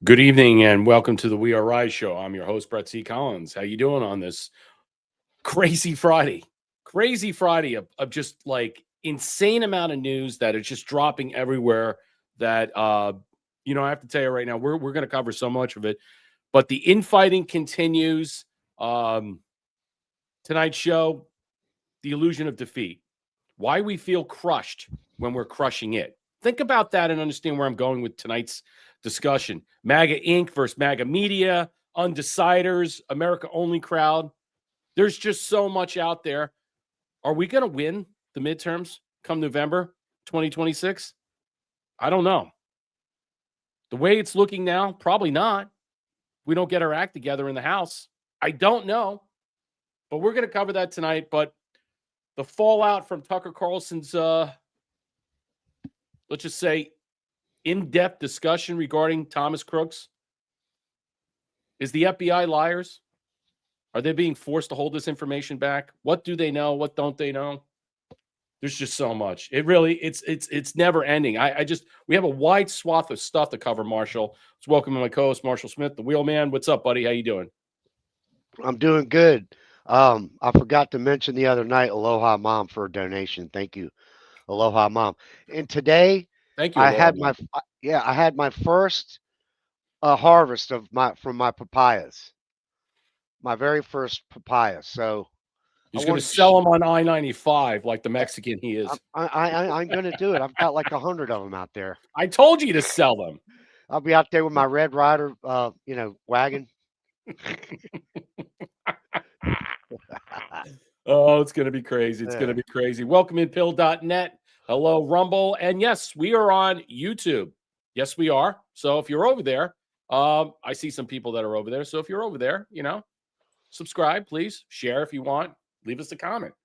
Good evening and welcome to the We Are Rise show. I'm your host, Brett C. Collins. How you doing on this crazy Friday? Crazy Friday of just like insane amount of news that is just dropping everywhere that, I have to tell you right now, we're going to cover so much of it, but the infighting continues. Tonight's show, the illusion of defeat. Why we feel crushed when we're crushing it. Think about that and understand where I'm going with tonight's discussion. MAGA Inc. versus MAGA Media, undeciders, America Only crowd. There's just so much out there. Are we going to win the midterms come November 2026? I don't know. The way it's looking now, probably not. We don't get our act together in the House. I don't know. But we're going to cover that tonight. But the fallout from Tucker Carlson's, let's just say, in-depth discussion regarding Thomas Crooks. Is the FBI liars? Are they being forced to hold this information back? What do they know? What don't they know? There's just so much. It really, it's never ending. We have a wide swath of stuff to cover, Marshall. Let's welcome my co-host, Marshall Smith, the Wheelman. What's up, buddy? How you doing? I'm doing good. I forgot to mention the other night, Aloha Mom, for a donation. Thank you, Aloha Mom. And today, Thank you, I Aloha, had Mom. I had my first harvest from my papayas, my very first papaya. So He's going to sell them on I-95 like the I, Mexican he is. I'm going to do it. I've got like 100 of them out there. I told you to sell them. I'll be out there with my Red Rider, wagon. Oh, it's going to be crazy. It's going to be crazy. Welcome in pill.net. Hello, Rumble. And yes, we are on YouTube. Yes, we are. So if you're over there, I see some people that are over there. So if you're over there, subscribe, please. Share if you want. Leave us a comment.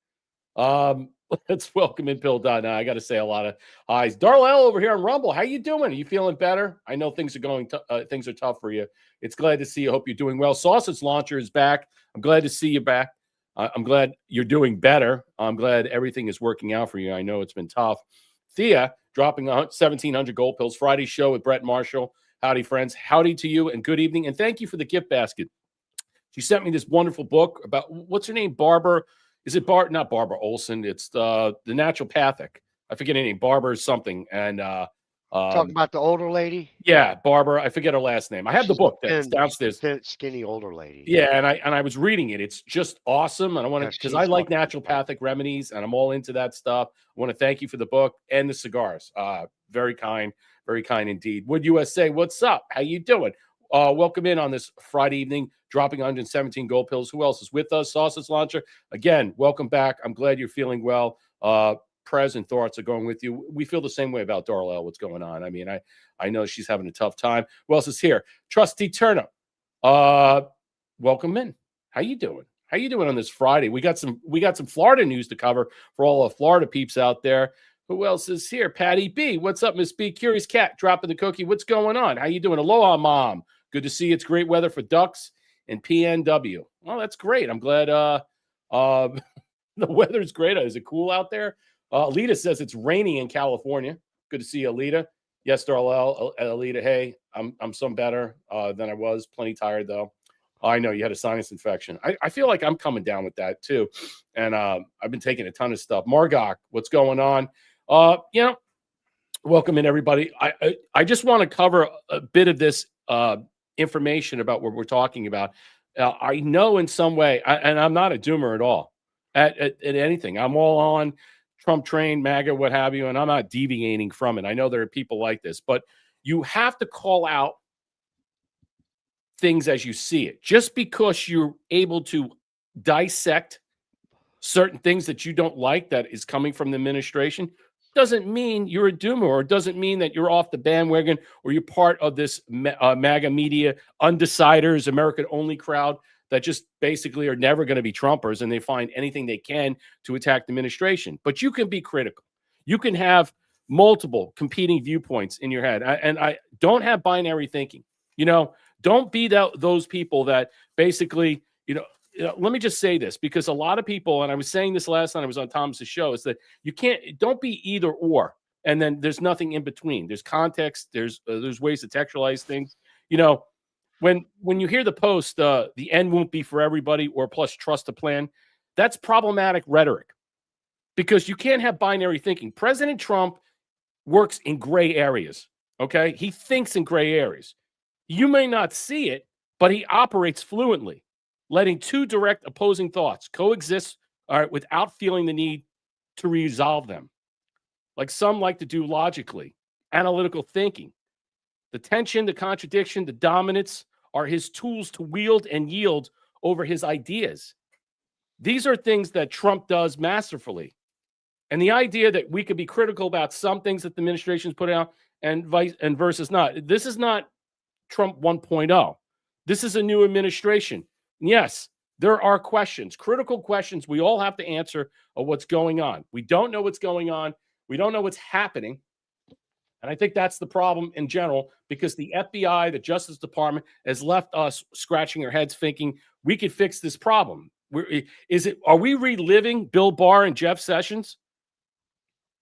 Let's welcome in pill.net. I got to say a lot of highs. Darlell over here on Rumble. How you doing? Are you feeling better? I know things are things are tough for you. It's glad to see you. Hope you're doing well. Sausage Launcher is back. I'm glad to see you back. I'm glad you're doing better. I'm glad everything is working out for you. I know it's been tough. Thea dropping 1,700 gold pills. Friday show with Brett Marshall. Howdy, friends. Howdy to you and good evening. And thank you for the gift basket. She sent me this wonderful book about, what's her name? Barbara. Is it not Barbara Olson? It's the naturopathic. I forget her name. Barbara something. And talking about the older lady. Yeah, Barbara. I forget her last name. I have the book that's downstairs. Thin, skinny older lady. Yeah, and I was reading it. It's just awesome, and I want to, because I like naturopathic remedies, and I'm all into that stuff. I want to thank you for the book and the cigars. Very kind indeed. Wood USA, what's up? How you doing? Welcome in on this Friday evening, dropping 117 gold pills. Who else is with us? Sausage Launcher. Again, welcome back. I'm glad you're feeling well. Prayers and thoughts are going with you. We feel the same way about Darlell. What's going on? I mean, I know she's having a tough time. Who else is here? Trusty Turner. Welcome in. How you doing? How you doing on this Friday? We got some Florida news to cover for all the Florida peeps out there. Who else is here? Patty B. What's up, Miss B? Curious Cat dropping the cookie. What's going on? How you doing? Aloha, Mom. Good to see you. It's great weather for ducks and PNW. Well, that's great. I'm glad the weather's great. Is it cool out there? Alita says it's raining in California. Good to see you, Alita. Yes, Darlell. Alita, hey, I'm some better than I was. Plenty tired, though. I know you had a sinus infection. I feel like I'm coming down with that, too. And I've been taking a ton of stuff. Margok, what's going on? Welcome in, everybody. I just want to cover a bit of this information about what we're talking about. I know in some way, and I'm not a doomer at all at anything. I'm all on Trump train, MAGA, what have you, and I'm not deviating from it. I know there are people like this, but you have to call out things as you see it. Just because you're able to dissect certain things that you don't like that is coming from the administration doesn't mean you're a doomer, or doesn't mean that you're off the bandwagon or you're part of this MAGA media, undeciders, American only crowd that just basically are never going to be Trumpers, and they find anything they can to attack the administration. But you can be critical. You can have multiple competing viewpoints in your head. I don't have binary thinking. Don't be those people that basically, let me just say this, because a lot of people, and I was saying this last time I was on Thomas's show, is that don't be either or, and then there's nothing in between. There's context. There's ways to textualize things. You know, when you hear the post, the end won't be for everybody, or plus trust the plan, that's problematic rhetoric because you can't have binary thinking. President Trump works in gray areas. Okay, he thinks in gray areas. You may not see it, but he operates fluently, letting two direct opposing thoughts coexist, all right, without feeling the need to resolve them, like some like to do logically. Analytical thinking, the tension, the contradiction, the dominance are his tools to wield and yield over his ideas. These are things that Trump does masterfully. And the idea that we could be critical about some things that the administration's put out and versus not. This is not Trump 1.0. This is a new administration. Yes, there are questions, critical questions we all have to answer of what's going on. We don't know what's going on. We don't know what's happening. And I think that's the problem in general, because the FBI, the Justice Department, has left us scratching our heads thinking we could fix this problem. Are we reliving Bill Barr and Jeff Sessions?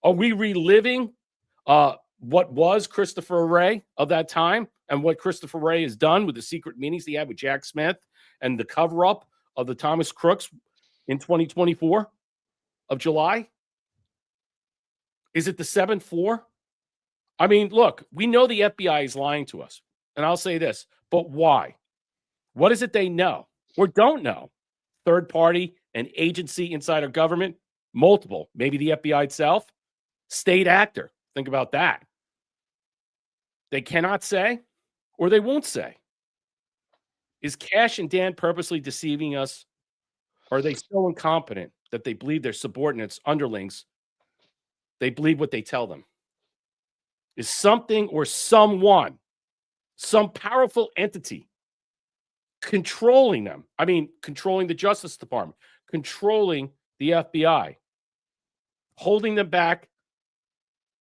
Are we reliving what was Christopher Wray of that time and what Christopher Wray has done with the secret meetings he had with Jack Smith and the cover-up of the Thomas Crooks in 2024 of July? Is it the 7th floor? I mean, look, we know the FBI is lying to us. And I'll say this, but why? What is it they know or don't know? Third party, an agency inside our government, multiple, maybe the FBI itself, state actor. Think about that. They cannot say or they won't say. Is Cash and Dan purposely deceiving us? Or are they so incompetent that they believe their subordinates, underlings, they believe what they tell them? Is something or someone, some powerful entity controlling them? I mean, controlling the Justice Department, controlling the FBI, holding them back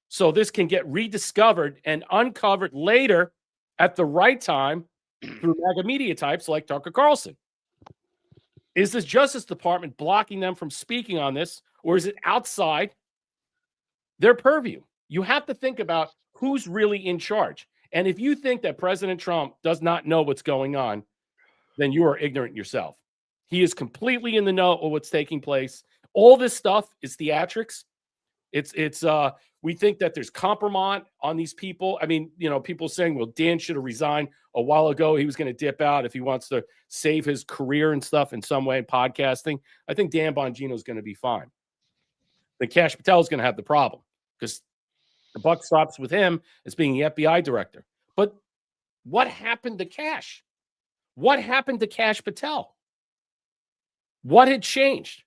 so this can get rediscovered and uncovered later at the right time through MAGA media types like Tucker Carlson. Is the Justice Department blocking them from speaking on this, or is it outside their purview? You have to think about who's really in charge. And if you think that President Trump does not know what's going on, then you are ignorant yourself. He is completely in the know of what's taking place. All this stuff is theatrics. We think that there's compromise on these people. I mean, you know, people saying, well, Dan should have resigned a while ago. He was going to dip out if he wants to save his career and stuff in some way in podcasting. I think Dan Bongino is going to be fine. Then Kash Patel is going to have the problem because the buck stops with him as being the FBI director. But what happened to Kash? What happened to Kash Patel? What had changed?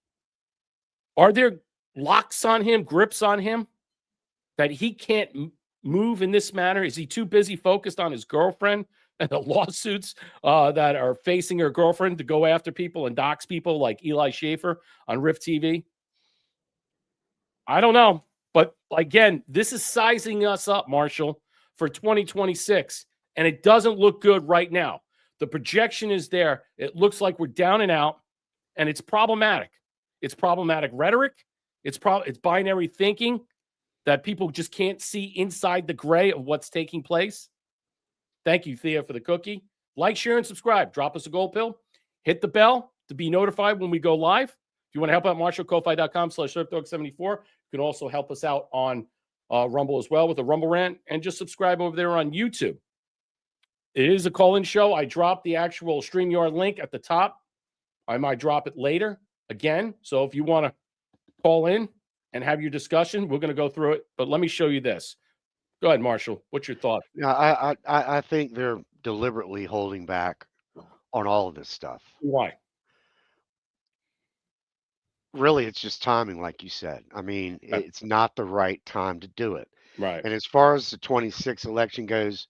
Are there locks on him, grips on him that he can't move in this manner? Is he too busy focused on his girlfriend and the lawsuits that are facing her girlfriend to go after people and dox people like Eli Schaefer on Rift TV? I don't know. But again, this is sizing us up, Marshall, for 2026. And it doesn't look good right now. The projection is there. It looks like we're down and out, and it's problematic. It's problematic rhetoric. It's binary thinking that people just can't see inside the gray of what's taking place. Thank you, Thea, for the cookie. Like, share, and subscribe. Drop us a gold pill. Hit the bell to be notified when we go live. If you want to help out, MarshallKofi.com/SurfDog74. You can also help us out on Rumble as well with a Rumble rant, and just subscribe over there on YouTube. It is a call-in show. I dropped the actual StreamYard link at the top. I might drop it later again. So if you want to call in and have your discussion, we're going to go through it. But let me show you this. Go ahead, Marshall. What's your thought? Yeah, I think they're deliberately holding back on all of this stuff. Why? Really, it's just timing, like you said. I mean, it's not the right time to do it. Right. And as far as the 26th election goes,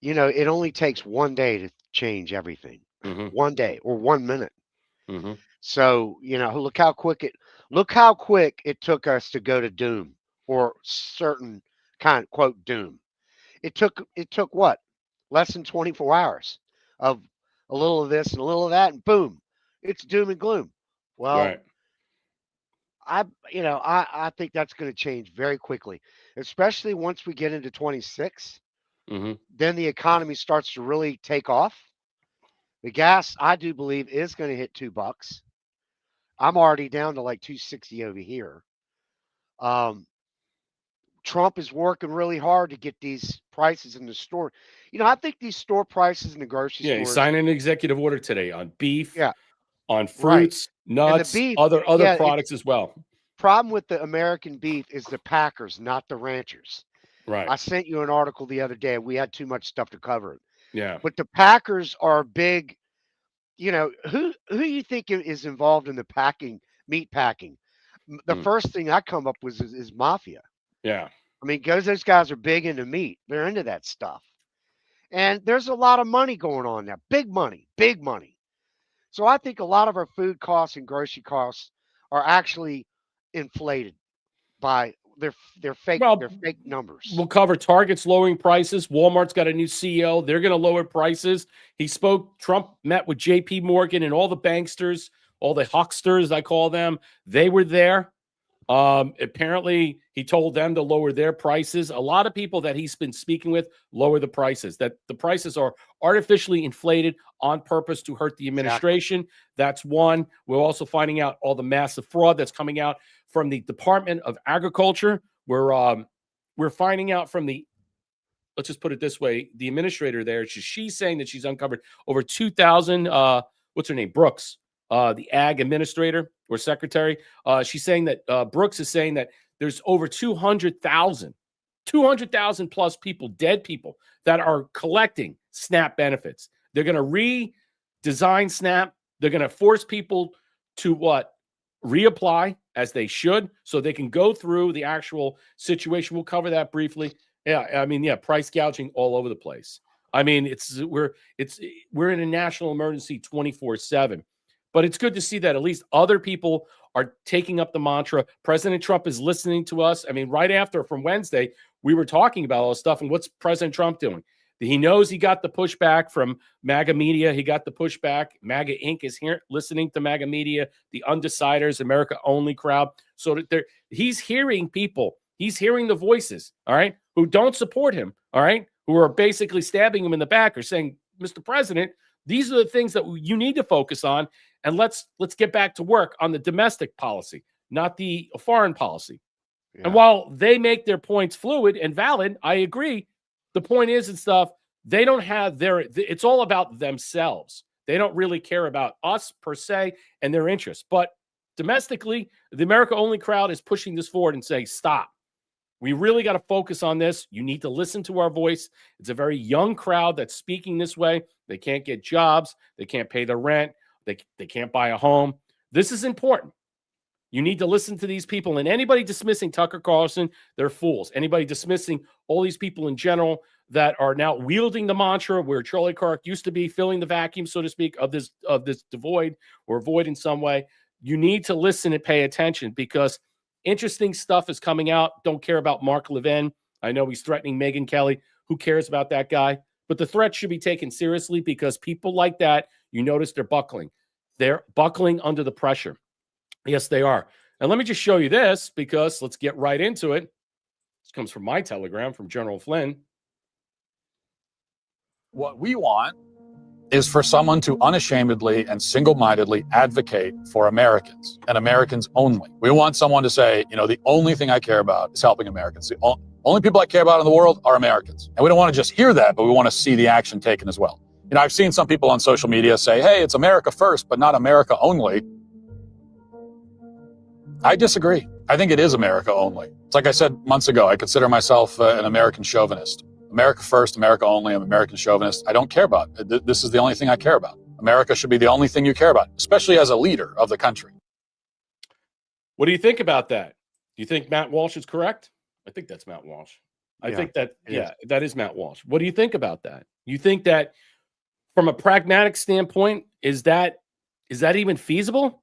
you know, it only takes one day to change everything. Mm-hmm. 1 day or 1 minute. Mm-hmm. So, you know, look how quick it took us to go to doom, or certain kind, quote, doom. It took what? Less than 24 hours of a little of this and a little of that, and boom, it's doom and gloom. Well, Right. I think that's going to change very quickly, especially once we get into 26. then the economy starts to really take off. The gas, I do believe, is going to hit $2. I'm already down to like 260 over here. Trump is working really hard to get these prices in the store. I think these store prices in the grocery Yeah, he stores. signed an executive order today on beef, Yeah, on right. fruits, And the nuts, beef, other yeah, products as well. problem with the American beef is the packers, not the ranchers. Right. I sent you an article the other day. We had too much stuff to cover. Yeah. But the packers are big. Who you think is involved in the meat packing? The first thing I come up with is mafia. Yeah. I mean, because those guys are big into meat. They're into that stuff. And there's a lot of money going on there. Big money, big money. So I think a lot of our food costs and grocery costs are actually inflated by their fake numbers. We'll cover Target's lowering prices. Walmart's got a new CEO. They're going to lower prices. Trump met with JP Morgan and all the banksters, all the hucksters, I call them. They were there. Apparently, he told them to lower their prices. A lot of people that he's been speaking with lower the prices, that the prices are artificially inflated on purpose to hurt the administration. Exactly. That's one. We're also finding out all the massive fraud that's coming out from the Department of Agriculture. We're finding out from let's just put it this way, the administrator there, she's saying that she's uncovered over 2,000, what's her name? Brooks, the ag administrator or secretary. She's saying that Brooks is saying that there's over 200,000 plus people, dead people, that are collecting SNAP benefits. They're going to redesign SNAP. They're going to force people to reapply as they should, so they can go through the actual situation. We'll cover that briefly. Yeah, I mean, price gouging all over the place. I mean, we're in a national emergency 24/7. But it's good to see that at least other people are taking up the mantra. President Trump is listening to us. I mean, right after from Wednesday, we were talking about all this stuff. And what's President Trump doing? He knows he got the pushback from MAGA media. He got the pushback. MAGA Inc. is here listening to MAGA media, the undeciders, America only crowd. So that he's hearing people. He's hearing the voices, all right, who don't support him, all right, who are basically stabbing him in the back or saying, Mr. President, these are the things that you need to focus on. And let's get back to work on the domestic policy, not the foreign policy. Yeah. And while they make their points fluid and valid, I agree. The point is and stuff, they don't have it's all about themselves. They don't really care about us per se and their interests. But domestically, the America only crowd is pushing this forward and saying, stop. We really got to focus on this. You need to listen to our voice. It's a very young crowd that's speaking this way. They can't get jobs. They can't pay their rent. They can't buy a home. This is important. You need to listen to these people. And anybody dismissing Tucker Carlson, they're fools. Anybody dismissing all these people in general that are now wielding the mantra where Charlie Kirk used to be, filling the vacuum, so to speak, of this devoid or void in some way. You need to listen and pay attention, because interesting stuff is coming out. Don't care about Mark Levin. I know he's threatening Megyn Kelly. Who cares about that guy? But the threat should be taken seriously, because people like that, you notice they're buckling. They're buckling under the pressure. Yes, they are. And let me just show you this, because let's get right into it. This comes from my telegram from General Flynn. What we want is for someone to unashamedly and single-mindedly advocate for Americans and Americans only. We want someone to say, the only thing I care about is helping Americans. The only people I care about in the world are Americans. And we don't want to just hear that, but we want to see the action taken as well. I've seen some people on social media say, hey, it's America first, but not America only. I disagree. I think it is America only. It's like I said months ago, I consider myself an American chauvinist. America first, America only. I'm an American chauvinist. I don't care about it. This is the only thing I care about. America should be the only thing you care about, especially as a leader of the country. What do you think about that? Do you think Matt Walsh is correct? I think that's Matt Walsh. I think that, that is Matt Walsh. What do you think about that? You think that from a pragmatic standpoint, is that even feasible?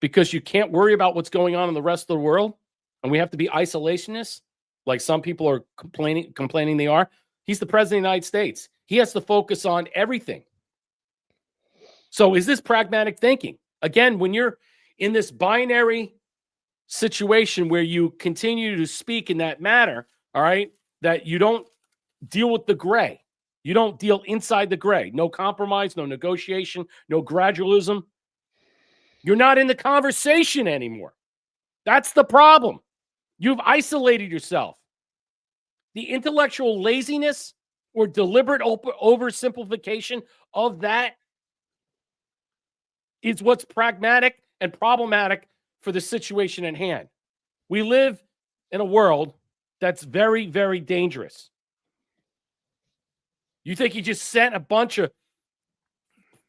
Because you can't worry about what's going on in the rest of the world, and we have to be isolationists, like some people are complaining they are. He's the president of the United States. He has to focus on everything. So is this pragmatic thinking? Again, when you're in this binary situation where you continue to speak in that manner, all right, that you don't deal with the gray. You don't deal inside the gray. No compromise, no negotiation, no gradualism. You're not in the conversation anymore. That's the problem. You've isolated yourself. The intellectual laziness or deliberate oversimplification of that is what's pragmatic and problematic for the situation at hand. We live in a world that's very, very dangerous. You think he just sent a bunch of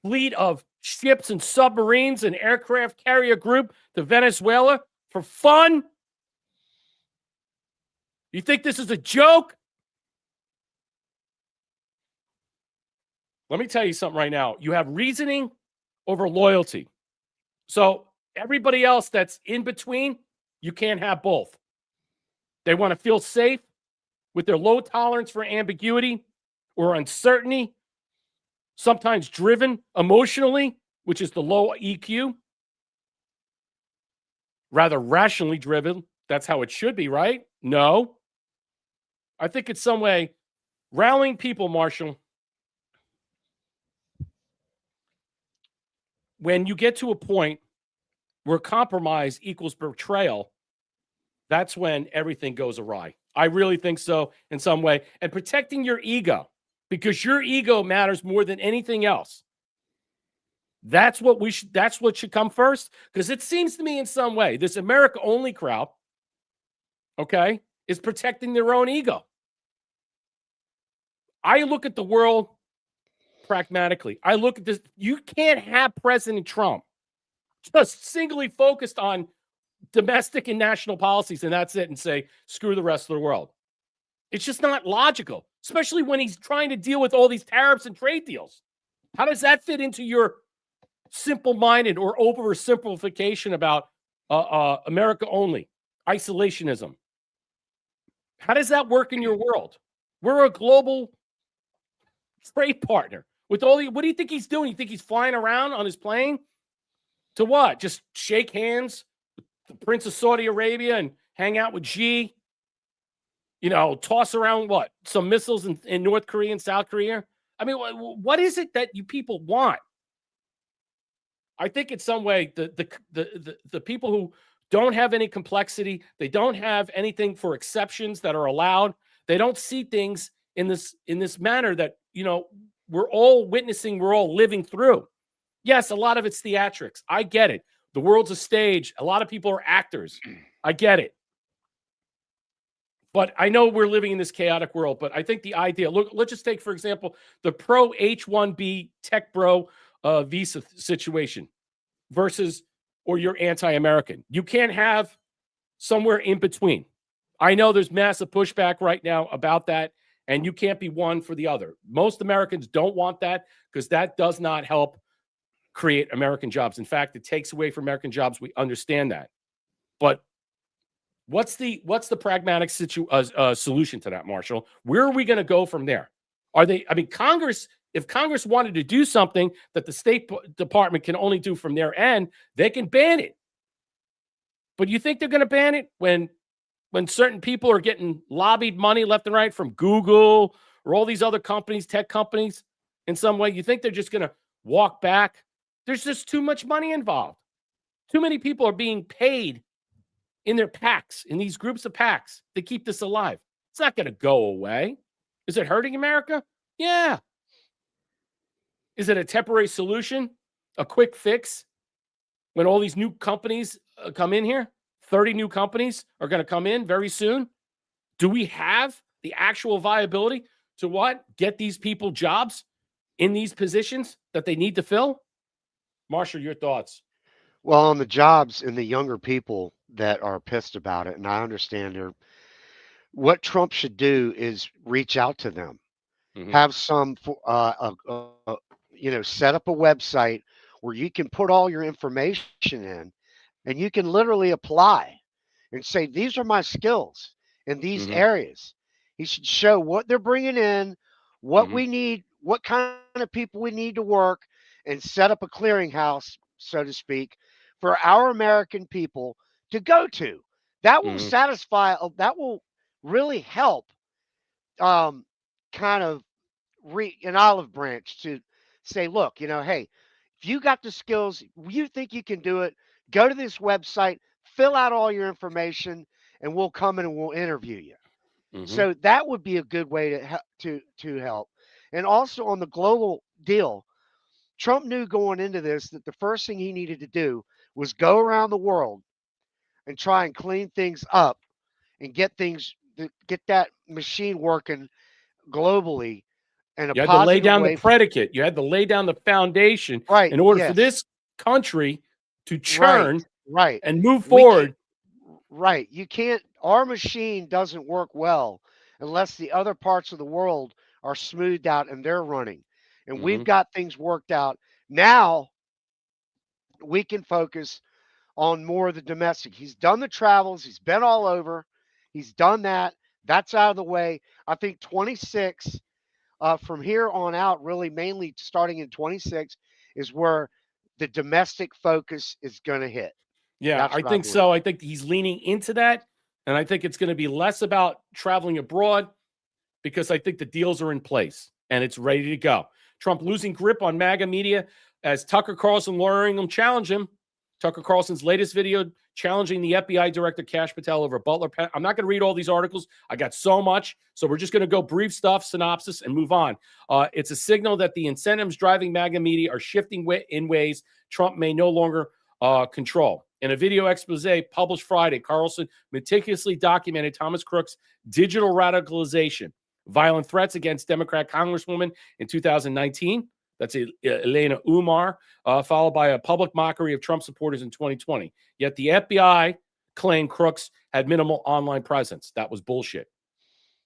fleet of ships and submarines and aircraft carrier group to Venezuela for fun? You think this is a joke? Let me tell you something right now. You have reasoning over loyalty. So everybody else that's in between, you can't have both. They want to feel safe with their low tolerance for ambiguity or uncertainty, sometimes driven emotionally, which is the low EQ, rather rationally driven. That's how it should be, right? No. I think it's some way rallying people, Marshall. When you get to a point where compromise equals betrayal, that's when everything goes awry. I really think so in some way. And protecting your ego, because your ego matters more than anything else. That's what should come first. Because it seems to me in some way, this America only crowd, okay, is protecting their own ego. I look at the world pragmatically. I look at this. You can't have President Trump just singly focused on domestic and national policies, and that's it, and say, screw the rest of the world. It's just not logical, especially when he's trying to deal with all these tariffs and trade deals. How does that fit into your simple-minded or oversimplification about America only, isolationism? How does that work in your world? We're a global trade partner. With all what do you think he's doing? You think he's flying around on his plane to what? Just shake hands with the Prince of Saudi Arabia and hang out with Xi? You know, toss around what? Some missiles in North Korea and South Korea? I mean, what is it that you people want? I think in some way the people who don't have any complexity, they don't have anything for exceptions that are allowed. They don't see things in this manner that, you know, we're all witnessing, we're all living through. Yes, a lot of it's theatrics. I get it. The world's a stage. A lot of people are actors. I get it. But I know we're living in this chaotic world. But I think the idea, look, let's just take, for example, the pro H-1B tech bro visa situation versus, or you're anti-American. You can't have somewhere in between. I know there's massive pushback right now about that, and you can't be one for the other. Most Americans don't want that because that does not help create American jobs. In fact, it takes away from American jobs. We understand that. But what's the pragmatic solution to that, Marshall? Where are we going to go from there? Congress, if Congress wanted to do something that the State Department can only do from their end, they can ban it. But you think they're going to ban it when certain people are getting lobbied money left and right from Google or all these other companies, tech companies, in some way? You think they're just going to walk back? There's just too much money involved. Too many people are being paid in their PACs, in these groups of PACs, to keep this alive. It's not going to go away. Is it hurting America? Yeah. Is it a temporary solution? A quick fix? When all these new companies come in here? 30 new companies are going to come in very soon. Do we have the actual viability to what? Get these people jobs in these positions that they need to fill? Marshall, your thoughts? Well, on the jobs and the younger people that are pissed about it, and I understand what Trump should do is reach out to them, have some, set up a website where you can put all your information in, and you can literally apply and say, these are my skills in these areas. He should show what they're bringing in, what we need, what kind of people we need to work, and set up a clearinghouse, so to speak, for our American people to go to. That will satisfy, that will really help kind of an olive branch to say, look, hey, if you got the skills, you think you can do it, go to this website, fill out all your information, and we'll come in and we'll interview you. So that would be a good way to help. And also on the global deal, Trump knew going into this that the first thing he needed to do was go around the world and try and clean things up and get that machine working globally in a You had to lay positive down way. the predicate. You had to lay down the foundation Right. in order for Yes. this country to churn Right. and move forward. Right. You can't, our machine doesn't work well unless the other parts of the world are smoothed out and they're running. And we've got things worked out. Now we can focus on more of the domestic. He's done the travels. He's been all over. He's done that. That's out of the way. I think 26 from here on out, really mainly starting in 26 is where the domestic focus is going to hit. Yeah, I think so. I think he's leaning into that. And I think it's going to be less about traveling abroad because I think the deals are in place and it's ready to go. Trump losing grip on MAGA media as Tucker Carlson lawyering him challenge him. Tucker Carlson's latest video challenging the FBI director Kash Patel over Butler. I'm not going to read all these articles. I got so much. So we're just going to go brief stuff, synopsis, and move on. It's a signal that the incentives driving MAGA media are shifting in ways Trump may no longer control. In a video expose published Friday, Carlson meticulously documented Thomas Crook's digital radicalization, violent threats against Democrat Congresswoman in 2019. That's Elena Umar, followed by a public mockery of Trump supporters in 2020. Yet the FBI claimed Crooks had minimal online presence. That was bullshit.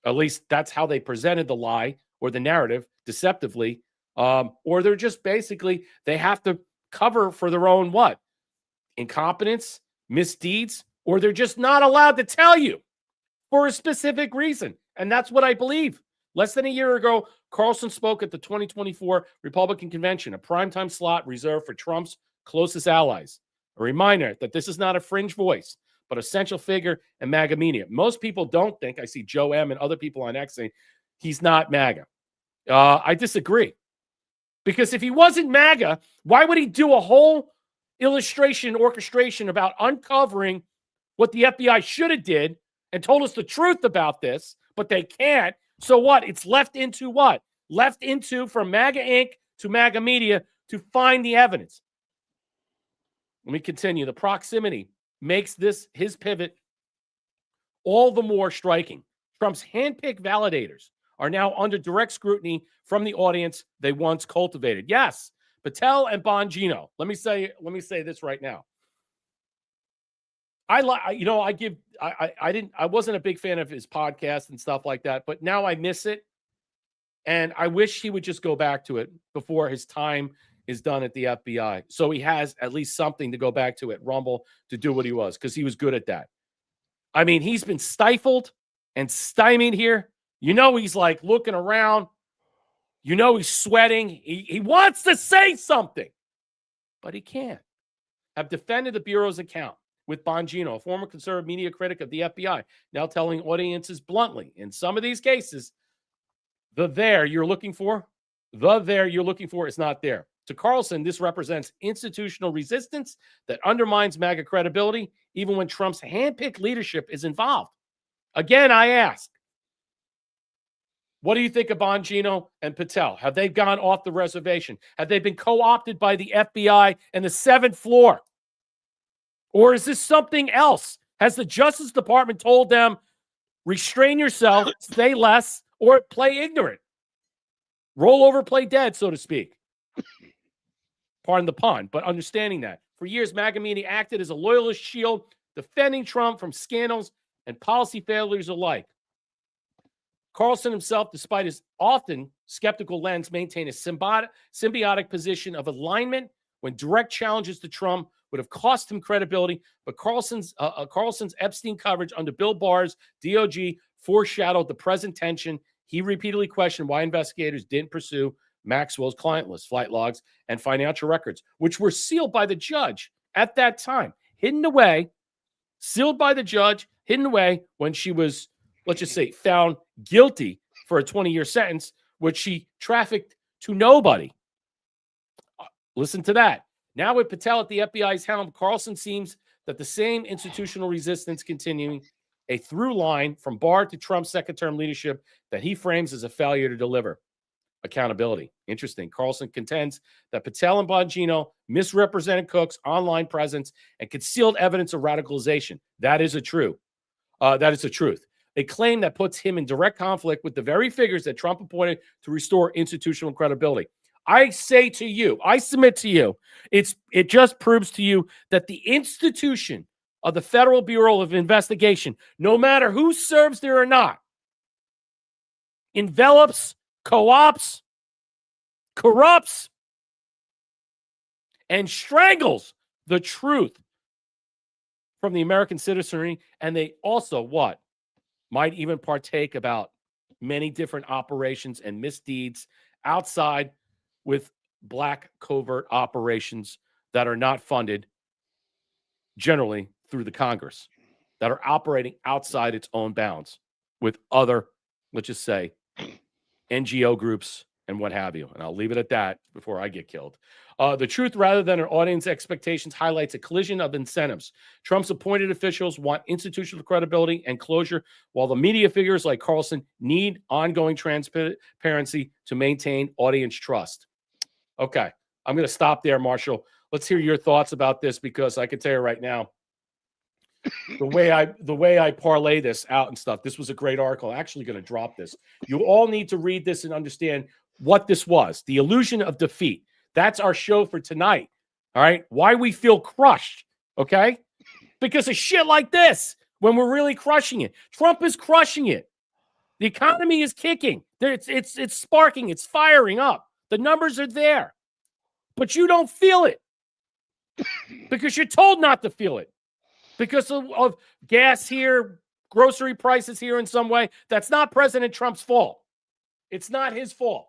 At least that's how they presented the lie or the narrative deceptively. Or they're just basically, they have to cover for their own what? Incompetence, misdeeds, or they're just not allowed to tell you for a specific reason. And that's what I believe. Less than a year ago, Carlson spoke at the 2024 Republican Convention, a primetime slot reserved for Trump's closest allies. A reminder that this is not a fringe voice, but a central figure in MAGA media. Most people don't think, I see Joe M. and other people on X saying, he's not MAGA. I disagree. Because if he wasn't MAGA, why would he do a whole orchestration about uncovering what the FBI should have did and told us the truth about this, but they can't? So what? It's left into what? Left into from MAGA Inc. to MAGA Media to find the evidence. Let me continue. The proximity makes his pivot all the more striking. Trump's handpicked validators are now under direct scrutiny from the audience they once cultivated. Yes, Patel and Bongino. Let me say this right now. I wasn't a big fan of his podcast and stuff like that, but now I miss it. And I wish he would just go back to it before his time is done at the FBI. So he has at least something to go back to at Rumble to do what he was, because he was good at that. I mean, he's been stifled and stymied here. He's like looking around. He's sweating. He wants to say something, but he can't. I've defended the Bureau's account with Bongino, a former conservative media critic of the FBI, now telling audiences bluntly, in some of these cases, the there you're looking for is not there. To Carlson, this represents institutional resistance that undermines MAGA credibility, even when Trump's handpicked leadership is involved. Again, I ask, what do you think of Bongino and Patel? Have they gone off the reservation? Have they been co-opted by the FBI and the 7th floor? Or is this something else? Has the Justice Department told them, restrain yourself, say less, or play ignorant? Roll over, play dead, so to speak. Pardon the pun, but understanding that. For years, MAGA media acted as a loyalist shield, defending Trump from scandals and policy failures alike. Carlson himself, despite his often skeptical lens, maintained a symbiotic position of alignment when direct challenges to Trump would have cost him credibility. But Carlson's Epstein coverage under Bill Barr's DOJ foreshadowed the present tension. He repeatedly questioned why investigators didn't pursue Maxwell's client list, flight logs, and financial records, which were sealed by the judge at that time, hidden away, sealed by the judge, hidden away when she was, let's just say, found guilty for a 20-year sentence, which she trafficked to nobody. Listen to that. Now with Patel at the FBI's helm, Carlson seems that the same institutional resistance continuing, a through line from Barr to Trump's second-term leadership that he frames as a failure to deliver accountability. Interesting. Carlson contends that Patel and Bongino misrepresented Cook's online presence and concealed evidence of radicalization. That is a truth. A claim that puts him in direct conflict with the very figures that Trump appointed to restore institutional credibility. I say to you, I submit to you, it just proves to you that the institution of the Federal Bureau of Investigation, no matter who serves there or not, envelops, co-ops, corrupts, and strangles the truth from the American citizenry. And they also, what? Might even partake about many different operations and misdeeds outside with black covert operations that are not funded generally through the Congress, that are operating outside its own bounds with other, let's just say, NGO groups and what have you. And I'll leave it at that before I get killed. The truth, rather than an audience expectations, highlights a collision of incentives. Trump's appointed officials want institutional credibility and closure, while the media figures like Carlson need ongoing transparency to maintain audience trust. Okay, I'm going to stop there, Marshall. Let's hear your thoughts about this, because I can tell you right now, the way I parlay this out and stuff, this was a great article. I'm actually going to drop this. You all need to read this and understand what this was. The illusion of defeat. That's our show for tonight. All right. Why we feel crushed. Okay. Because of shit like this, when we're really crushing it. Trump is crushing it. The economy is kicking. It's sparking. It's firing up. The numbers are there. But you don't feel it. Because you're told not to feel it. Because of gas here, grocery prices here in some way. That's not President Trump's fault. It's not his fault.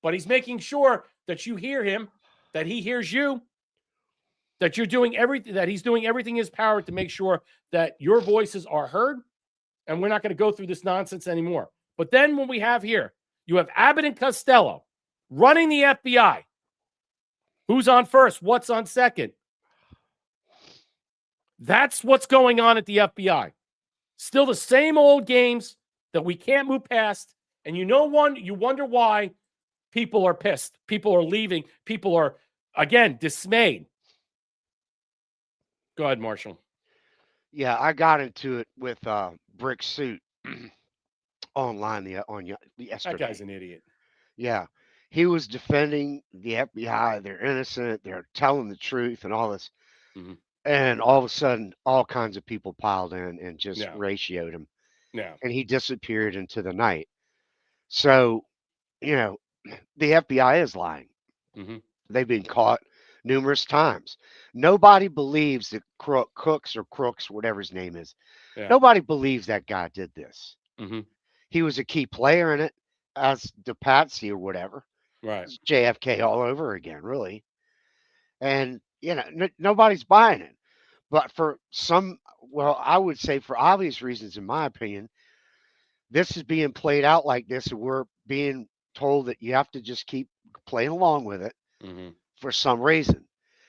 But he's making sure that you hear him, that he hears you, that you're doing everything, that he's doing everything in his power to make sure that your voices are heard. And we're not going to go through this nonsense anymore. But then when we have here, you have Abbott and Costello running the FBI. Who's on first? What's on second? That's what's going on at the FBI. Still the same old games that we can't move past. And you wonder why people are pissed. People are leaving. People are, again, dismayed. Go ahead, Marshall. Yeah, I got into it with Brick Suit online yesterday. That guy's an idiot. Yeah. He was defending the FBI. They're innocent. They're telling the truth and all this. Mm-hmm. And all of a sudden, all kinds of people piled in and just ratioed him. Yeah. And he disappeared into the night. So, the FBI is lying. Mm-hmm. They've been caught numerous times. Nobody believes that Crooks, whatever his name is, nobody believes that guy did this. Mm-hmm. He was a key player in it, as the Patsy or whatever. Right. It's JFK all over again, really. And, nobody's buying it. But I would say for obvious reasons, in my opinion, this is being played out like this, and we're being told that you have to just keep playing along with it for some reason.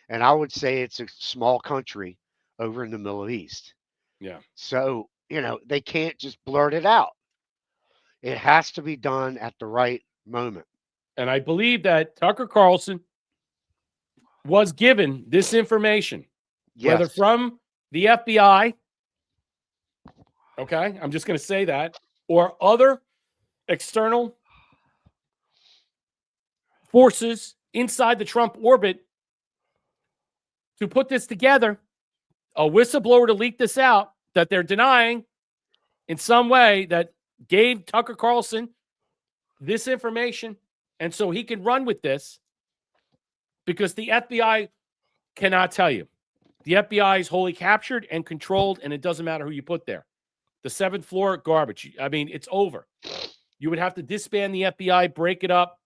And I would say it's a small country over in the Middle East. Yeah. So, they can't just blurt it out. It has to be done at the right moment. And I believe that Tucker Carlson was given this information, whether from the FBI, okay, I'm just going to say that, or other external forces inside the Trump orbit to put this together, a whistleblower to leak this out that they're denying in some way, that gave Tucker Carlson this information, and so he can run with this, because the FBI cannot tell you. The FBI is wholly captured and controlled, and it doesn't matter who you put there. The 7th floor, garbage. I mean, it's over. You would have to disband the FBI, break it up,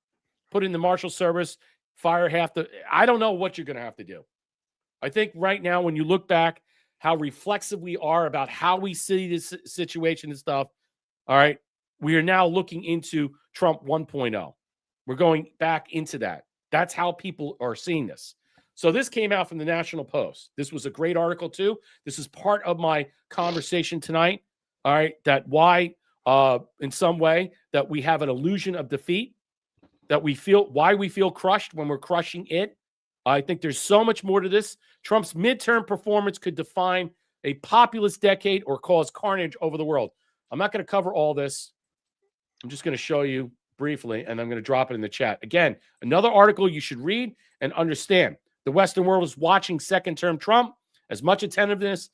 put in the Marshal Service, fire half the... I don't know what you're going to have to do. I think right now, when you look back, how reflexive we are about how we see this situation and stuff, all right, we are now looking into Trump 1.0. We're going back into that. That's how people are seeing this. So this came out from the National Post. This was a great article too. This is part of my conversation tonight. All right, that why in some way that we have an illusion of defeat, that we feel why we feel crushed when we're crushing it. I think there's so much more to this. Trump's midterm performance could define a populist decade or cause carnage over the world. I'm not going to cover all this. I'm just going to show you briefly, and I'm going to drop it in the chat. Again, another article you should read and understand. The Western world is watching second-term Trump as much attentiveness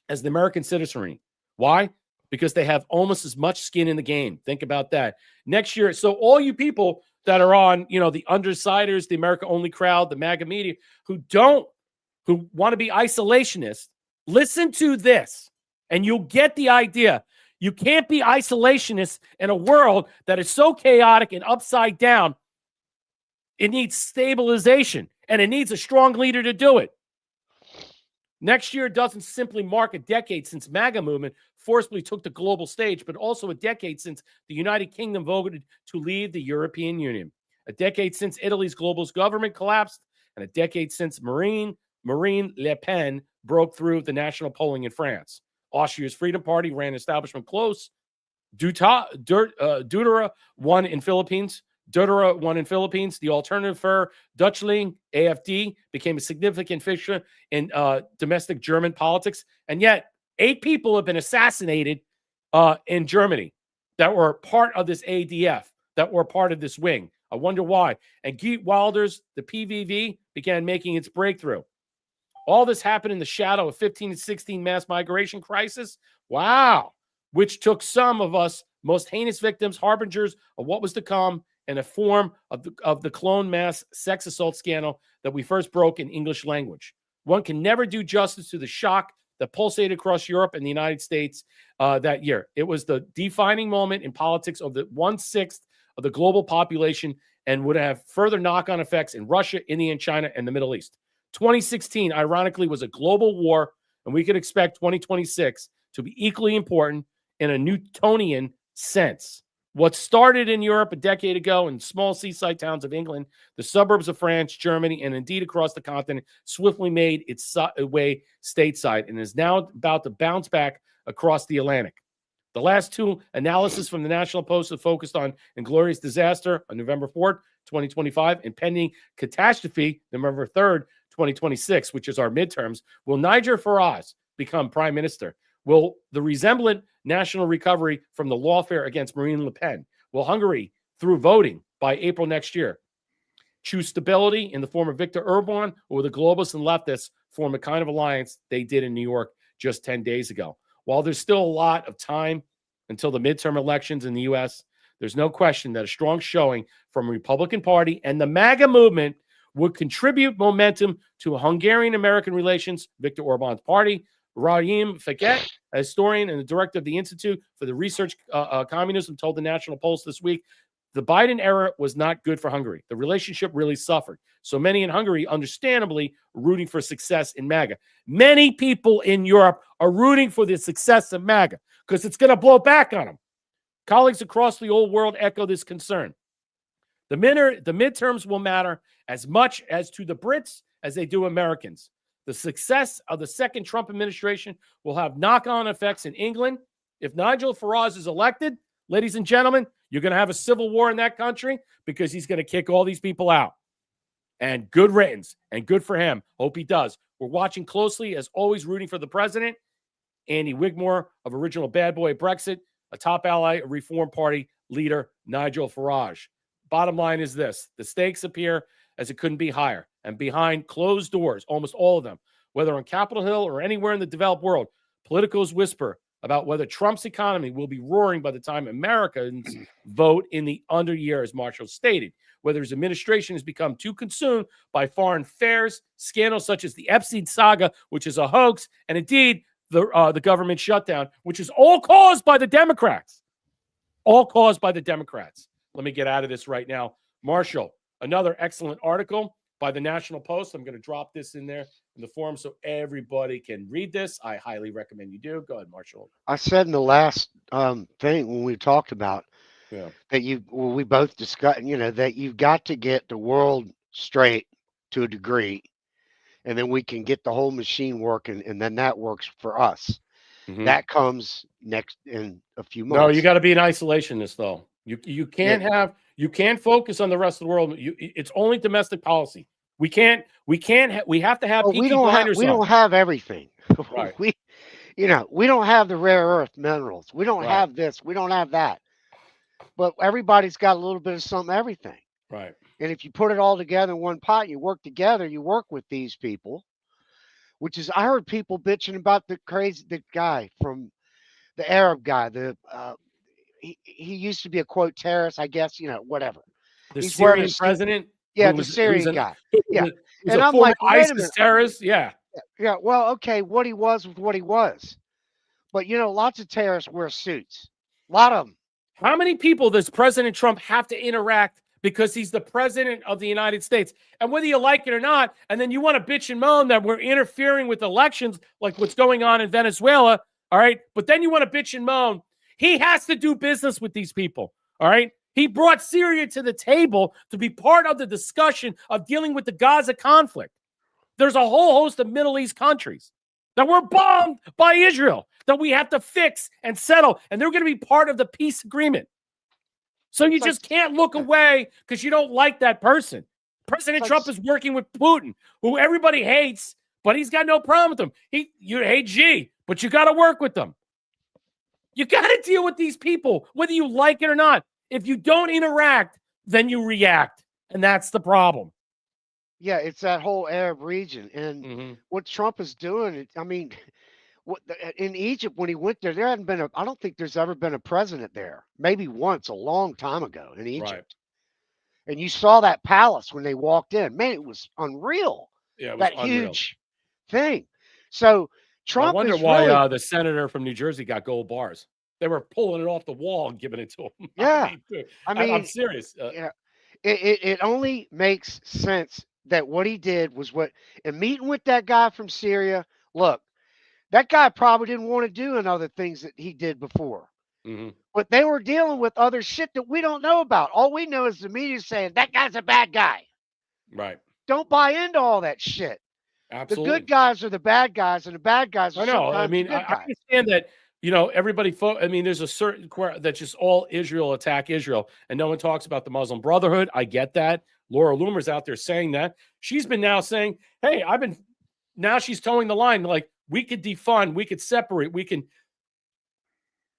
as the American citizenry. Why? Because they have almost as much skin in the game. Think about that. Next year, so all you people that are on, the undersiders, the America-only crowd, the MAGA media, who want to be isolationists, listen to this, and you'll get the idea. You can't be isolationist in a world that is so chaotic and upside down. It needs stabilization, and it needs a strong leader to do it. Next year doesn't simply mark a decade since MAGA movement forcibly took the global stage, but also a decade since the United Kingdom voted to leave the European Union, a decade since Italy's globalist government collapsed, and a decade since Marine Le Pen broke through the national polling in France. Austria's Freedom Party ran establishment close. Deutera won in Philippines. The alternative for Deutschling, AfD, became a significant fixture in domestic German politics. And yet, 8 people have been assassinated in Germany that were part of this ADF, that were part of this wing. I wonder why. And Geert Wilders, the PVV, began making its breakthrough. All this happened in the shadow of 15 and 16 mass migration crisis. Wow. Which took some of us most heinous victims, harbingers of what was to come, in a form of the clone mass sex assault scandal that we first broke in English language. One can never do justice to the shock that pulsated across Europe and the United States that year. It was the defining moment in politics of the 1/6 of the global population and would have further knock-on effects in Russia, India, and China, and the Middle East. 2016, ironically, was a global war, and we could expect 2026 to be equally important in a Newtonian sense. What started in Europe a decade ago in small seaside towns of England, the suburbs of France, Germany, and indeed across the continent swiftly made its way stateside and is now about to bounce back across the Atlantic. The last 2 analyses from the National Post have focused on inglorious disaster on November 4th, 2025, and pending catastrophe, November 3rd, 2026, which is our midterms. Will Nigel Farage become prime minister? Will the resemblant national recovery from the lawfare against Marine Le Pen? Will Hungary, through voting by April next year, choose stability in the form of Viktor Orban, or will the globalists and leftists form a kind of alliance they did in New York just 10 days ago? While there's still a lot of time until the midterm elections in the U.S., there's no question that a strong showing from the Republican Party and the MAGA movement would contribute momentum to Hungarian-American relations. Viktor Orban's party, Raim Fekete, a historian and the director of the Institute for the Research Communism, told the National Post this week, the Biden era was not good for Hungary. The relationship really suffered. So many in Hungary, understandably, rooting for success in MAGA. Many people in Europe are rooting for the success of MAGA because it's going to blow back on them. Colleagues across the old world echo this concern. The midterms will matter as much as to the Brits as they do Americans. The success of the second Trump administration will have knock-on effects in England. If Nigel Farage is elected, ladies and gentlemen, you're going to have a civil war in that country because he's going to kick all these people out. And good riddance, and good for him. Hope he does. We're watching closely, as always, rooting for the president, Andy Wigmore of Original Bad Boy Brexit, a top ally of Reform Party leader Nigel Farage. Bottom line is this. The stakes appear as it couldn't be higher. And behind closed doors, almost all of them, whether on Capitol Hill or anywhere in the developed world, politicos whisper about whether Trump's economy will be roaring by the time Americans vote in the under year, as Marshall stated. Whether his administration has become too consumed by foreign affairs, scandals such as the Epstein saga, which is a hoax, and indeed the government shutdown, which is all caused by the Democrats. All caused by the Democrats. Let me get out of this right now. Marshall, another excellent article by the National Post. I'm going to drop this in there in the forum so everybody can read this. I highly recommend you do. Go ahead, Marshall. I said in the last thing when we talked about that we both discussed, that you've got to get the world straight to a degree, and then we can get the whole machine working, and then that works for us. Mm-hmm. That comes next in a few months. No, you got to be an isolationist, though. You can't you can't focus on the rest of the world. It's only domestic policy. We have to have. Well, we don't have everything. Right. we don't have the rare earth minerals. We don't Right. have this. We don't have that. But everybody's got a little bit of something, everything. Right. And if you put it all together in one pot, you work together, you work with these people, which is, I heard people bitching about the guy from the Arab guy. He used to be a quote terrorist, I guess, whatever. He's Syrian president. Yeah, the Syrian guy. Yeah. And I'm like, wait a minute. Terrorist. Yeah. Yeah. Well, okay, what he was what he was. But, lots of terrorists wear suits. A lot of them. How many people does President Trump have to interact because he's the president of the United States? And whether you like it or not, and then you want to bitch and moan that we're interfering with elections like what's going on in Venezuela, all right? But then you want to bitch and moan. He has to do business with these people, all right? He brought Syria to the table to be part of the discussion of dealing with the Gaza conflict. There's a whole host of Middle East countries that were bombed by Israel that we have to fix and settle, and they're going to be part of the peace agreement. So you just can't look away because you don't like that person. President Trump is working with Putin, who everybody hates, but he's got no problem with him. You hate Xi, but you got to work with them. You got to deal with these people, whether you like it or not. If you don't interact, then you react, and that's the problem. Yeah, it's that whole Arab region, and what Trump is doing. I mean, in Egypt when he went there, there hadn't been I don't think there's ever been a president there. Maybe once, a long time ago in Egypt. Right. And you saw that palace when they walked in. Man, it was unreal. Yeah, it was that unreal. Huge thing. So Trump. I wonder why the senator from New Jersey got gold bars. They were pulling it off the wall and giving it to him. Yeah, I'm serious. It only makes sense that what he did was and meeting with that guy from Syria. Look, that guy probably didn't want to do other things that he did before. But they were dealing with other shit that we don't know about. All we know is the media saying that guy's a bad guy. Right. Don't buy into all that shit. Absolutely. The good guys are the bad guys, and the bad guys are sometimes the good guys. I understand that, everybody, there's a certain that's just all Israel attack Israel, and no one talks about the Muslim Brotherhood. I get that. Laura Loomer's out there saying that. She's been now saying, hey, now she's towing the line. Like, we could defund, we could separate, we can,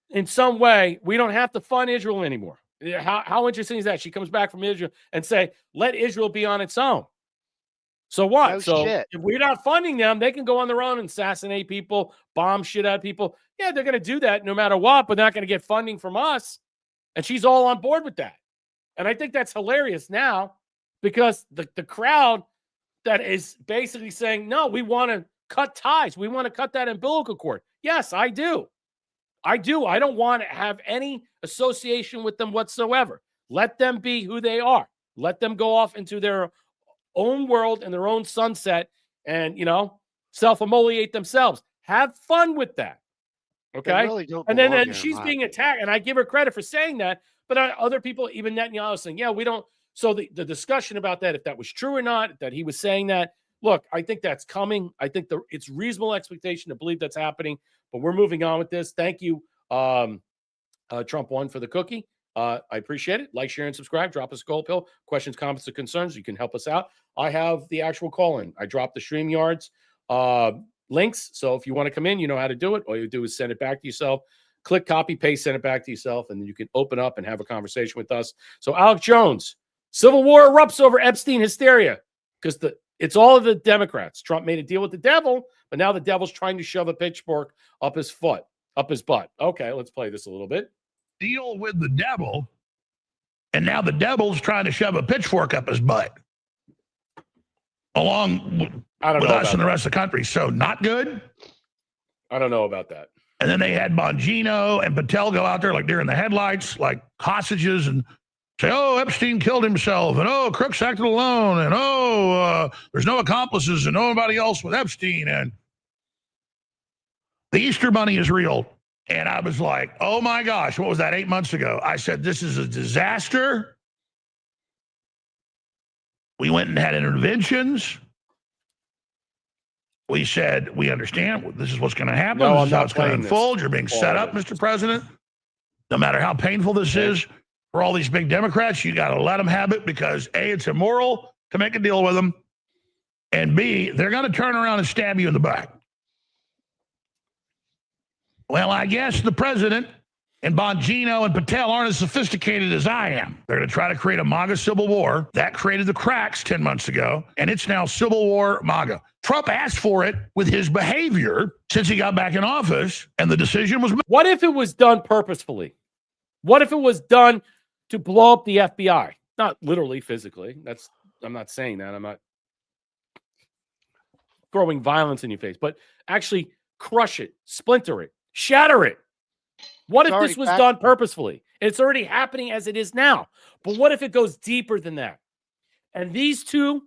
in some way, we don't have to fund Israel anymore. How interesting is that? She comes back from Israel and say, let Israel be on its own. So what? No shit. If we're not funding them, they can go on their own and assassinate people, bomb shit out of people. Yeah, they're going to do that no matter what, but they're not going to get funding from us. And she's all on board with that. And I think that's hilarious now because the crowd that is basically saying, no, we want to cut ties. We want to cut that umbilical cord. Yes, I do. I don't want to have any association with them whatsoever. Let them be who they are. Let them go off into their own world and their own sunset and, self-immolate themselves. Have fun with that. Okay? Really don't and then she's being attacked, and I give her credit for saying that, but other people, even Netanyahu, saying, yeah, we don't. So the discussion about that, if that was true or not, that he was saying that, look, I think that's coming. I think it's reasonable expectation to believe that's happening, but we're moving on with this. Thank you, Trump won for the cookie. I appreciate it. Like, share, and subscribe. Drop us a gold pill. Questions, comments, or concerns. You can help us out. I have the actual call-in. I dropped the StreamYards links. So if you want to come in, you know how to do it. All you do is send it back to yourself. Click copy, paste, send it back to yourself, and then you can open up and have a conversation with us. So Alex Jones, civil war erupts over Epstein hysteria because it's all of the Democrats. Trump made a deal with the devil, but now the devil's trying to shove a pitchfork up his butt. Okay, let's play this a little bit. Deal with the devil, and now the devil's trying to shove a pitchfork up his butt along with us and the rest of the country. So not good. I don't know about that. And then they had Bongino and Patel go out there like deer in the headlights, like hostages, and say, oh, Epstein killed himself, and oh, Crooks acted alone, and oh, there's no accomplices and nobody else with Epstein, and the Easter Bunny is real. And I was like, oh my gosh, what was that, 8 months ago? I said, this is a disaster. We went and had interventions. We said, we understand this is what's going to happen. No, this I'm is how not it's going to playing unfold. this. You're being set up, Mr. President. No matter how painful this is for all these big Democrats, you got to let them have it because A, it's immoral to make a deal with them. And B, they're going to turn around and stab you in the back. Well, I guess the president and Bongino and Patel aren't as sophisticated as I am. They're going to try to create a MAGA civil war. That created the cracks 10 months ago, and it's now Civil War MAGA. Trump asked for it with his behavior since he got back in office, and the decision was made. What if it was done purposefully? What if it was done to blow up the FBI? Not literally, physically. I'm not saying that. I'm not throwing violence in your face, but actually crush it, splinter it, shatter it. What if this was done purposefully? It's already happening as it is now. But what if it goes deeper than that? And these two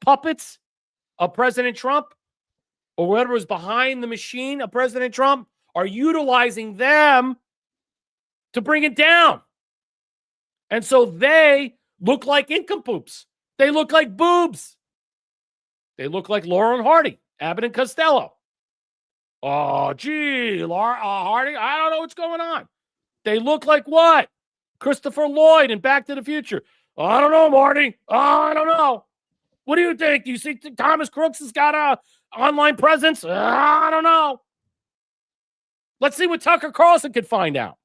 puppets of President Trump, or whatever is behind the machine of President Trump, are utilizing them to bring it down. And so they look like incomploops. They look like boobs. They look like Laurel and Hardy, Abbott and Costello. Oh, gee, Laura Hardy, I don't know what's going on. They look like what? Christopher Lloyd in Back to the Future. Oh, I don't know, Marty. Oh, I don't know. What do you think? Do you think Thomas Crooks has got a online presence? I don't know. Let's see what Tucker Carlson could find out.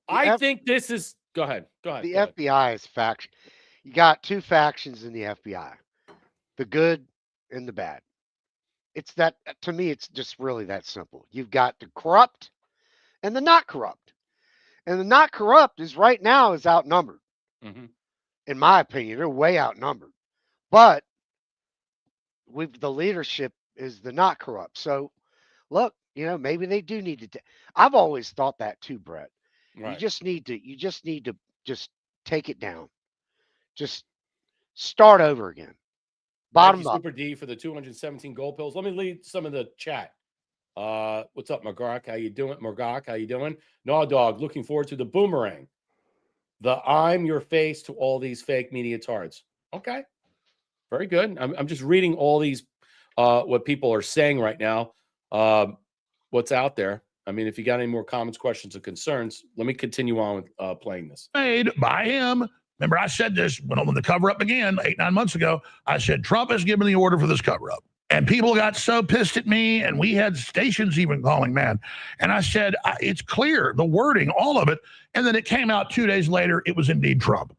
I think this is... Go ahead. The FBI is faction. You got two factions in the FBI. The good and the bad. It's that, to me, it's just really that simple. You've got the corrupt and the not corrupt. And the not corrupt is right now is outnumbered. Mm-hmm. In my opinion, they're way outnumbered. But the leadership is the not corrupt. So, look, maybe they do need to. I've always thought that too, Brett. Right. You just need to just take it down. Just start over again. Bottom up. Super D for the 217 gold pills. Let me lead some of the chat. What's up, Margak? How you doing? Margak, how you doing? No, dog. Looking forward to the boomerang. The I'm your face to all these fake media tards. Okay. Very good. I'm just reading all these, what people are saying right now. What's out there. I mean, if you got any more comments, questions, or concerns, let me continue on with playing this. Made by him. Remember, I said this when the cover-up began 8-9 months ago. I said, Trump has given the order for this cover-up. And people got so pissed at me, and we had stations even calling, man. And I said, it's clear, the wording, all of it. And then it came out 2 days later, it was indeed Trump.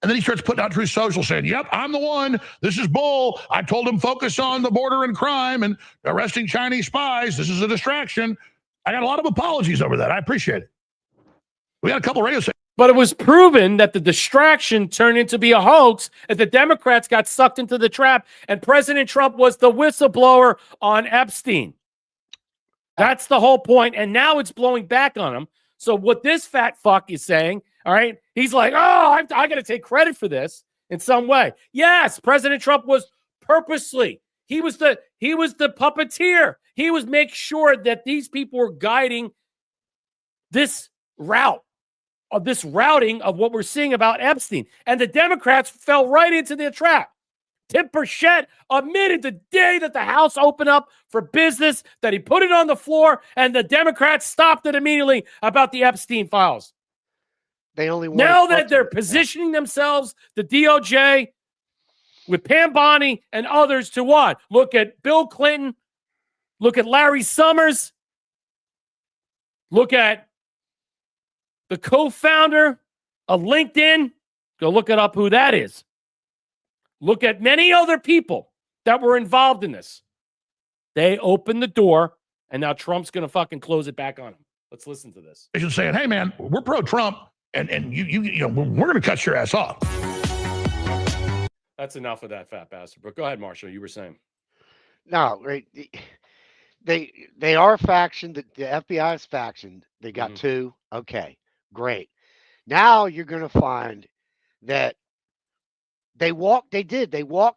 And then he starts putting out Truth Social saying, yep, I'm the one. This is bull. I told him focus on the border and crime and arresting Chinese spies. This is a distraction. I got a lot of apologies over that. I appreciate it. We got a couple radio stations. But it was proven that the distraction turned into be a hoax, and the Democrats got sucked into the trap, and President Trump was the whistleblower on Epstein. That's the whole point, and now it's blowing back on him. So what this fat fuck is saying, all right, he's like, oh, I got to take credit for this in some way. Yes, President Trump was purposely. He was the puppeteer. He was make sure that these people were guiding this route. Of this routing of what we're seeing about Epstein. And the Democrats fell right into their trap. Tim Burchett admitted the day that the House opened up for business that he put it on the floor and the Democrats stopped it immediately about the Epstein files. Now that they're positioning themselves, the DOJ, with Pam Bondi and others to what? Look at Bill Clinton. Look at Larry Summers. Look at the co-founder of LinkedIn. Go look it up who that is. Look at many other people that were involved in this. They opened the door, and now Trump's going to fucking close it back on him. Let's listen to this. They're saying, hey, man, we're pro-Trump, and you know, we're going to cut your ass off. That's enough of that fat bastard. But go ahead, Marshall. You were saying. No, right. They are a faction. The FBI's faction. They got two. Okay. Great. Now you're going to find that they walked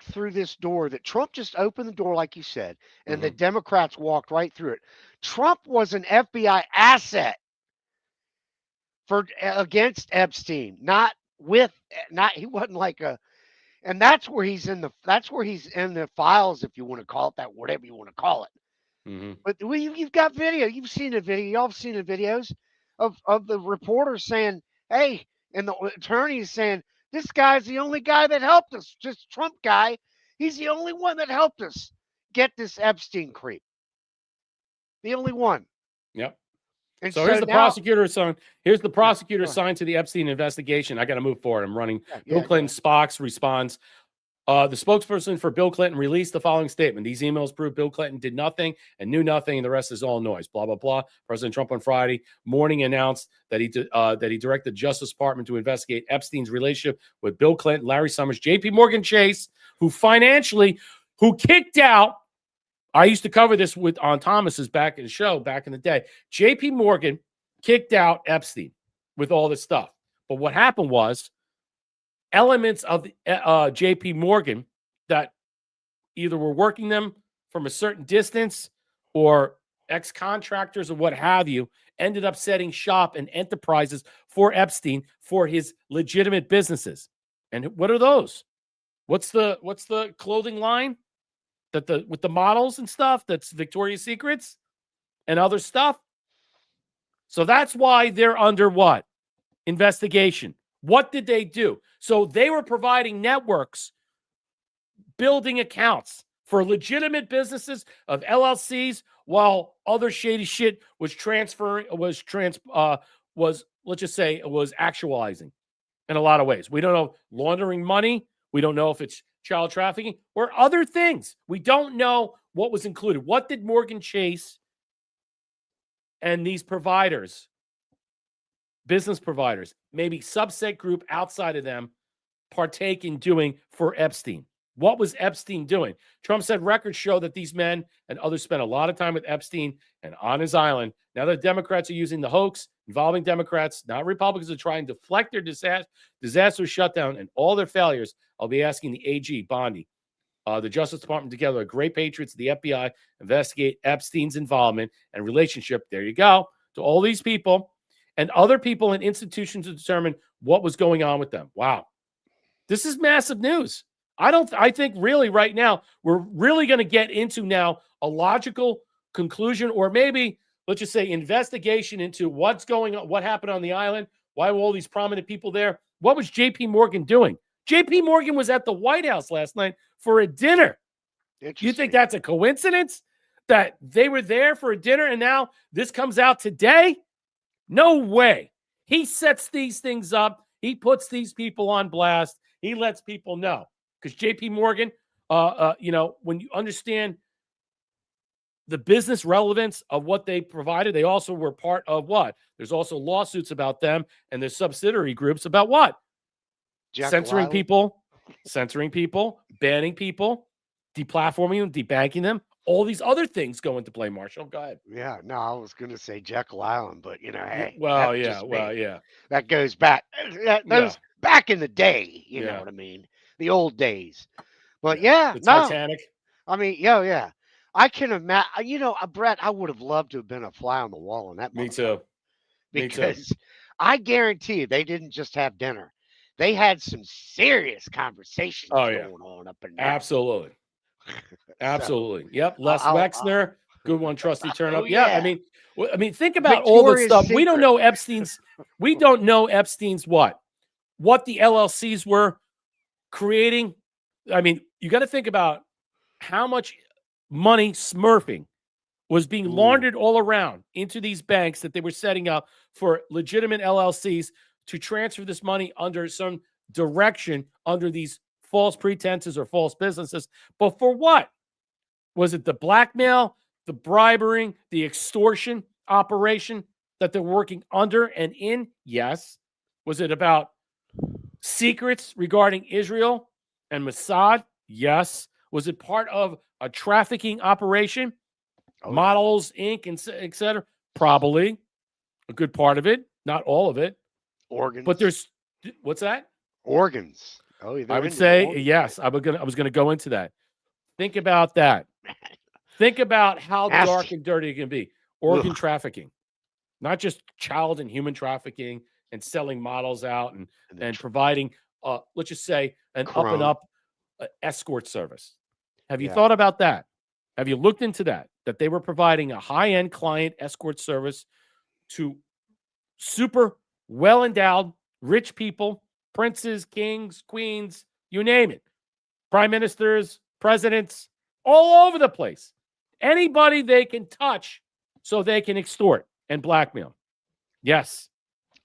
through this door that Trump just opened the door, like you said, and the Democrats walked right through it. Trump was an FBI asset against Epstein, he wasn't like a, and that's where he's in the files, if you want to call it that, whatever you want to call it. But you've got video, you've seen the video, y'all have seen the videos of the reporters saying, hey, and the attorneys saying, this guy's the only guy that helped us, just Trump guy. He's the only one that helped us get this Epstein creep. The only one. Yep. And so here's the prosecutor assigned. Here's the prosecutor assigned to the Epstein investigation. I got to move forward. I'm running. Bill Clinton Spock responds. The spokesperson for Bill Clinton released the following statement. These emails prove Bill Clinton did nothing and knew nothing, and the rest is all noise. Blah, blah, blah. President Trump on Friday morning announced that he directed the Justice Department to investigate Epstein's relationship with Bill Clinton, Larry Summers, J.P. Morgan Chase, who kicked out. I used to cover this on Thomas's back in the show back in the day. J.P. Morgan kicked out Epstein with all this stuff. But what happened was, elements of J.P. Morgan that either were working them from a certain distance or ex-contractors or what have you ended up setting shop and enterprises for Epstein for his legitimate businesses. And what are those? What's the clothing line with the models and stuff? That's Victoria's Secrets and other stuff. So that's why they're under what? Investigation. What did they do? So they were providing networks, building accounts for legitimate businesses of LLCs, while other shady shit was actualizing in a lot of ways. We don't know, laundering money. We don't know if it's child trafficking or other things. We don't know what was included. What did Morgan Chase and these providers, business providers, maybe subset group outside of them, partake in doing for Epstein? What was Epstein doing? Trump said records show that these men and others spent a lot of time with Epstein and on his island. Now the Democrats are using the hoax involving Democrats, not Republicans, to try and deflect their disaster shutdown and all their failures. I'll be asking the AG, Bondi, the Justice Department together, a great patriots, the FBI, investigate Epstein's involvement and relationship. There you go. To all these people and other people and institutions to determine what was going on with them. Wow. This is massive news. I think really right now, we're really going to get into now a logical conclusion, or maybe let's just say investigation into what's going on, what happened on the island, why were all these prominent people there? What was J.P. Morgan doing? J.P. Morgan was at the White House last night for a dinner. You think that's a coincidence that they were there for a dinner and now this comes out today? No way. He sets these things up. He puts these people on blast. He lets people know. Because J.P. Morgan, when you understand the business relevance of what they provided, they also were part of what? There's also lawsuits about them and their subsidiary groups about what? Censoring people, banning people, deplatforming them, debanking them. All these other things go into play, Marshall. Go ahead. Yeah, no, I was going to say Jekyll Island, but hey. That goes back. Those back in the day, you know what I mean? The old days. But the Titanic. I mean, yeah. I can imagine, Brett, I would have loved to have been a fly on the wall on that. Me too. Because I guarantee you, they didn't just have dinner. They had some serious conversations going on up in there. Absolutely. Absolutely. Yep. Les Wexner, good one, Trusty Turnup. I mean, think about all the stuff. We don't know Epstein's what the LLCs were creating. I mean, you got to think about how much money smurfing was being laundered all around into these banks that they were setting up for legitimate LLCs to transfer this money under some direction under these false pretenses or false businesses. But for what? Was it the blackmail, the bribery, the extortion operation that they're working under and in? Yes. Was it about secrets regarding Israel and Mossad? Yes. Was it part of a trafficking operation? Models, Inc., etc.? Probably. A good part of it, not all of it. Organs. But there's what's that? organs. Oh, I would say yes. I was gonna go into that. Think about that. Think about how Nasty. dark and dirty it can be. Organ Ugh. trafficking, not just child and human trafficking and selling models out and providing, let's just say, an up and Corona. up escort service. Have you Yeah. thought about that? Have you looked into that? That they were providing a high-end client escort service to super well-endowed, rich people, princes, kings, queens, you name it, prime ministers, presidents, all over the place. Anybody they can touch so they can extort and blackmail. Yes,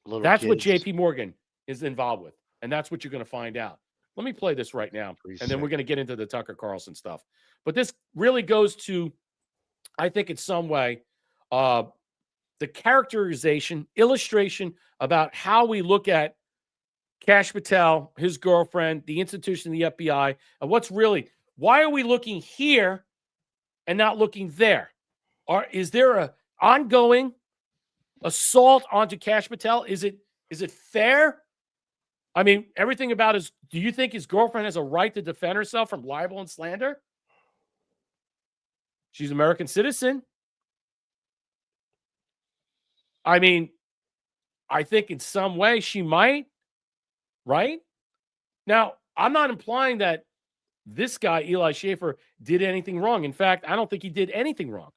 Little that's what kids. JP Morgan is involved with. And that's what you're going to find out. Let me play this right now, and then we're going to get into the Tucker Carlson stuff. But this really goes to, I think in some way, the characterization, illustration about how we look at Kash Patel, his girlfriend, the institution, the FBI, and what's really, why are we looking here and not looking there? Is there a ongoing assault onto Kash Patel? Is it fair? I mean, everything about his, do you think his girlfriend has a right to defend herself from libel and slander? She's an American citizen. I mean, I think in some way she might, right? Now, I'm not implying that this guy, Eli Schaefer, did anything wrong. In fact, I don't think he did anything wrong.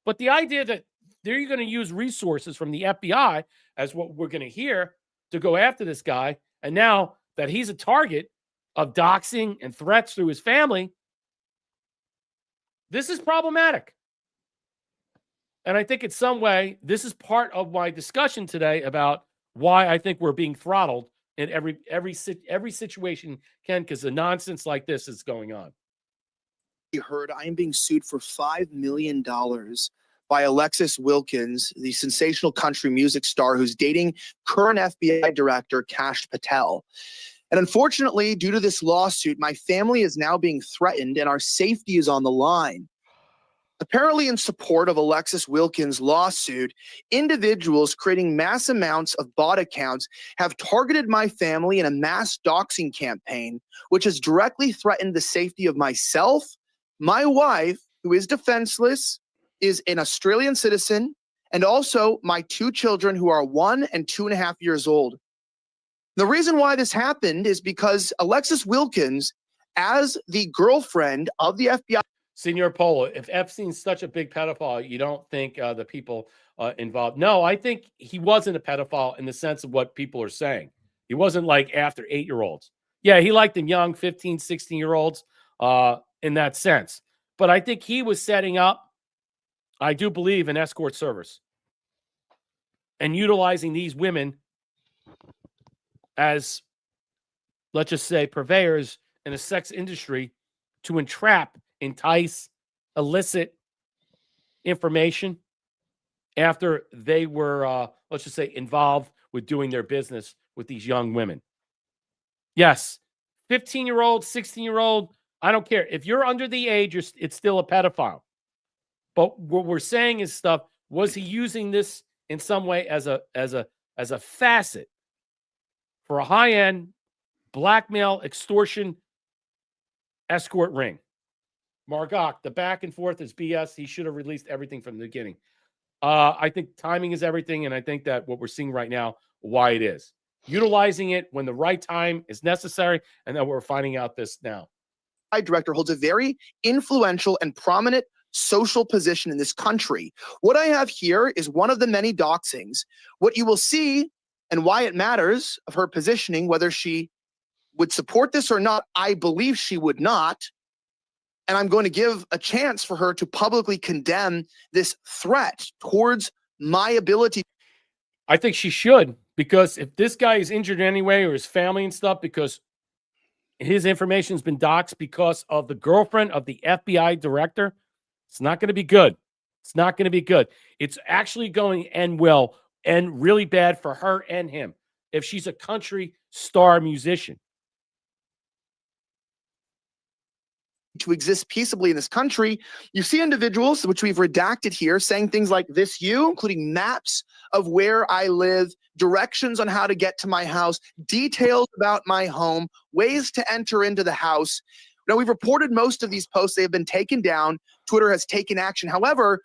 But the idea that they're going to use resources from the FBI, as what we're going to hear, to go after this guy, and now that he's a target of doxing and threats through his family, this is problematic. And I think in some way, this is part of my discussion today about why I think we're being throttled in every situation, Ken, because the nonsense like this is going on. You heard I am being sued for $5 million by Alexis Wilkins, the sensational country music star who's dating current FBI director Kash Patel. And unfortunately, due to this lawsuit, my family is now being threatened and our safety is on the line. Apparently, in support of Alexis Wilkins' lawsuit, individuals creating mass amounts of bot accounts have targeted my family in a mass doxing campaign, which has directly threatened the safety of myself, my wife, who is defenseless, is an Australian citizen, and also my 2 children who are 1 and 2.5 years old. The reason why this happened is because Alexis Wilkins, as the girlfriend of the FBI, Senor Polo, if Epstein's such a big pedophile, you don't think the people involved? No, I think he wasn't a pedophile in the sense of what people are saying. He wasn't like after 8-year-olds. Yeah, he liked them young, 15, 16-year-olds in that sense. But I think he was setting up, I do believe, an escort service and utilizing these women as, let's just say, purveyors in a sex industry to entrap, entice, elicit information after they were, let's just say, involved with doing their business with these young women. Yes, 15-year-old, 16-year-old, I don't care. If you're under the age, it's still a pedophile. But what we're saying is stuff, was he using this in some way as a facet for a high-end blackmail, extortion, escort ring? Margach, the back and forth is BS. He should have released everything from the beginning. I think timing is everything, and I think that what we're seeing right now, why it is. Utilizing it when the right time is necessary, and then we're finding out this now. director holds a very influential and prominent social position in this country. What I have here is one of the many doxings. What you will see and why it matters of her positioning, whether she would support this or not, I believe she would not. And I'm going to give a chance for her to publicly condemn this threat towards my ability. I think she should, because if this guy is injured anyway, or his family and stuff, because his information has been doxed because of the girlfriend of the FBI director, it's not going to be good. It's not going to be good. It's actually going to end well and really bad for her and him if she's a country star musician. to exist peaceably in this country. You see individuals, which we've redacted here, saying things like this, including maps of where I live, directions on how to get to my house, details about my home, ways to enter into the house. Now, we've reported most of these posts. They have been taken down. Twitter has taken action. However,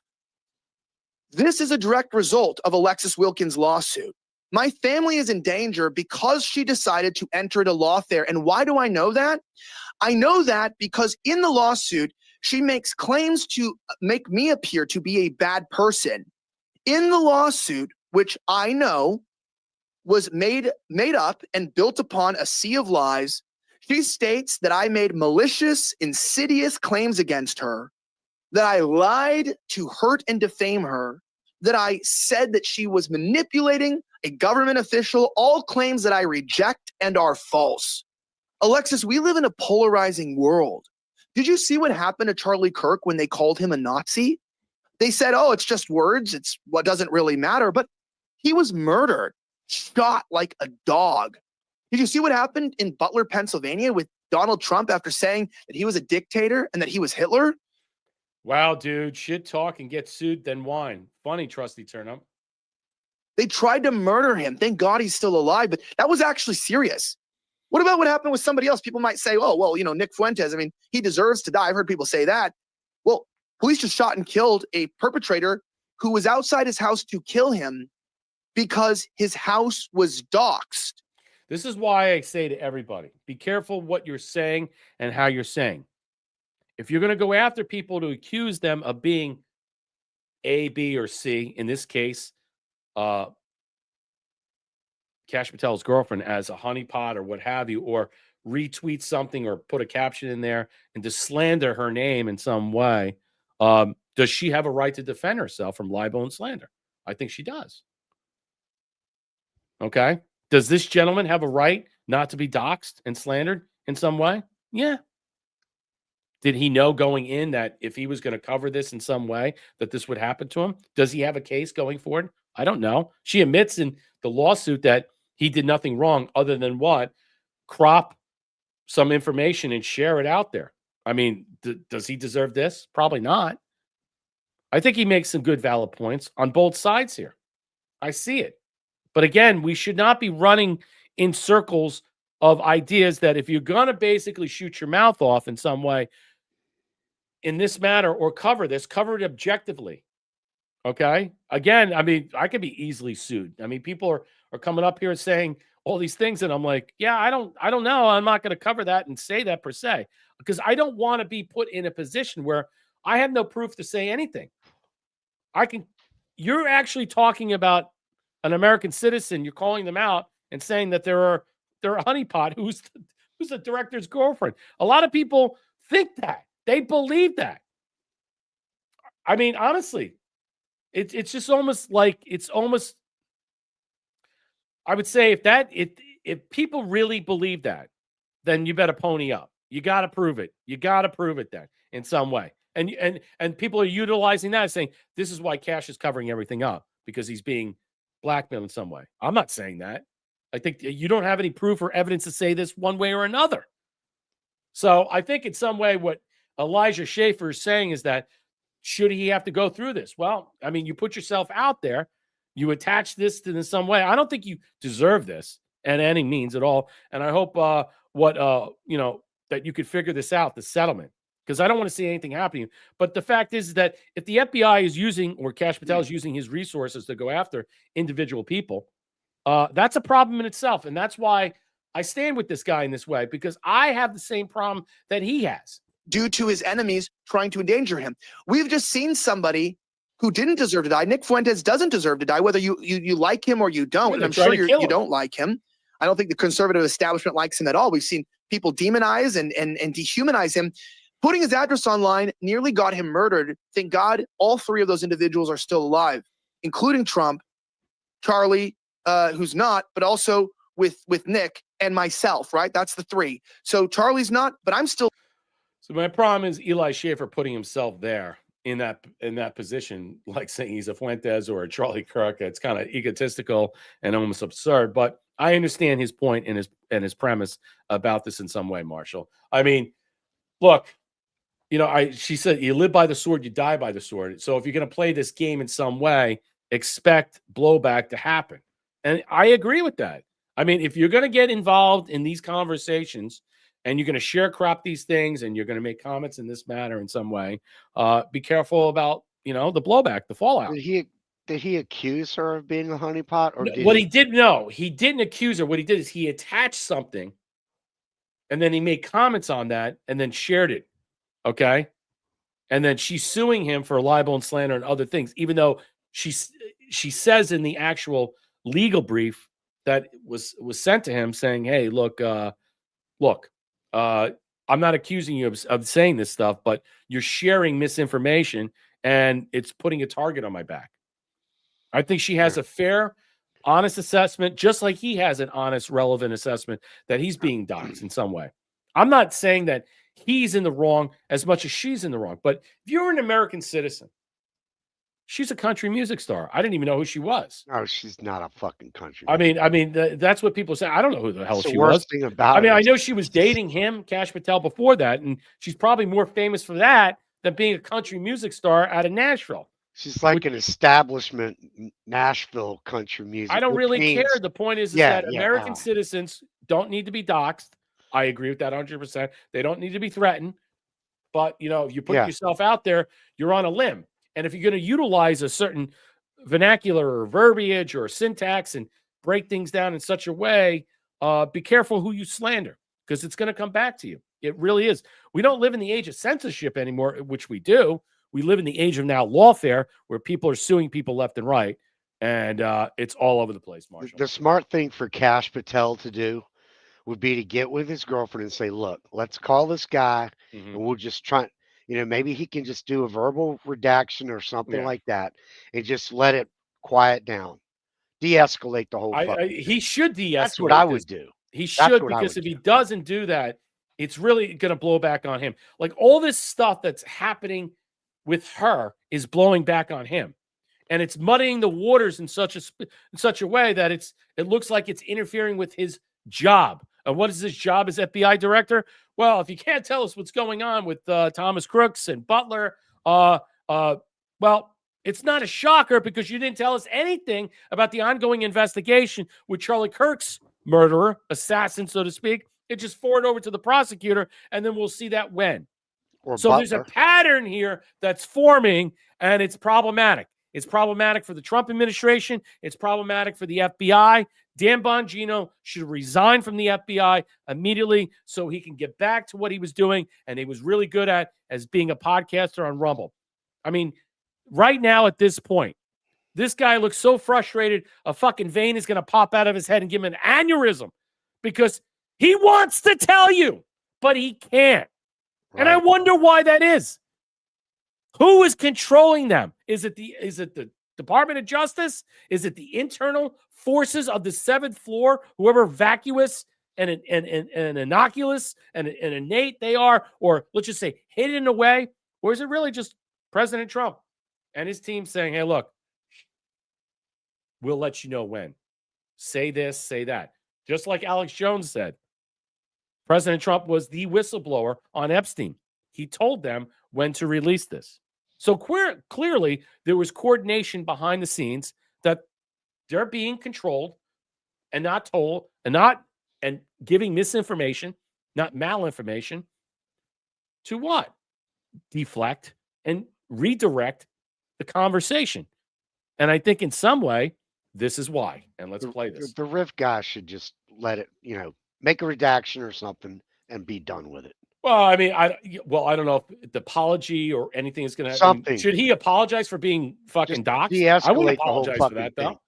this is a direct result of Alexis Wilkins' lawsuit. My family is in danger because she decided to enter into lawfare. And why do I know that? I know that because in the lawsuit, she makes claims to make me appear to be a bad person. In the lawsuit, which I know was made up and built upon a sea of lies, she states that I made malicious, insidious claims against her, that I lied to hurt and defame her, that I said that she was manipulating a government official, all claims that I reject and are false. Alexis, we live in a polarizing world. Did you see what happened to Charlie Kirk when they called him a Nazi? They said, oh, it's just words. It's what doesn't really matter. But he was murdered, shot like a dog. Did you see what happened in Butler, Pennsylvania with Donald Trump after saying that he was a dictator and that he was Hitler? Wow, dude, shit talk and get sued, then whine. Funny, Trusty Turnip. They tried to murder him. Thank God he's still alive, but that was actually serious. What about what happened with somebody else? People might say, oh, well, Nick Fuentes, I mean, he deserves to die. I've heard people say that. Well, police just shot and killed a perpetrator who was outside his house to kill him because his house was doxxed. This is why I say to everybody, be careful what you're saying and how you're saying. If you're going to go after people to accuse them of being A, B, or C, in this case, Kash Patel's girlfriend as a honeypot or what have you, or retweet something or put a caption in there and to slander her name in some way, does she have a right to defend herself from libel and slander? I think she does. Okay. Does this gentleman have a right not to be doxxed and slandered in some way? Yeah. Did he know going in that if he was going to cover this in some way, that this would happen to him? Does he have a case going forward? I don't know. She admits in the lawsuit that he did nothing wrong other than what? Crop some information and share it out there. I mean, does he deserve this? Probably not. I think he makes some good, valid points on both sides here. I see it. But again, we should not be running in circles of ideas that if you're going to basically shoot your mouth off in some way in this matter or cover it objectively. Okay. Again, I mean, I could be easily sued. I mean, people are coming up here saying all these things, and I'm like, yeah, I don't know. I'm not going to cover that and say that per se, because I don't want to be put in a position where I have no proof to say anything. You're actually talking about an American citizen. You're calling them out and saying that they're a honeypot who's the director's girlfriend. A lot of people think that. They believe that. I mean, honestly, it's just almost like I would say if people really believe that, then you better pony up. You got to prove it. You got to prove it then in some way. And people are utilizing that, saying this is why Kash is covering everything up because he's being blackmailed in some way. I'm not saying that. I think you don't have any proof or evidence to say this one way or another. So I think in some way what Elijah Schaffer is saying is that should he have to go through this? Well, I mean, you put yourself out there, you attach this to in some way. I don't think you deserve this at any means at all. And I hope that you could figure this out, the settlement, because I don't want to see anything happening. But the fact is that if the FBI is using, or Kash Patel is using his resources to go after individual people, that's a problem in itself. And that's why I stand with this guy in this way, because I have the same problem that he has. Due to his enemies trying to endanger him. We've just seen somebody who didn't deserve to die. Nick Fuentes doesn't deserve to die, whether you like him or you don't. And I'm sure you don't like him. I don't think the conservative establishment likes him at all. We've seen people demonize and dehumanize him. Putting his address online nearly got him murdered. Thank God all three of those individuals are still alive, including Trump, Charlie, who's not, but also with Nick and myself, right? That's the three. So Charlie's not, but I'm still. So my problem is Eli Schaffer putting himself there in that position, like saying he's a Fuentes or a Charlie Kirk. It's kind of egotistical and almost absurd. But I understand his point and his premise about this in some way, Marshall. I mean, look, you know, she said, you live by the sword, you die by the sword. So if you're going to play this game in some way, expect blowback to happen. And I agree with that. I mean, if you're going to get involved in these conversations and you're going to share crop these things and you're going to make comments in this matter in some way, be careful about, you know, the blowback, the fallout. Did he accuse her of being a honeypot, or did What he did, no, he didn't accuse her. What he did is he attached something and then he made comments on that and then shared it. Okay. And then she's suing him for libel and slander and other things, even though she says in the actual legal brief that was sent to him saying, hey, look, I'm not accusing you of saying this stuff, but you're sharing misinformation and it's putting a target on my back. I think she has a fair, honest assessment, just like he has an honest, relevant assessment that he's being doxxed in some way. I'm not saying that he's in the wrong as much as she's in the wrong, but if you're an American citizen, she's a country music star. I didn't even know who she was. No, she's not a fucking country. I mean, that's what people say. I don't know who the hell That's she the worst was. thing about I mean, it I is know she was dating him, Cash Patel, before that, and she's probably more famous for that than being a country music star out of Nashville. she's like an establishment Nashville country music. I don't which really means- care. The point is Yeah, that yeah, American wow. citizens don't need to be doxxed. I agree with that 100%. They don't need to be threatened. But, you know, if you put Yeah. yourself out there, you're on a limb. And if you're going to utilize a certain vernacular or verbiage or syntax and break things down in such a way, be careful who you slander because it's going to come back to you. It really is. We don't live in the age of censorship anymore, which we do. We live in the age of now lawfare where people are suing people left and right. And it's all over the place, Marshall. The smart thing for Cash Patel to do would be to get with his girlfriend and say, look, let's call this guy Mhm. and we'll just try, maybe he can just do a verbal redaction or something Yeah. like that and just let it quiet down, de-escalate the whole He should de-escalate. That's what I this. would do. He That's should, what I because would if he do. doesn't do that, it's really going to blow back on him. Like all this stuff that's happening with her is blowing back on him, and it's muddying the waters in such a way that it looks like it's interfering with his job. And what is his job as FBI director? Well, if you can't tell us what's going on with Thomas Crooks and Butler, well, it's not a shocker because you didn't tell us anything about the ongoing investigation with Charlie Kirk's murderer, assassin, so to speak. It just forward over to the prosecutor, and then we'll see that when. So there's a pattern here that's forming, and it's problematic. It's problematic for the Trump administration. It's problematic for the FBI. Dan Bongino should resign from the FBI immediately so he can get back to what he was doing and he was really good at as being a podcaster on Rumble. I mean, right now at this point, this guy looks so frustrated, a fucking vein is going to pop out of his head and give him an aneurysm because he wants to tell you, but he can't. Right. And I wonder why that is. Who is controlling them? Is it the Department of Justice? Is it the internal forces of the 7th floor, whoever vacuous and innocuous and innate they are, or let's just say hidden away? Or is it really just President Trump and his team saying, hey, look, we'll let you know when. Say this, say that. Just like Alex Jones said, President Trump was the whistleblower on Epstein. He told them when to release this. So clearly, there was coordination behind the scenes that they're being controlled and not told and giving misinformation, not malinformation, to what? Deflect and redirect the conversation. And I think in some way, this is why. And let's play this. The Riff guy should just let it, make a redaction or something and be done with it. Well, I mean, I don't know if the apology or anything is going to something. Should he apologize for being fucking doxxed? I wouldn't apologize for that, though.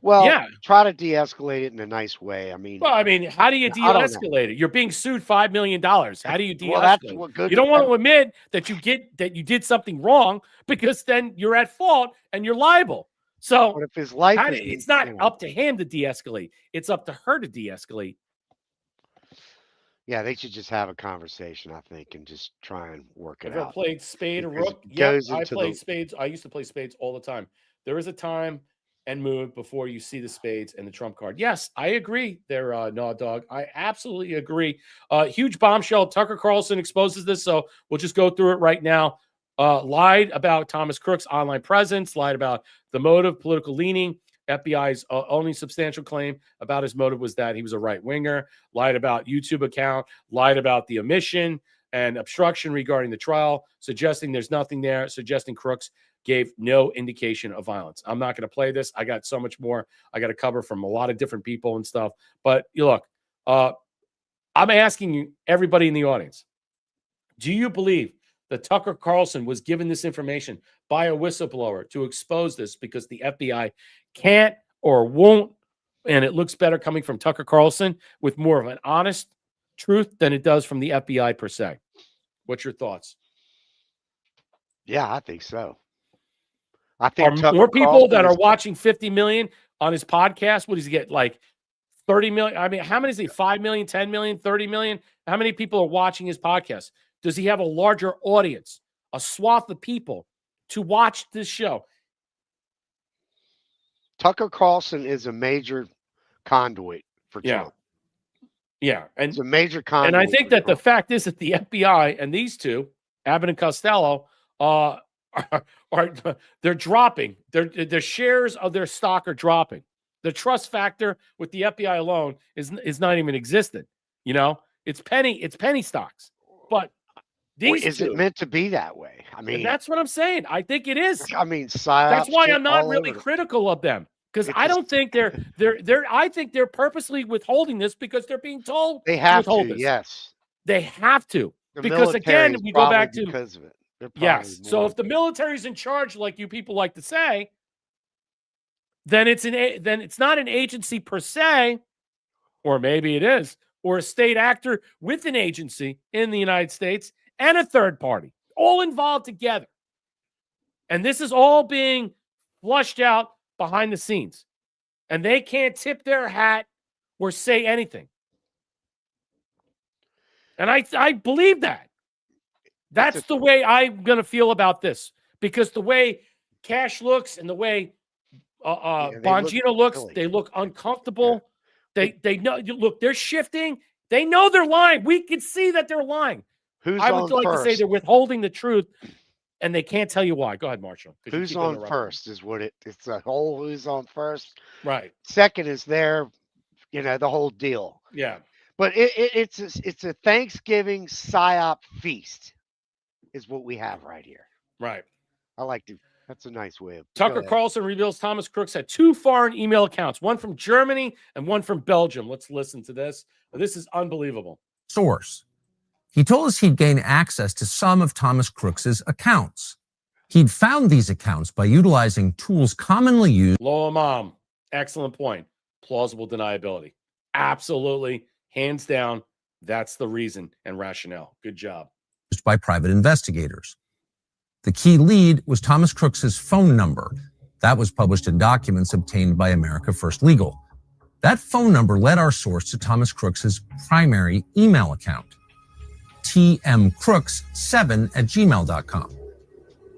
Well, yeah, try to de-escalate it in a nice way. I mean, how do you de-escalate it? You're being sued $5 million. How do you de-escalate? Well, that's what good. You don't want to admit that you did something wrong because then you're at fault and you're liable. So but if his life it's not up to him to de-escalate. It's up to her to de-escalate. Yeah, they should just have a conversation, I think, and just try and work it out. Ever played spade or rook? Yeah, I played spades. I used to play spades all the time. There was a time, and move before you see the spades and the trump card. Yes, I agree there, Naw Dog. I absolutely agree. Huge bombshell. Tucker Carlson exposes this, so we'll just go through it right now. Lied about Thomas Crook's online presence, lied about the motive, political leaning. FBI's only substantial claim about his motive was that he was a right-winger, lied about YouTube account, lied about the omission and obstruction regarding the trial, suggesting there's nothing there, suggesting Crooks gave no indication of violence. I'm not going to play this. I got so much more I got to cover from a lot of different people and stuff. But you look, I'm asking you, everybody in the audience, do you believe that Tucker Carlson was given this information by a whistleblower to expose this because the FBI can't or won't, and it looks better coming from Tucker Carlson with more of an honest truth than it does from the FBI per se? What's your thoughts? Yeah, I think so. I think Are Tucker more people Carlson that are is- watching 50 million on his podcast? What does he get? Like 30 million? I mean, how many is he? 5 million, 10 million, 30 million? How many people are watching his podcast? Does he have a larger audience, a swath of people to watch this show? Tucker Carlson is a major conduit for Yeah. Trump. Yeah. It's a major conduit. And I think for that the Trump. fact is that the FBI and these two, Abbott and Costello, are they're dropping. Their shares of their stock are dropping. The trust factor with the FBI alone is not even existent. You know, it's penny stocks. But these is two, it meant to be that way? I mean, that's what I'm saying. I think it is. I mean, That's why I'm not all really over critical of them, because It's I just- don't think I think they're purposely withholding this because they're being told They have withhold to, this. yes. They have to. The Because again, military's we go back probably to because of it. They're yes. probably So more- if the military's in charge, like you people like to say, then it's not an agency per se, or maybe it is, or a state actor with an agency in the United States and a third party, all involved together. And this is all being flushed out behind the scenes. And they can't tip their hat or say anything. And I believe that. That's the way I'm going to feel about this. Because the way Cash looks and the way Bongino looks, silly. they look uncomfortable. They know, look, they're shifting. They know they're lying. We can see that they're lying. Who's I would on like first? to say they're withholding the truth, and they can't tell you why. Go ahead, Marshall. 'cause you Who's keep on interrupting. first is what it's a whole who's on first. Right. Second is their, the whole deal. Yeah. But it's a Thanksgiving psyop feast, is what we have right here. Right. I like to. That's a nice way of. go Tucker ahead. Carlson reveals Thomas Crooks had 2 foreign email accounts, one from Germany and one from Belgium. Let's listen to this. This is unbelievable. Source. He told us he'd gain access to some of Thomas Crooks's accounts. He'd found these accounts by utilizing tools commonly used Loa Mom. Excellent point. Plausible deniability. Absolutely. Hands down. That's the reason and rationale. Good job. by private investigators. The key lead was Thomas Crooks's phone number. That was published in documents obtained by America First Legal. That phone number led our source to Thomas Crooks's primary email account, tmcrooks7@gmail.com.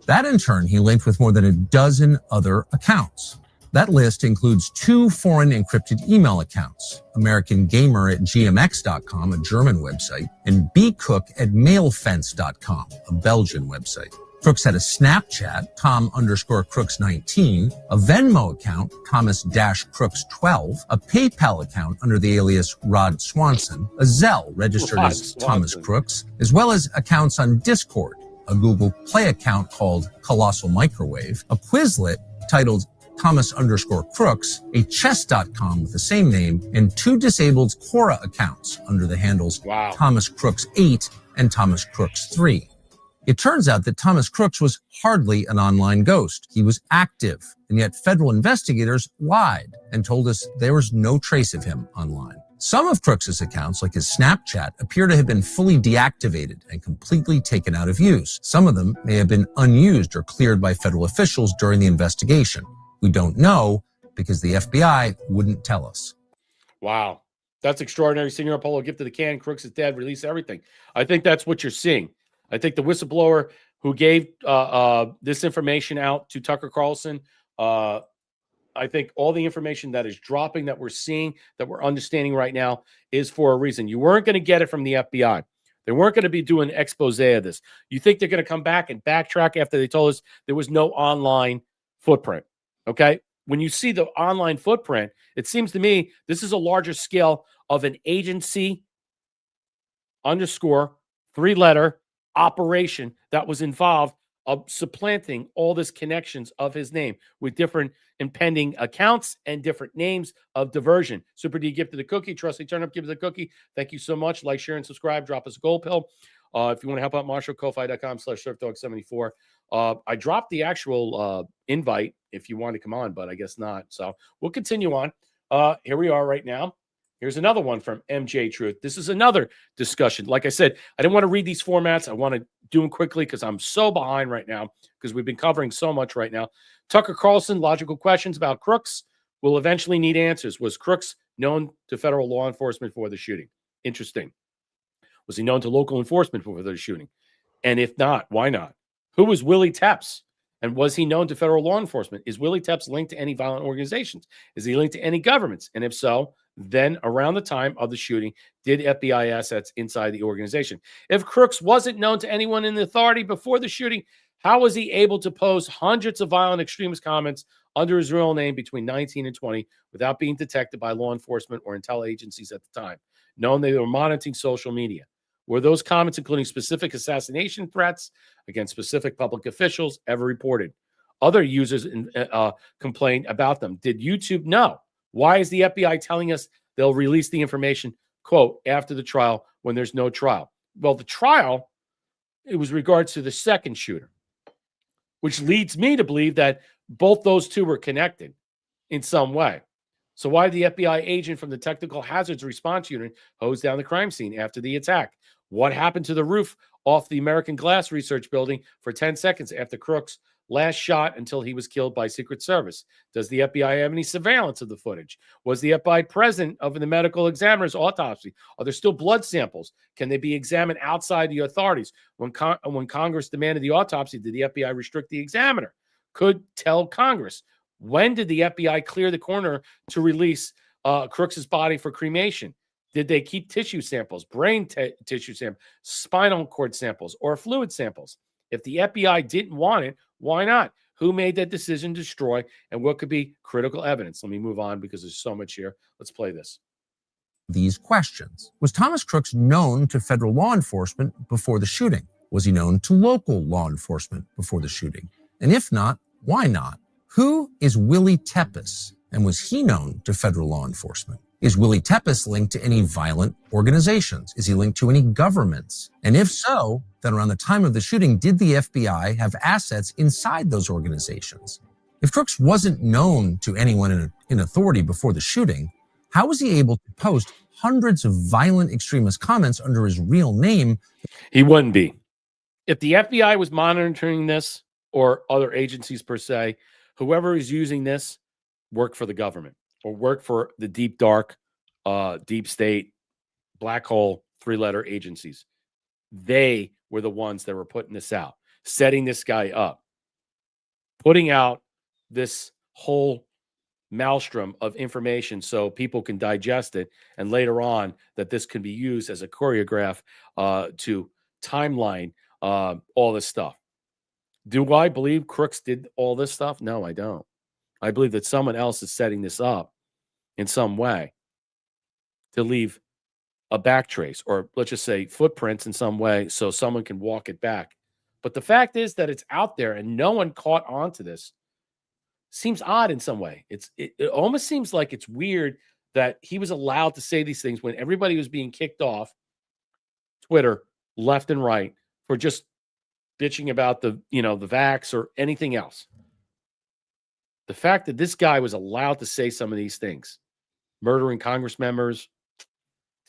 That in turn, he linked with more than a dozen other accounts. That list includes 2 foreign encrypted email accounts, AmericanGamer@gmx.com, a German website, and bcook@mailfence.com, a Belgian website. Crooks had a Snapchat, Tom_Crooks19, a Venmo account, Thomas-Crooks12, a PayPal account under the alias Rod Swanson, a Zelle registered Rod as Swanson. Thomas Crooks, as well as accounts on Discord, a Google Play account called Colossal Microwave, a Quizlet titled Thomas_Crooks, a chess.com with the same name, and 2 disabled Quora accounts under the handles Wow. Thomas Crooks8 and Thomas Crooks3. It turns out that Thomas Crooks was hardly an online ghost. He was active, and yet federal investigators lied and told us there was no trace of him online. Some of Crooks's accounts, like his Snapchat, appear to have been fully deactivated and completely taken out of use. Some of them may have been unused or cleared by federal officials during the investigation. We don't know because the FBI wouldn't tell us. Wow. That's extraordinary. Senior Apollo, gift to the can. Crooks is dead. Release everything. I think that's what you're seeing. I think the whistleblower who gave this information out to Tucker Carlson I think all the information that is dropping, that we're seeing, that we're understanding right now is for a reason. You weren't going to get it from the FBI. They weren't going to be doing an expose of this. You think they're going to come back and backtrack after they told us there was no online footprint? Okay. When you see the online footprint, it seems to me this is a larger scale of an agency underscore 3-letter operation that was involved of supplanting all this connections of his name with different impending accounts and different names of diversion. Super D gifted the cookie. Trusty Turnip give the cookie. Thank you so much. Like, share, and subscribe. Drop us a gold pill. If you want to help out Marshall, Ko-Fi.com/SurfDog74. I dropped the actual invite if you want to come on, but I guess not. So we'll continue on. Here we are right now. Here's another one from MJ Truth. This is another discussion. Like I said, I didn't want to read these formats. I want to do them quickly because I'm so behind right now because we've been covering so much right now. Tucker Carlson, logical questions about Crooks will eventually need answers. Was Crooks known to federal law enforcement for the shooting? Interesting. Was he known to local enforcement for the shooting? And if not, why not? Who was Willie Tepps? And was he known to federal law enforcement? Is Willie Tepps linked to any violent organizations? Is he linked to any governments? And if so, then around the time of the shooting, did FBI assets inside the organization? If Crooks wasn't known to anyone in the authority before the shooting, how was he able to post hundreds of violent extremist comments under his real name between 19 and 20 without being detected by law enforcement or intel agencies at the time, knowing they were monitoring social media? Were those comments, including specific assassination threats against specific public officials, ever reported? Other users complained about them. Did YouTube know? Why is the FBI telling us they'll release the information, quote, after the trial when there's no trial? Well, the trial, it was regards to the second shooter, which leads me to believe that both those two were connected in some way. So why did the FBI agent from the Technical Hazards Response Unit hose down the crime scene after the attack? What happened to the roof off the American Glass Research Building for 10 seconds after Crooks last shot until he was killed by Secret Service? Does the FBI have any surveillance of the footage? Was the FBI present of the medical examiner's autopsy? Are there still blood samples? Can they be examined outside the authorities? When Congress demanded the autopsy, did the FBI restrict the examiner? Could tell Congress. When did the FBI clear the coroner to release Crooks's body for cremation? Did they keep tissue samples, brain tissue samples, spinal cord samples, or fluid samples? If the FBI didn't want it, why not? Who made that decision to destroy, and what could be critical evidence? Let me move on because there's so much here. Let's play this. These questions. Was Thomas Crooks known to federal law enforcement before the shooting? Was he known to local law enforcement before the shooting? And if not, why not? Who is Willie Tepps, and was he known to federal law enforcement? Is Willie Tepps linked to any violent organizations? Is he linked to any governments? And if so, then around the time of the shooting, did the FBI have assets inside those organizations? If Crooks wasn't known to anyone in authority before the shooting, how was he able to post hundreds of violent extremist comments under his real name? He wouldn't be. If the FBI was monitoring this, or other agencies per se, whoever is using this worked for the government or worked for the deep, dark, deep state, black hole, 3-letter agencies. They were the ones that were putting this out, setting this guy up, putting out this whole maelstrom of information so people can digest it. And later on, that this can be used as a choreograph to timeline all this stuff. Do I believe Crooks did all this stuff? No, I don't. I believe that someone else is setting this up in some way to leave a backtrace, or let's just say footprints in some way so someone can walk it back. But the fact is that it's out there and no one caught on to this. Seems odd in some way. It almost seems like it's weird that he was allowed to say these things when everybody was being kicked off Twitter left and right for just bitching about the vax or anything else. The fact that this guy was allowed to say some of these things, murdering Congress members,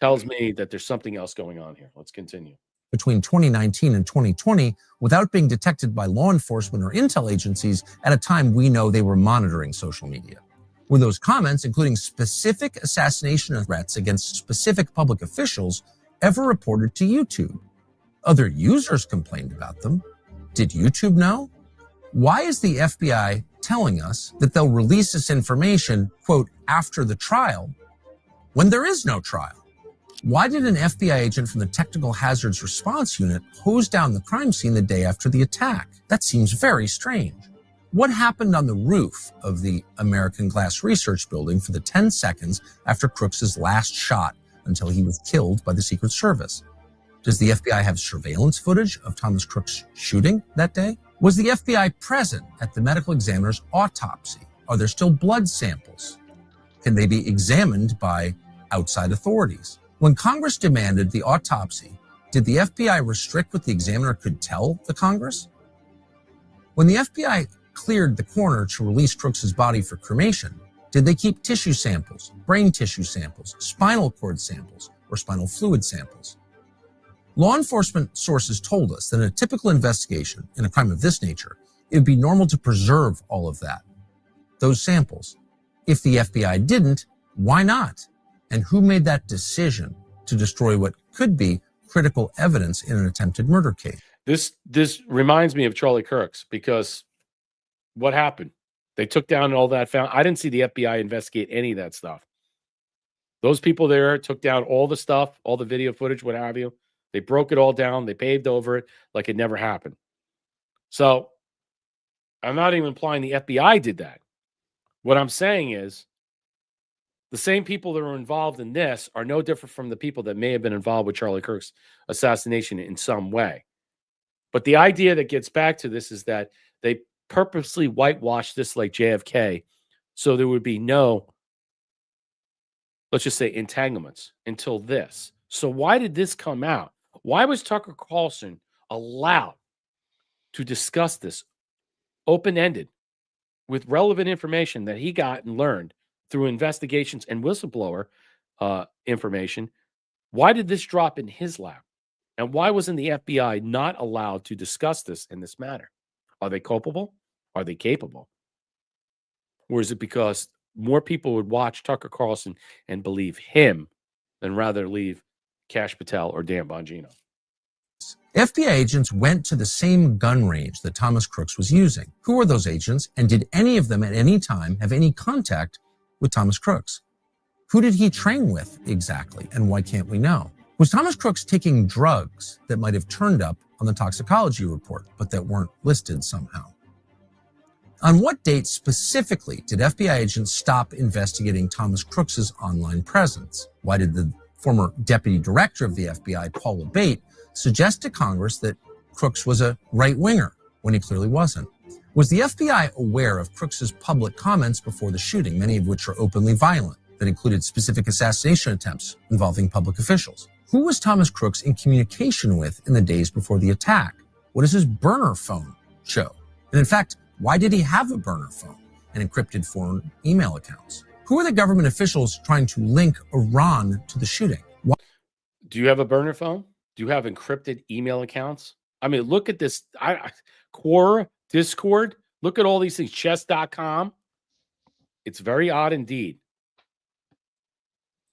tells me that there's something else going on here. Let's continue. Between 2019 and 2020 without being detected by law enforcement or intel agencies at a time we know they were monitoring social media. Were those comments, including specific assassination threats against specific public officials, ever reported to YouTube? Other users complained about them. Did YouTube know? Why is the FBI telling us that they'll release this information, quote, after the trial, when there is no trial? Why did an FBI agent from the Technical Hazards Response Unit hose down the crime scene the day after the attack? That seems very strange. What happened on the roof of the American Glass Research Building for the 10 seconds after Crooks's last shot until he was killed by the Secret Service? Does the FBI have surveillance footage of Thomas Crooks shooting that day? Was the FBI present at the medical examiner's autopsy? Are there still blood samples? Can they be examined by outside authorities? When Congress demanded the autopsy, did the FBI restrict what the examiner could tell the Congress? When the FBI cleared the coroner to release Crooks's body for cremation, did they keep tissue samples, brain tissue samples, spinal cord samples, or spinal fluid samples? Law enforcement sources told us that in a typical investigation in a crime of this nature, it would be normal to preserve all of that, those samples. If the FBI didn't, why not? And who made that decision to destroy what could be critical evidence in an attempted murder case? This reminds me of Charlie Kirk's, because what happened? They took down all that. I didn't see the FBI investigate any of that stuff. Those people there took down all the stuff, all the video footage, what have you. They broke it all down. They paved over it like it never happened. So I'm not even implying the FBI did that. What I'm saying is the same people that are involved in this are no different from the people that may have been involved with Charlie Kirk's assassination in some way. But the idea that gets back to this is that they purposely whitewashed this like JFK so there would be no, let's just say, entanglements until this. So why did this come out? Why was Tucker Carlson allowed to discuss this open-ended with relevant information that he got and learned through investigations and whistleblower information? Why did this drop in his lap? And why wasn't the FBI not allowed to discuss this in this manner? Are they culpable? Are they capable? Or is it because more people would watch Tucker Carlson and believe him than rather leave Kash Patel or Dan Bongino? FBI agents went to the same gun range that Thomas Crooks was using. Who were those agents, and did any of them at any time have any contact with Thomas Crooks? Who did he train with exactly, and why can't we know? Was Thomas Crooks taking drugs that might have turned up on the toxicology report, but that weren't listed somehow? On what date specifically did FBI agents stop investigating Thomas Crooks's online presence? Why did the former deputy director of the FBI, Paul Abate, suggest to Congress that Crooks was a right-winger when he clearly wasn't? Was the FBI aware of Crooks's public comments before the shooting, many of which are openly violent, that included specific assassination attempts involving public officials? Who was Thomas Crooks in communication with in the days before the attack? What does his burner phone show? And in fact, why did he have a burner phone and encrypted foreign email accounts? Who are the government officials trying to link Iran to the shooting? Why? Do you have a burner phone? Do you have encrypted email accounts? I mean, look at this. Quora, Discord, look at all these things. Chess.com. It's very odd indeed.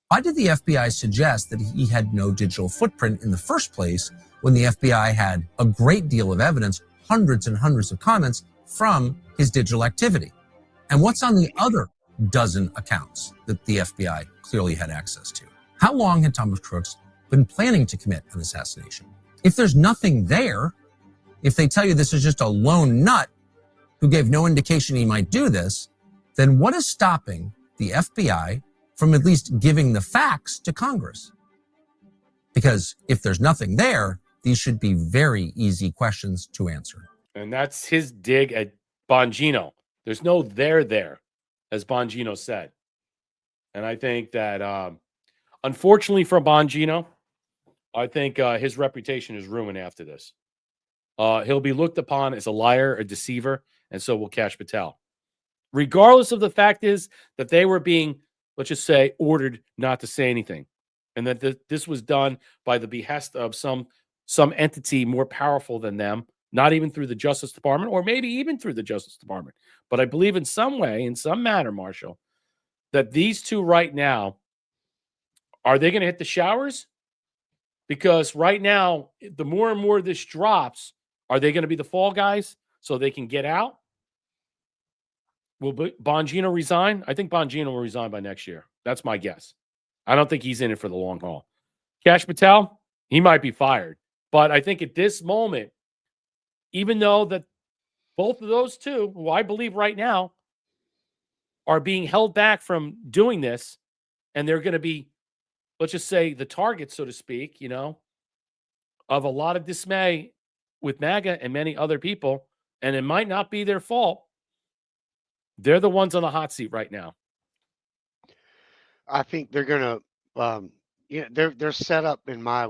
Why did the FBI suggest that he had no digital footprint in the first place when the FBI had a great deal of evidence, hundreds and hundreds of comments from his digital activity? And what's on the other dozen accounts that the FBI clearly had access to? How long had Thomas Crooks been planning to commit an assassination? If there's nothing there, if they tell you this is just a lone nut who gave no indication he might do this, then what is stopping the FBI from at least giving the facts to Congress? Because if there's nothing there, these should be very easy questions to answer. And that's his dig at Bongino. There's no there, as Bongino said. And I think that, unfortunately for Bongino, I think his reputation is ruined after this. He'll be looked upon as a liar, a deceiver, and so will Kash Patel. Regardless of the fact is that they were being, let's just say, ordered not to say anything. And that this was done by the behest of some entity more powerful than them, not even through the Justice Department, or maybe even through the Justice Department. But I believe in some way, in some manner, Marshall, that these two right now, are they going to hit the showers? Because right now, the more and more this drops, are they going to be the fall guys so they can get out? Will Bongino resign? I think Bongino will resign by next year. That's my guess. I don't think he's in it for the long haul. Kash Patel, he might be fired. But I think at this moment, even though that both of those two, who I believe right now, are being held back from doing this, and they're going to be, let's just say, the target, so to speak, of a lot of dismay with MAGA and many other people, and it might not be their fault. They're the ones on the hot seat right now. I think they're gonna, they're set up in my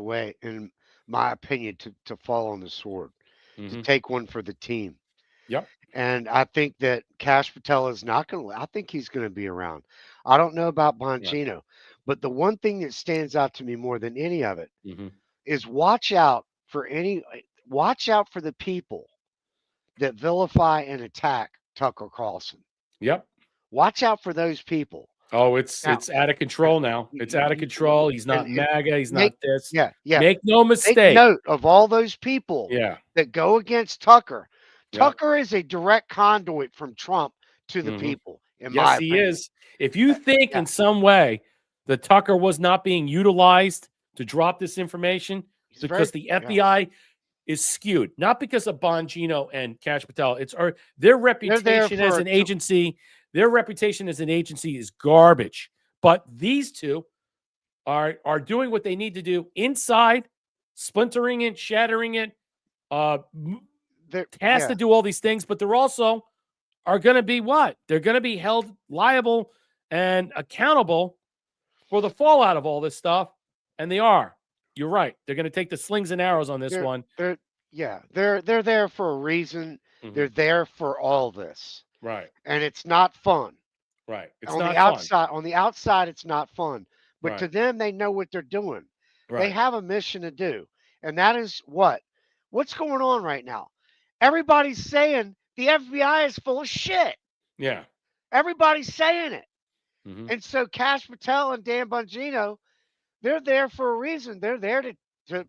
opinion, to fall on the sword, to take one for the team. Yep. And I think that Kash Patel is not going to. I think he's going to be around. I don't know about Bongino, but the one thing that stands out to me more than any of it is watch out for the people that vilify and attack Tucker Carlson. Yep. Watch out for those people. Oh, it's out of control now. It's out of control. He's not MAGA. He's not this. Yeah. Make no mistake. Take note of all those people that go against Tucker. Tucker is a direct conduit from Trump to the people. Yes, he is. If you think in some way that Tucker was not being utilized to drop this information, because the FBI is skewed, not because of Bongino and Kash Patel. It's their reputation as an agency. Their reputation as an agency is garbage. But these two are doing what they need to do inside, splintering it, shattering it. Tasked to do all these things, but they're also are going to be what? They're going to be held liable and accountable for the fallout of all this stuff. And they are. You're right. They're going to take the slings and arrows on this one. They're there for a reason. They're there for all this. Right. And it's not fun. Right. It's on not the outside. On the outside, it's not fun. But to them, they know what they're doing. Right. They have a mission to do. And that is what? What's going on right now? Everybody's saying the FBI is full of shit. Yeah. Everybody's saying it. And so Kash Patel and Dan Bongino, they're there for a reason. They're there to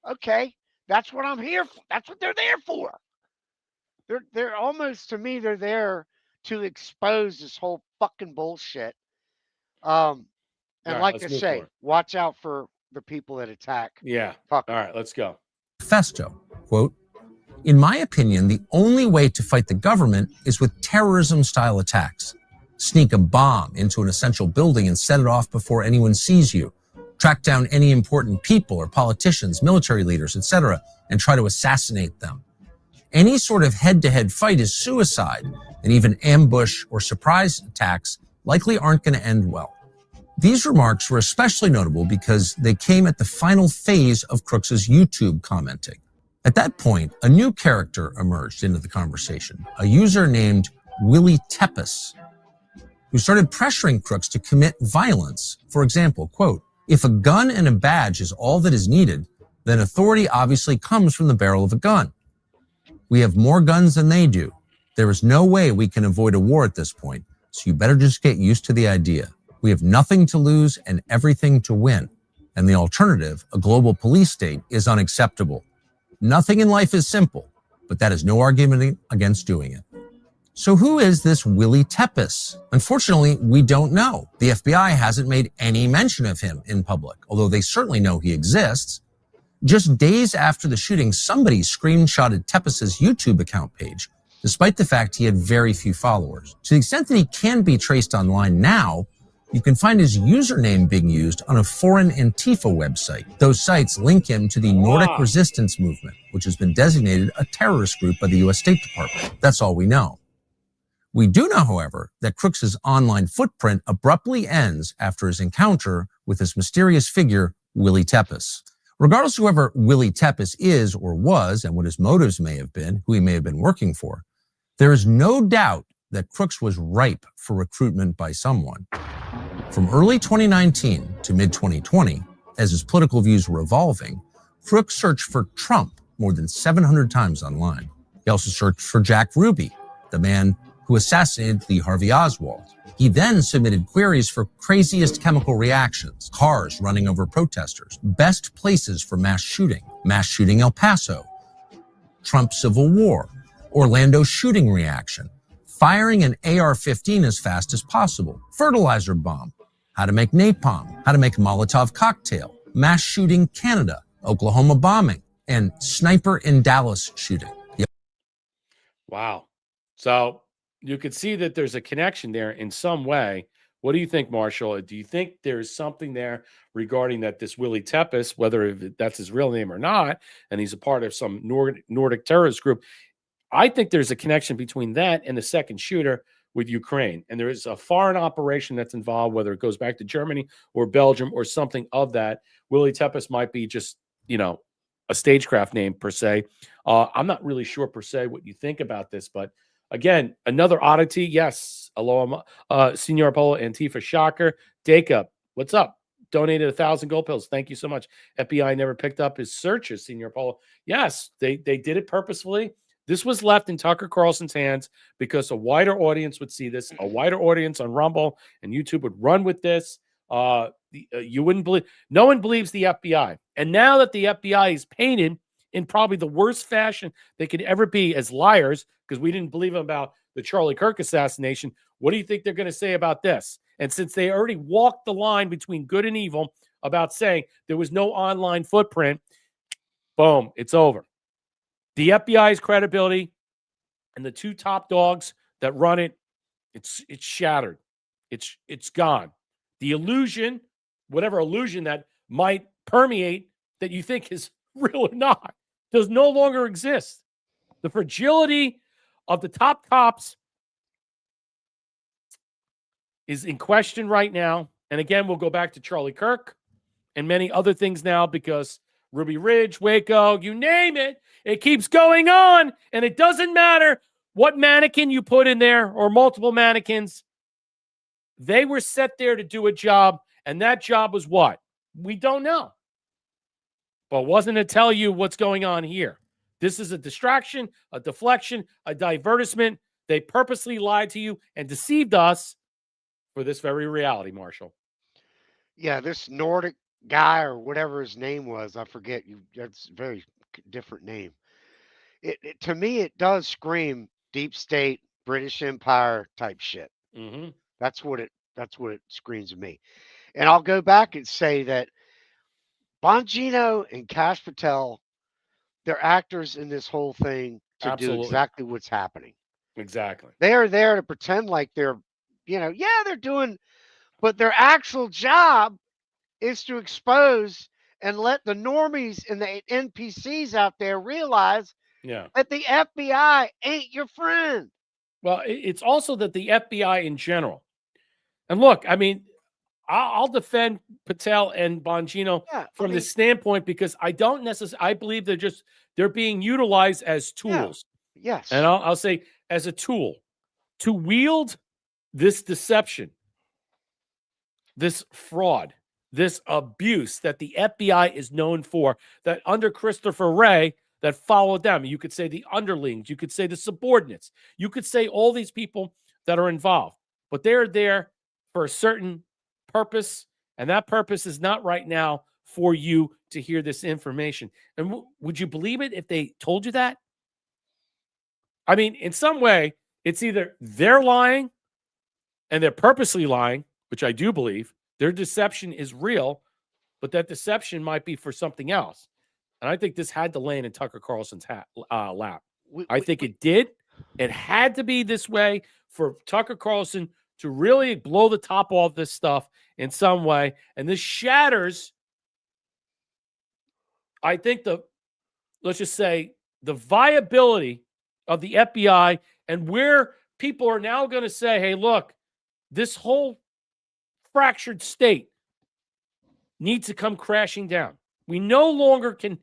okay, that's what I'm here for. That's what they're there for. They're almost, to me, they're there to expose this whole fucking bullshit. And like I say, watch out for the people that attack. Yeah. Tucker. All right, let's go. Festo, quote, "In my opinion, the only way to fight the government is with terrorism-style attacks. Sneak a bomb into an essential building and set it off before anyone sees you. Track down any important people or politicians, military leaders, etc., and try to assassinate them. Any sort of head-to-head fight is suicide, and even ambush or surprise attacks likely aren't going to end well." These remarks were especially notable because they came at the final phase of Crooks's YouTube commenting. At that point, a new character emerged into the conversation, a user named Willie Tepes, who started pressuring Crooks to commit violence. For example, quote, "If a gun and a badge is all that is needed, then authority obviously comes from the barrel of a gun. We have more guns than they do. There is no way we can avoid a war at this point, so you better just get used to the idea. We have nothing to lose and everything to win. And the alternative, a global police state, is unacceptable. Nothing in life is simple, but that is no argument against doing it." So who is this Willie Tepes? Unfortunately, we don't know. The FBI hasn't made any mention of him in public, although they certainly know he exists. Just days after the shooting, somebody screenshotted Tepes' YouTube account page, despite the fact he had very few followers. To the extent that he can be traced online now, you can find his username being used on a foreign Antifa website. Those sites link him to the Nordic Resistance Movement, which has been designated a terrorist group by the U.S. State Department. That's all we know. We do know, however, that Crooks's online footprint abruptly ends after his encounter with this mysterious figure, Willie Tepes. Regardless of whoever Willie Tepes is or was and what his motives may have been, who he may have been working for, there is no doubt that Crooks was ripe for recruitment by someone. From early 2019 to mid-2020, as his political views were evolving, Crooks searched for Trump more than 700 times online. He also searched for Jack Ruby, the man who assassinated Lee Harvey Oswald. He then submitted queries for craziest chemical reactions, cars running over protesters, best places for mass shooting El Paso, Trump civil war, Orlando shooting reaction, firing an AR-15 as fast as possible, fertilizer bomb, how to make napalm, how to make a Molotov cocktail, mass shooting Canada, Oklahoma bombing, and sniper in Dallas shooting. Yep. Wow. So you could see that there's a connection there in some way. What do you think, Marshall? Do you think there's something there regarding that this Willie Tepes, whether that's his real name or not, and he's a part of some Nordic terrorist group? I think there's a connection between that and the second shooter with Ukraine. And there is a foreign operation that's involved, whether it goes back to Germany or Belgium or something of that. Willie Tepes might be just, a stagecraft name per se. I'm not really sure per se what you think about this, but again, another oddity. Yes. Aloha, Senor Polo, Antifa Shocker. Jacob, what's up? Donated 1,000 gold pills. Thank you so much. FBI never picked up his searches, Senor Polo. Yes, they did it purposefully. This was left in Tucker Carlson's hands because a wider audience would see this. A wider audience on Rumble and YouTube would run with this. You wouldn't believe. No one believes the FBI. And now that the FBI is painted in probably the worst fashion they could ever be as liars, because we didn't believe them about the Charlie Kirk assassination, what do you think they're going to say about this? And since they already walked the line between good and evil about saying there was no online footprint, boom, it's over. The FBI's credibility and the two top dogs that run it, it's shattered. It's gone. The illusion, whatever illusion that might permeate that you think is real or not, does no longer exist. The fragility of the top cops is in question right now. And again, we'll go back to Charlie Kirk and many other things now because Ruby Ridge, Waco, you name it, it keeps going on. And it doesn't matter what mannequin you put in there or multiple mannequins. They were set there to do a job, and that job was what? We don't know. But wasn't to tell you what's going on here. This is a distraction, a deflection, a divertisement. They purposely lied to you and deceived us for this very reality, Marshall. Yeah, this Nordic guy or whatever his name was, I forget. That's a very different name. To me, it does scream deep state, British Empire type shit. Mm-hmm. That's what it screams to me. And I'll go back and say that Bongino and Kash Patel, they're actors in this whole thing to Absolutely. do exactly what's happening. Exactly. They are there to pretend like they're, they're doing, but their actual job is to expose and let the normies and the NPCs out there realize that the FBI ain't your friend. Well, it's also that the FBI in general. And look, I mean, I'll defend Patel and Bongino from this standpoint because I don't necessarily, I believe they're being utilized as tools. Yeah. Yes. And I'll say as a tool to wield this deception, this fraud, this abuse that the FBI is known for, that under Christopher Wray, that followed them. You could say the underlings, you could say the subordinates, you could say all these people that are involved, but they're there for a certain purpose, and that purpose is not right now for you to hear this information. And would you believe it if they told you that? I mean, in some way, it's either they're lying and they're purposely lying, which I do believe. Their deception is real, but that deception might be for something else. And I think this had to land in Tucker Carlson's lap. I think it did. It had to be this way for Tucker Carlson to really blow the top off this stuff in some way. And this shatters, I think, let's just say, the viability of the FBI and where people are now going to say, hey, look, this whole fractured state needs to come crashing down. We no longer can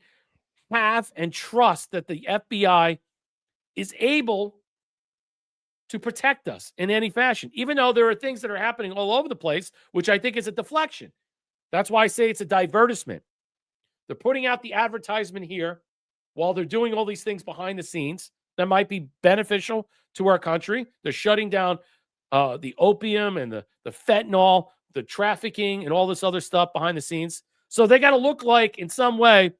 have and trust that the FBI is able to protect us in any fashion, even though there are things that are happening all over the place, which I think is a deflection. That's why I say it's a divertisement. They're putting out the advertisement here while they're doing all these things behind the scenes that might be beneficial to our country. They're shutting down the opium and the fentanyl, the trafficking and all this other stuff behind the scenes. So they got to look like in some way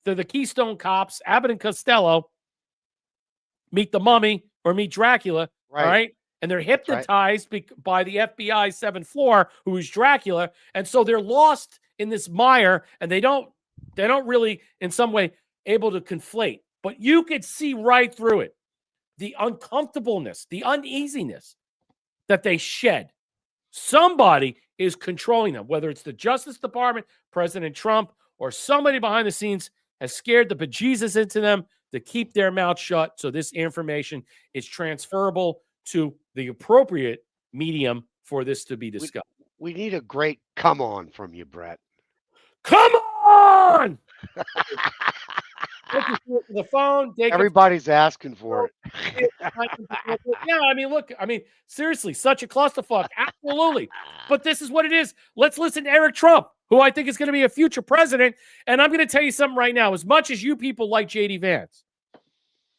they're the Keystone Cops, Abbott and Costello, meet the Mummy or meet Dracula Right. All right. And they're hypnotized by the FBI seventh floor, who is Dracula. And so they're lost in this mire, and they don't really, in some way, able to conflate. But you could see right through it. The uncomfortableness, the uneasiness that they shed. Somebody is controlling them, whether it's the Justice Department, President Trump, or somebody behind the scenes has scared the bejesus into them to keep their mouth shut. So this information is transferable to the appropriate medium for this to be discussed. We need a great come on from you, Brett. Come on! The phone. Everybody's asking for it. Yeah, I mean, look, seriously, such a clusterfuck. Absolutely. But this is what it is. Let's listen to Eric Trump, who I think is going to be a future president. And I'm going to tell you something right now. As much as you people like J.D. Vance,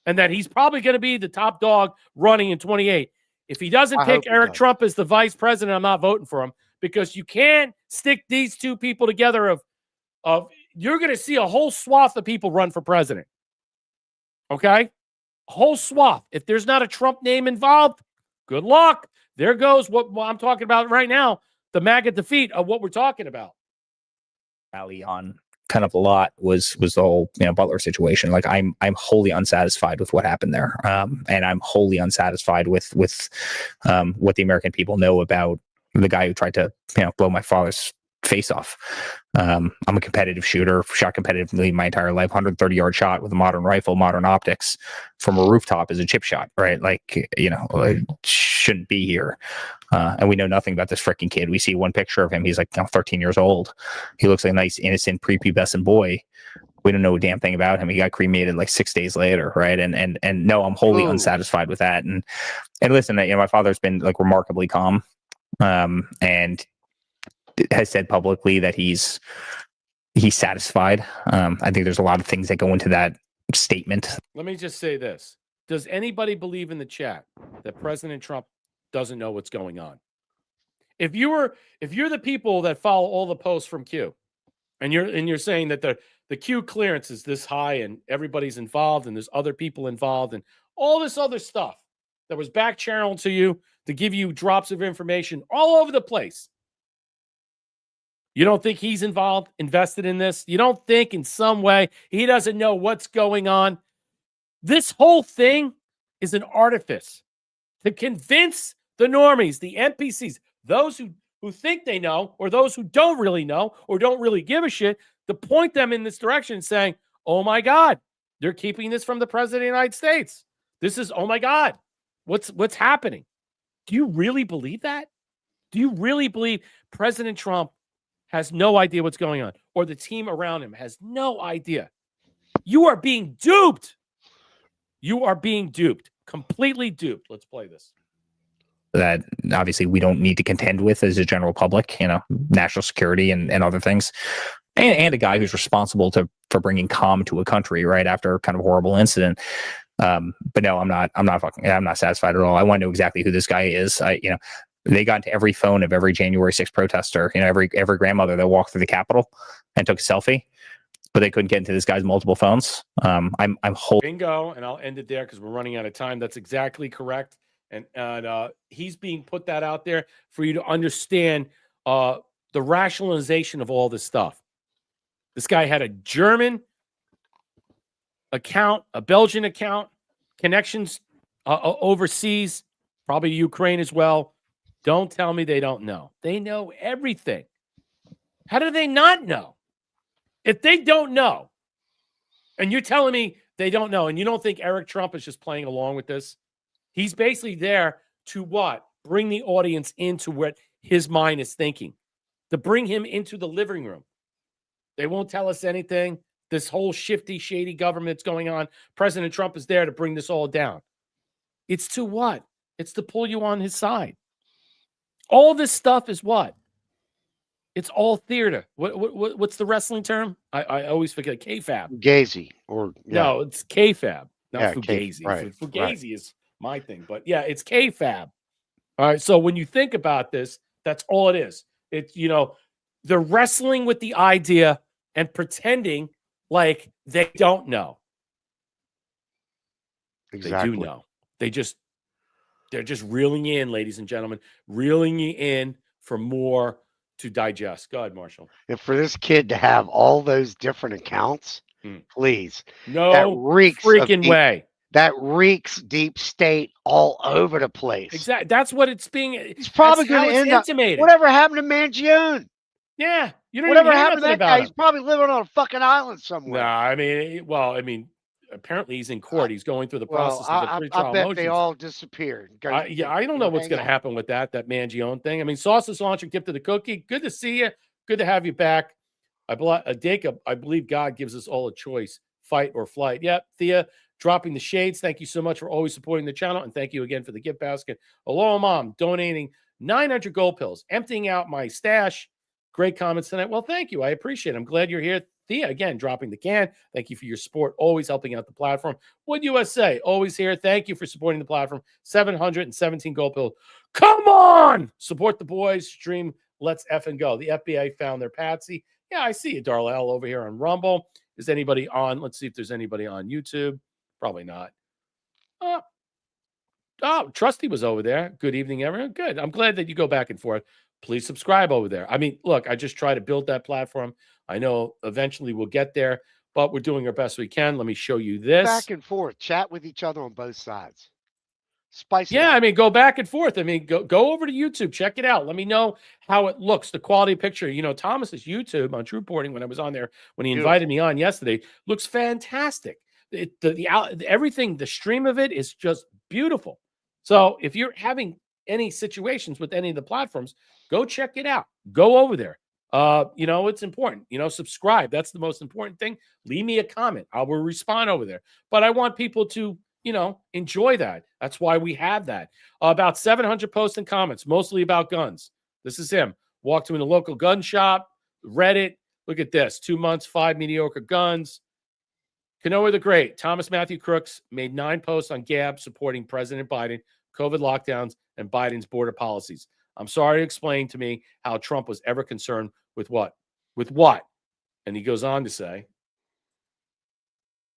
and that he's probably going to be the top dog running in 28, if he doesn't pick Eric Trump as the vice president, I'm not voting for him, because you can't stick these two people together of you're going to see a whole swath of people run for president. Okay? A whole swath. If there's not a Trump name involved, good luck. There goes what I'm talking about right now, the MAGA defeat of what we're talking about. Rally on kind of a lot was the whole Butler situation. Like I'm wholly unsatisfied with what happened there, and I'm wholly unsatisfied with what the American people know about the guy who tried to blow my father's face off. I'm a competitive shooter, shot competitively my entire life. 130-yard shot with a modern rifle, modern optics from a rooftop is a chip shot, right? Like, it shouldn't be here. And we know nothing about this freaking kid. We see one picture of him. He's like 13 years old. He looks like a nice, innocent, prepubescent boy. We don't know a damn thing about him. He got cremated like 6 days later, right? And no, I'm wholly unsatisfied with that. And listen, my father's been like remarkably calm, and has said publicly that he's satisfied. I think there's a lot of things that go into that statement. Let me just say this. Does anybody believe in the chat that President Trump doesn't know what's going on? If you're the people that follow all the posts from Q, and you're saying that the Q clearance is this high and everybody's involved and there's other people involved and all this other stuff that was back channeled to you to give you drops of information all over the place. You don't think he's involved, invested in this? You don't think in some way he doesn't know what's going on? This whole thing is an artifice to convince the normies, the NPCs, those who think they know, or those who don't really know or don't really give a shit, to point them in this direction saying, oh my God, they're keeping this from the president of the United States. This is, oh my God, what's happening? Do you really believe that? Do you really believe President Trump has no idea what's going on, or the team around him has no idea? You are being duped. You are being duped, completely duped. Let's play this. That obviously we don't need to contend with as a general public, national security and other things. And a guy who's responsible for bringing calm to a country right after kind of a horrible incident. But no, I'm not satisfied at all. I want to know exactly who this guy is. They got into every phone of every January 6th protester, every grandmother that walked through the Capitol and took a selfie, but they couldn't get into this guy's multiple phones. I'm bingo, and I'll end it there because we're running out of time. That's exactly correct. And he's being put that out there for you to understand the rationalization of all this stuff. This guy had a German account, a Belgian account, connections overseas, probably Ukraine as well. Don't tell me they don't know. They know everything. How do they not know? If they don't know, and you're telling me they don't know, and you don't think Eric Trump is just playing along with this, he's basically there to what? Bring the audience into what his mind is thinking, to bring him into the living room. They won't tell us anything. This whole shifty, shady government that's going on, President Trump is there to bring this all down. It's to what? It's to pull you on his side. All this stuff is what? It's all theater. What's the wrestling term? I always forget. Kayfabe. Gazy. Or no, it's Kayfabe, not Fugazi. Right, Fugazi is my thing, but yeah, it's Kayfabe. All right. So when you think about this, that's all it is. It's they're wrestling with the idea and pretending like they don't know. Exactly. They do know. They just They're just reeling you in, ladies and gentlemen, reeling you in for more to digest. Go ahead, Marshall. And for this kid to have all those different accounts, please. That No reeks freaking way. That reeks deep state all over the place. Exactly. That's what it's being. It's probably going to end up. Intimated. Whatever happened to Mangione? Yeah, you don't Whatever even hear happened to nothing that about guy? He's probably living on a fucking island somewhere. No, I mean, apparently he's in court. He's going through the process of the pretrial I bet motions. they all disappeared. I don't know what's going to happen with that Mangione thing. I mean, Sausage Launcher, gift of the cookie. Good to see you. Good to have you back. Jacob, I believe God gives us all a choice, fight or flight. Yep, Thea, dropping the shades. Thank you so much for always supporting the channel, and thank you again for the gift basket. Aloha Mom, donating 900 gold pills, emptying out my stash. Great comments tonight. Well, thank you. I appreciate it. I'm glad you're here. Thea, again, dropping the can. Thank you for your support, always helping out the platform. What USA, always here. Thank you for supporting the platform. 717 gold pills. Come on! Support the boys. Stream. Let's effing go. The FBI found their patsy. Yeah, I see you, Darlell, over here on Rumble. Is anybody on? Let's see if there's anybody on YouTube. Probably not. Oh, Trusty was over there. Good evening, everyone. Good. I'm glad that you go back and forth. Please subscribe over there. I mean, look, I just try to build that platform. I know eventually we'll get there, but we're doing our best we can. Let me show you this. Back and forth. Chat with each other on both sides. Spice it Yeah, up. I mean, go back and forth. I mean, go over to YouTube. Check it out. Let me know how it looks, the quality picture. You know, Thomas's YouTube on True Reporting, when I was on there, when he invited me on yesterday, looks fantastic. Everything, the stream of it is just beautiful. So if you're having any situations with any of the platforms, go check it out. Go over there. You know, it's important. You know, subscribe. That's the most important thing. Leave me a comment. I will respond over there. But I want people to, you know, enjoy that. That's why we have that. About 700 posts and comments, mostly about guns. This is him. Walked to a local gun shop, read it. Look at this. 2 months, 5 mediocre guns. Kanoa the Great. Thomas Matthew Crooks made 9 posts on Gab supporting President Biden, COVID lockdowns, and Biden's border policies. I'm sorry to explain to me how Trump was ever concerned with what? With what? And he goes on to say,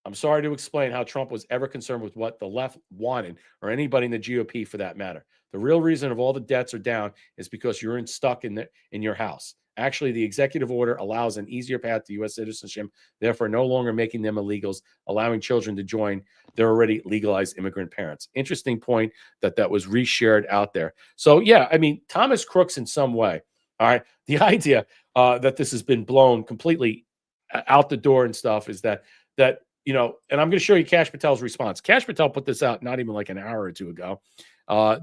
I'm sorry to explain how Trump was ever concerned with what the left wanted, or anybody in the GOP for that matter. The real reason of all the debts are down is because you're stuck in your house. Actually, the executive order allows an easier path to U.S. citizenship, therefore no longer making them illegals, allowing children to join their already legalized immigrant parents. Interesting point that was reshared out there. So, yeah, I mean, Thomas Crooks in some way, all right, the idea that this has been blown completely out the door and stuff is that you know, and I'm going to show you Kash Patel's response. Kash Patel put this out not even like an hour or two ago.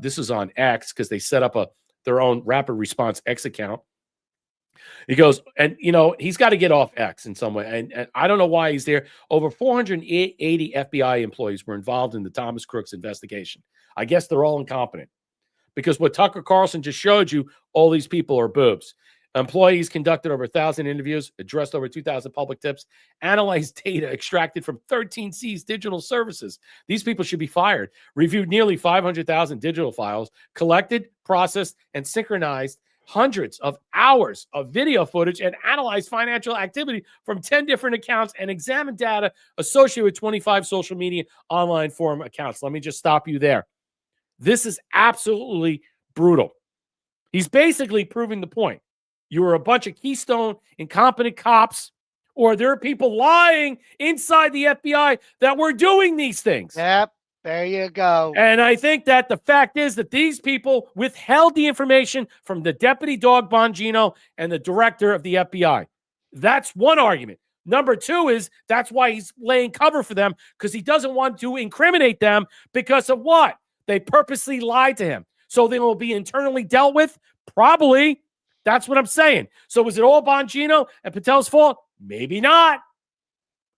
This is on X because they set up their own rapid response X account. He goes, and, you know, he's got to get off X in some way. And I don't know why he's there. Over 480 FBI employees were involved in the Thomas Crooks investigation. I guess they're all incompetent because what Tucker Carlson just showed you, all these people are boobs. Employees conducted over 1,000 interviews, addressed over 2,000 public tips, analyzed data extracted from 13C's digital services. These people should be fired. Reviewed nearly 500,000 digital files, collected, processed, and synchronized hundreds of hours of video footage, and analyzed financial activity from 10 different accounts and examined data associated with 25 social media online forum accounts. Let me just stop you there. This is absolutely brutal. He's basically proving the point. You were a bunch of Keystone incompetent cops, or there are people lying inside the FBI that were doing these things. Yep, there you go. And I think that the fact is that these people withheld the information from the deputy Dog Bongino and the director of the FBI. That's one argument. Number two is that's why he's laying cover for them, because he doesn't want to incriminate them because of what? They purposely lied to him. So they will be internally dealt with? Probably. That's what I'm saying. So was it all Bongino and Patel's fault? Maybe not.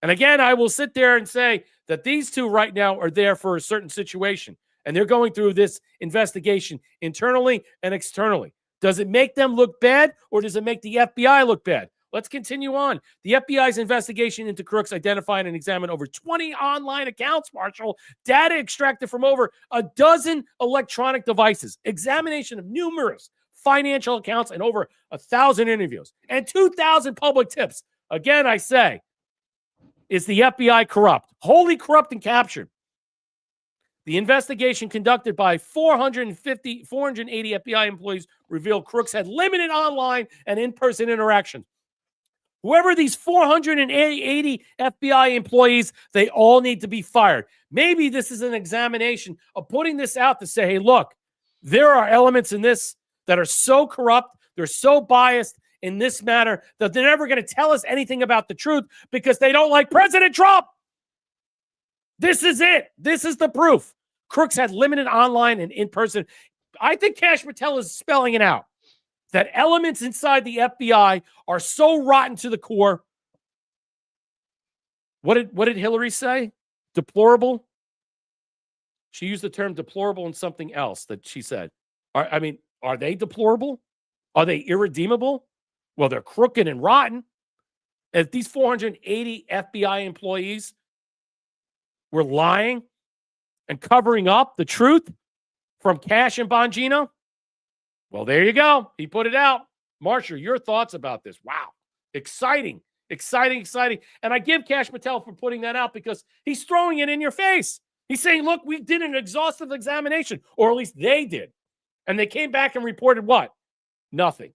And again, I will sit there and say that these two right now are there for a certain situation, and they're going through this investigation internally and externally. Does it make them look bad, or does it make the FBI look bad? Let's continue on. The FBI's investigation into Crooks identified and examined over 20 online accounts, Marshall, data extracted from over a dozen electronic devices, examination of numerous financial accounts, and over 1,000 interviews and 2,000 public tips. Again, I say, is the FBI corrupt? Wholly corrupt and captured. The investigation conducted by 480 FBI employees revealed crooks had limited online and in-person interactions. Whoever these 480 FBI employees, they all need to be fired. Maybe this is an examination of putting this out to say, hey, look, there are elements in this that are so corrupt, they're so biased in this matter that they're never going to tell us anything about the truth because they don't like President Trump. This is it. This is the proof. Crooks had limited online and in-person. I think Kash Patel is spelling it out. That elements inside the FBI are so rotten to the core. What did Hillary say? Deplorable? She used the term deplorable and something else that she said. Are they deplorable? Are they irredeemable? Well, they're crooked and rotten. If these 480 FBI employees were lying and covering up the truth from Kash and Bongino, well, there you go. He put it out. Marsha, your thoughts about this? Wow. Exciting. And I give Kash Patel for putting that out because he's throwing it in your face. He's saying, look, we did an exhaustive examination, or at least they did. And they came back and reported what? Nothing.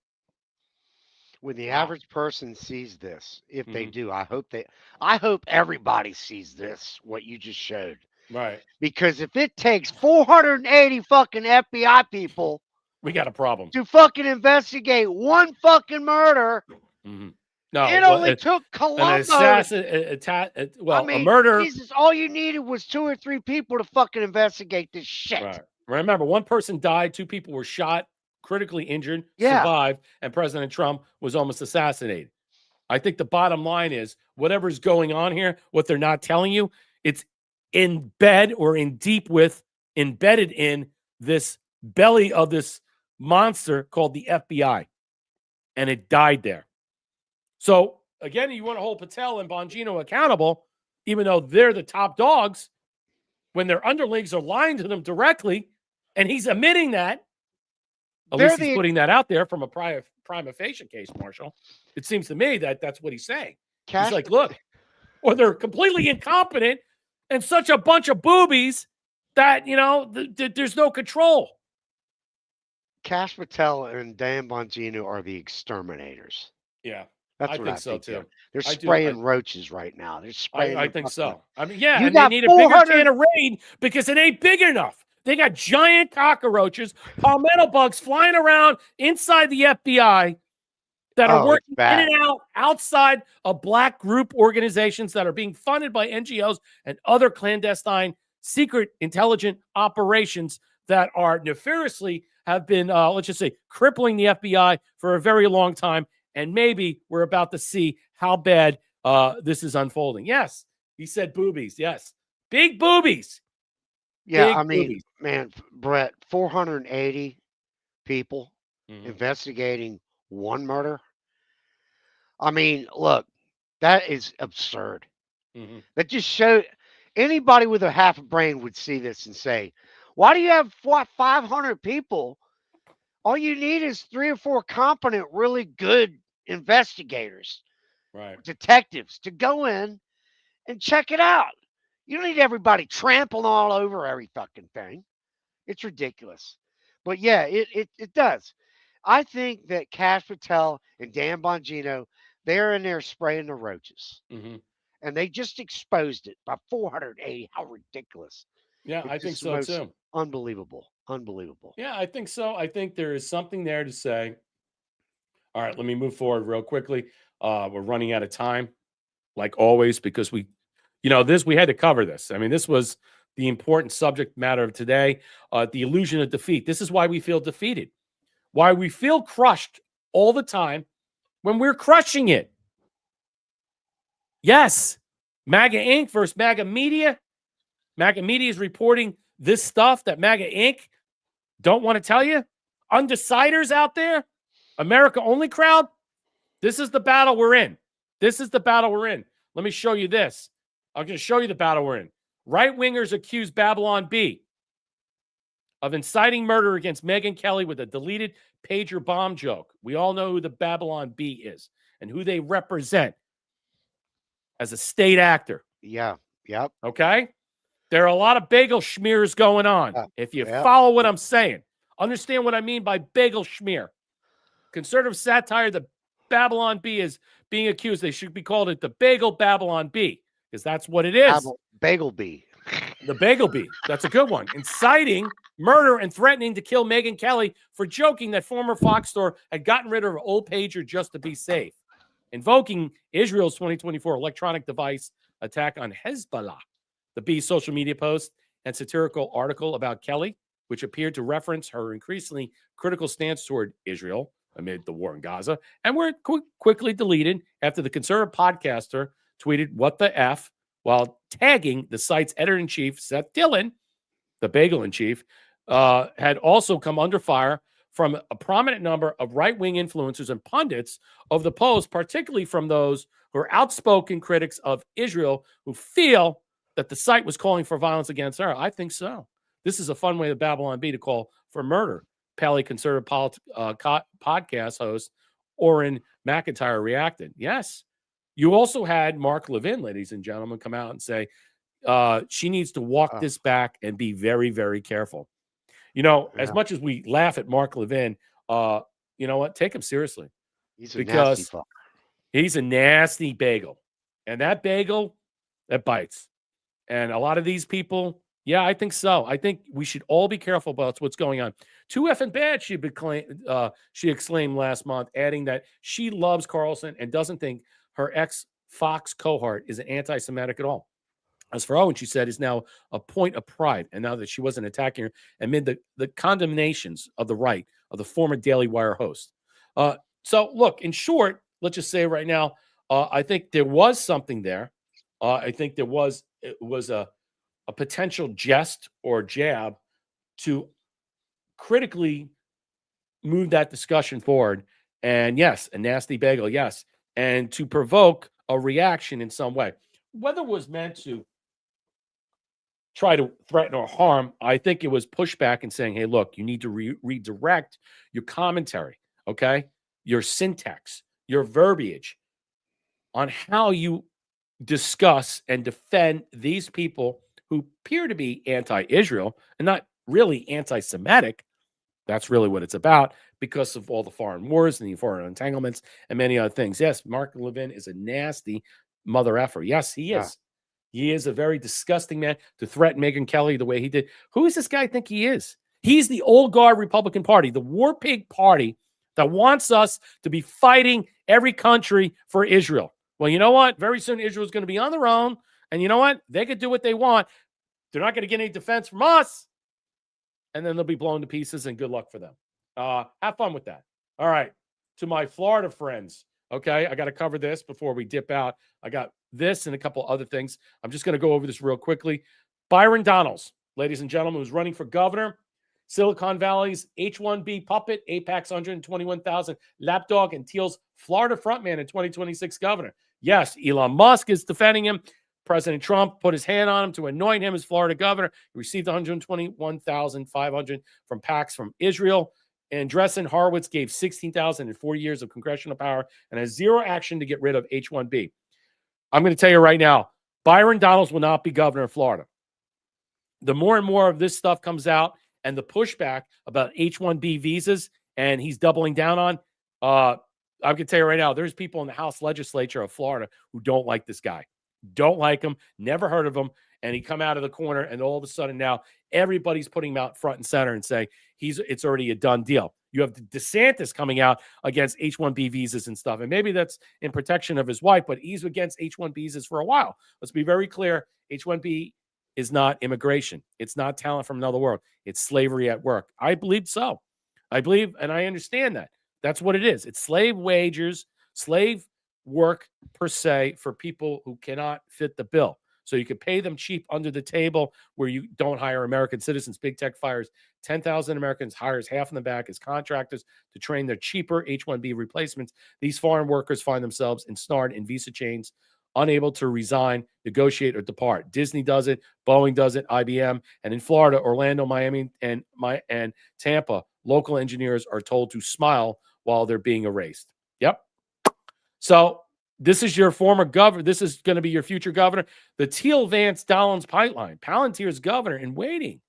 When the average person sees this, if they do, I hope everybody sees this, what you just showed. Right. Because if it takes 480 fucking FBI people, we got a problem to fucking investigate one fucking murder. No, it only took Colombo. A murder. Jesus, all you needed was 2 or 3 people to fucking investigate this shit. Right. Remember, one person died, 2 people were shot, critically injured, survived, and President Trump was almost assassinated. I think the bottom line is whatever's going on here, what they're not telling you, it's in bed or embedded in this belly of this monster called the FBI. And it died there. So, again, you want to hold Patel and Bongino accountable, even though they're the top dogs, when their underlings are lying to them directly, and he's admitting that. At least he's putting that out there from a prima facie case, Marshall. It seems to me that that's what he's saying. He's like, look, or they're completely incompetent and such a bunch of boobies that, there's no control. Kash Patel and Dan Bongino are the exterminators. Yeah. That's what I think so too. They're spraying roaches right now. They're spraying. I think so. Yeah, and they need a bigger can of rain because it ain't big enough. They got giant cockroaches, palmetto bugs flying around inside the FBI that are working in and out outside of black group organizations that are being funded by NGOs and other clandestine secret intelligent operations that are nefariously have been, let's just say, crippling the FBI for a very long time. And maybe we're about to see how bad this is unfolding. Yes, he said boobies. Yes, big boobies. Yeah, boobies. Man, Brett, 480 people investigating one murder. Look, that is absurd. That just showed anybody with a half a brain would see this and say, why do you have 500 people? All you need is 3 or 4 competent, really good investigators, detectives to go in and check it out. You don't need everybody trampling all over every fucking thing. It's ridiculous. But yeah, it does. I think that Kash Patel and Dan Bongino, they're in there spraying the roaches. And they just exposed it by 480. How ridiculous. Yeah, I think so too. Unbelievable. Yeah, I think so. I think there is something there to say. All right, let me move forward real quickly. We're running out of time, like always, because we had to cover this. This was the important subject matter of today, the illusion of defeat. This is why we feel defeated, why we feel crushed all the time when we're crushing it. Yes, MAGA Inc. versus MAGA Media. MAGA Media is reporting this stuff that MAGA Inc. don't want to tell you. Undeciders out there, America only crowd. This is the battle we're in. Let me show you this. I'm going to show you the battle we're in. Right-wingers accuse Babylon Bee of inciting murder against Megyn Kelly with a deleted pager bomb joke. We all know who the Babylon Bee is and who they represent as a state actor. Yeah. Yep. Okay? There are a lot of bagel schmears going on. If you follow what I'm saying, understand what I mean by bagel schmear. Conservative satire, the Babylon Bee is being accused. They should be called it the Bagel Babylon Bee, because that's what it is. Bagel Bee. The Bagel Bee. That's a good one. Inciting murder and threatening to kill Megyn Kelly for joking that former Fox star had gotten rid of her old pager just to be safe. Invoking Israel's 2024 electronic device attack on Hezbollah. The Bee's social media post and satirical article about Kelly, which appeared to reference her increasingly critical stance toward Israel amid the war in Gaza, and were quickly deleted after the conservative podcaster tweeted "What the F" while tagging the site's editor-in-chief, Seth Dillon, the bagel-in-chief, had also come under fire from a prominent number of right-wing influencers and pundits of the post, particularly from those who are outspoken critics of Israel who feel that the site was calling for violence against her. I think so. This is a fun way the Babylon Bee to call for murder. Pally conservative podcast host Orrin McIntyre reacted. Yes. You also had Mark Levin, ladies and gentlemen, come out and say she needs to walk this back and be very, very careful. You know, as much as we laugh at Mark Levin, you know what? Take him seriously. He's a nasty fucker. He's a nasty bagel. And that bagel, that bites. And a lot of these people, yeah, I think so. I think we should all be careful about what's going on. Too effing bad, she exclaimed last month, adding that she loves Carlson and doesn't think her ex-Fox cohort is an anti-Semitic at all. As for Owen, she said, is now a point of pride. And now that she wasn't attacking her amid the condemnations of the right of the former Daily Wire host. So, look, in short, let's just say right now, I think there was something there. I think it was a potential jest or jab to critically move that discussion forward. And yes, a nasty bagel, yes. And to provoke a reaction in some way. Whether it was meant to try to threaten or harm, I think it was pushback and saying, hey, look, you need to redirect your commentary, okay? Your syntax, your verbiage on how you discuss and defend these people who appear to be anti-Israel and not really anti-Semitic. That's really what it's about because of all the foreign wars and the foreign entanglements and many other things. Yes, Mark Levin is a nasty mother effer. Yes, he is. He is a very disgusting man to threaten Megyn Kelly the way he did. Who does this guy think he is? He's the old guard Republican Party, the war pig party that wants us to be fighting every country for Israel. Well, you know what? Very soon Israel is going to be on their own. And you know what? They could do what they want. They're not going to get any defense from us. And then they'll be blown to pieces, and good luck for them. Have fun with that. All right. To my Florida friends. Okay. I got to cover this before we dip out. I got this and a couple other things. I'm just going to go over this real quickly. Byron Donalds, ladies and gentlemen, who's running for governor. Silicon Valley's H-1B puppet, AIPAC's 121,000 lapdog, and Thiel's Florida frontman in 2026 governor. Yes, Elon Musk is defending him. President Trump put his hand on him to anoint him as Florida governor. He received 121,500 from PACs from Israel. Andreessen Horowitz gave 16,000 in 4 years of congressional power and has zero action to get rid of H-1B. I'm going to tell you right now, Byron Donalds will not be governor of Florida. The more and more of this stuff comes out and the pushback about H-1B visas, and he's doubling down on, I'm going to tell you right now, there's people in the House legislature of Florida who don't like this guy. Don't like him, never heard of him, and he come out of the corner, and all of a sudden now everybody's putting him out front and center and say it's already a done deal. You have DeSantis coming out against H-1B visas and stuff, and maybe that's in protection of his wife, but he's against H-1B visas for a while. Let's be very clear. H-1B is not immigration. It's not talent from another world. It's slavery at work. I believe so. I believe, and I understand that. That's what it is. It's slave wages, slave work per se for people who cannot fit the bill. So you could pay them cheap under the table where you don't hire American citizens. Big tech fires 10,000 Americans, hires half in the back as contractors to train their cheaper H-1B replacements. These foreign workers find themselves ensnared in visa chains, unable to resign, negotiate, or depart. Disney does it. Boeing does it. IBM. And in Florida, Orlando, Miami, and Tampa, local engineers are told to smile while they're being erased. Yep. So This is your former governor. This is going to be your future governor. The Teal Vance Dollins pipeline. Palantir's governor in waiting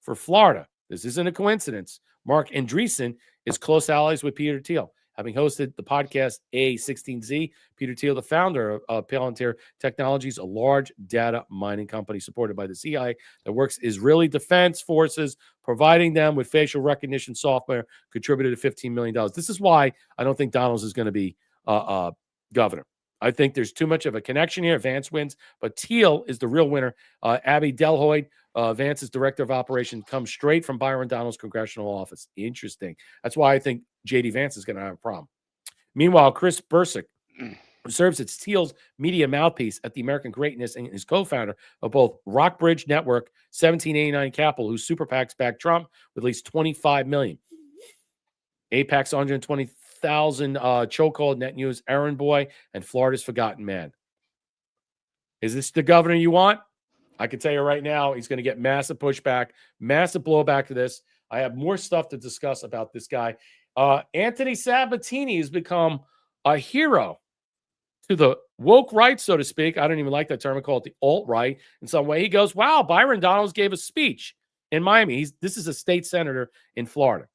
for Florida. This isn't a coincidence. Mark Andreessen is close allies with Peter Thiel. Having hosted the podcast A16Z, Peter Thiel, the founder of Palantir Technologies, a large data mining company supported by the CIA that works Israeli Defense Forces, providing them with facial recognition software, contributed to $15 million. This is why I don't think Donalds is going to be governor. I think there's too much of a connection here. Vance wins, but Thiel is the real winner. Abby Delhoyd, Vance's director of operations, comes straight from Byron Donalds' congressional office. Interesting. That's why I think J.D. Vance is going to have a problem. Meanwhile, Chris Bursick, who serves as Thiel's media mouthpiece at the American Greatness and is co-founder of both Rockbridge Network, 1789 Capital, whose super PACs backed Trump with at least $25 million. APAC's 120,000 chokehold net news, errand boy, and Florida's forgotten man. Is this the governor you want? I can tell you right now, he's going to get massive pushback, massive blowback to this. I have more stuff to discuss about this guy. Anthony Sabatini has become a hero to the woke right, so to speak. I don't even like that term. I call it the alt-right in some way. He goes, wow, Byron Donalds gave a speech in Miami. This is a state senator in Florida.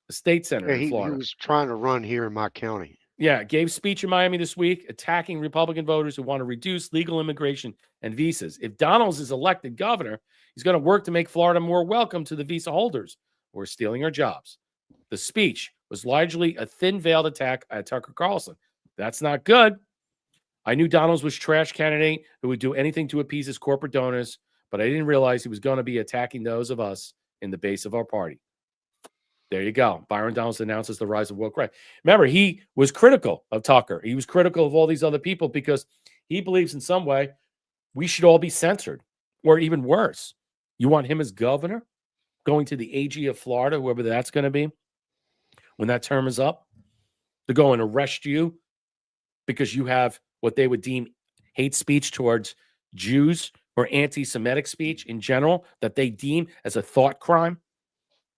A state senator in Florida. He was trying to run here in my county. Yeah, gave speech in Miami this week, attacking Republican voters who want to reduce legal immigration and visas. If Donalds is elected governor, he's going to work to make Florida more welcome to the visa holders who are stealing our jobs. The speech was largely a thin-veiled attack at Tucker Carlson. That's not good. I knew Donalds was a trash candidate who would do anything to appease his corporate donors, but I didn't realize he was going to be attacking those of us in the base of our party. There you go. Byron Donalds announces the rise of woke right. Remember, he was critical of Tucker. He was critical of all these other people because he believes in some way we should all be censored, or even worse. You want him as governor, going to the AG of Florida, whoever that's going to be, when that term is up, to go and arrest you because you have what they would deem hate speech towards Jews or anti-Semitic speech in general that they deem as a thought crime.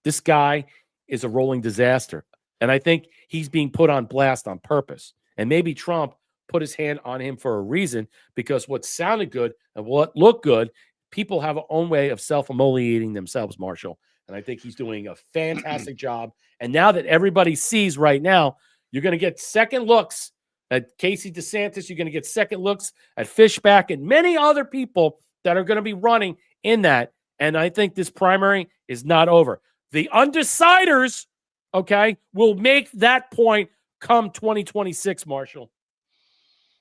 This guy is a rolling disaster. And I think he's being put on blast on purpose. And maybe Trump put his hand on him for a reason, because what sounded good and what looked good, people have their own way of self-immolating themselves, Marshall. And I think he's doing a fantastic job. And now that everybody sees right now, you're going to get second looks at Casey DeSantis. You're going to get second looks at Fishback and many other people that are going to be running in that. And I think this primary is not over. The undeciders, okay, will make that point come 2026, Marshall.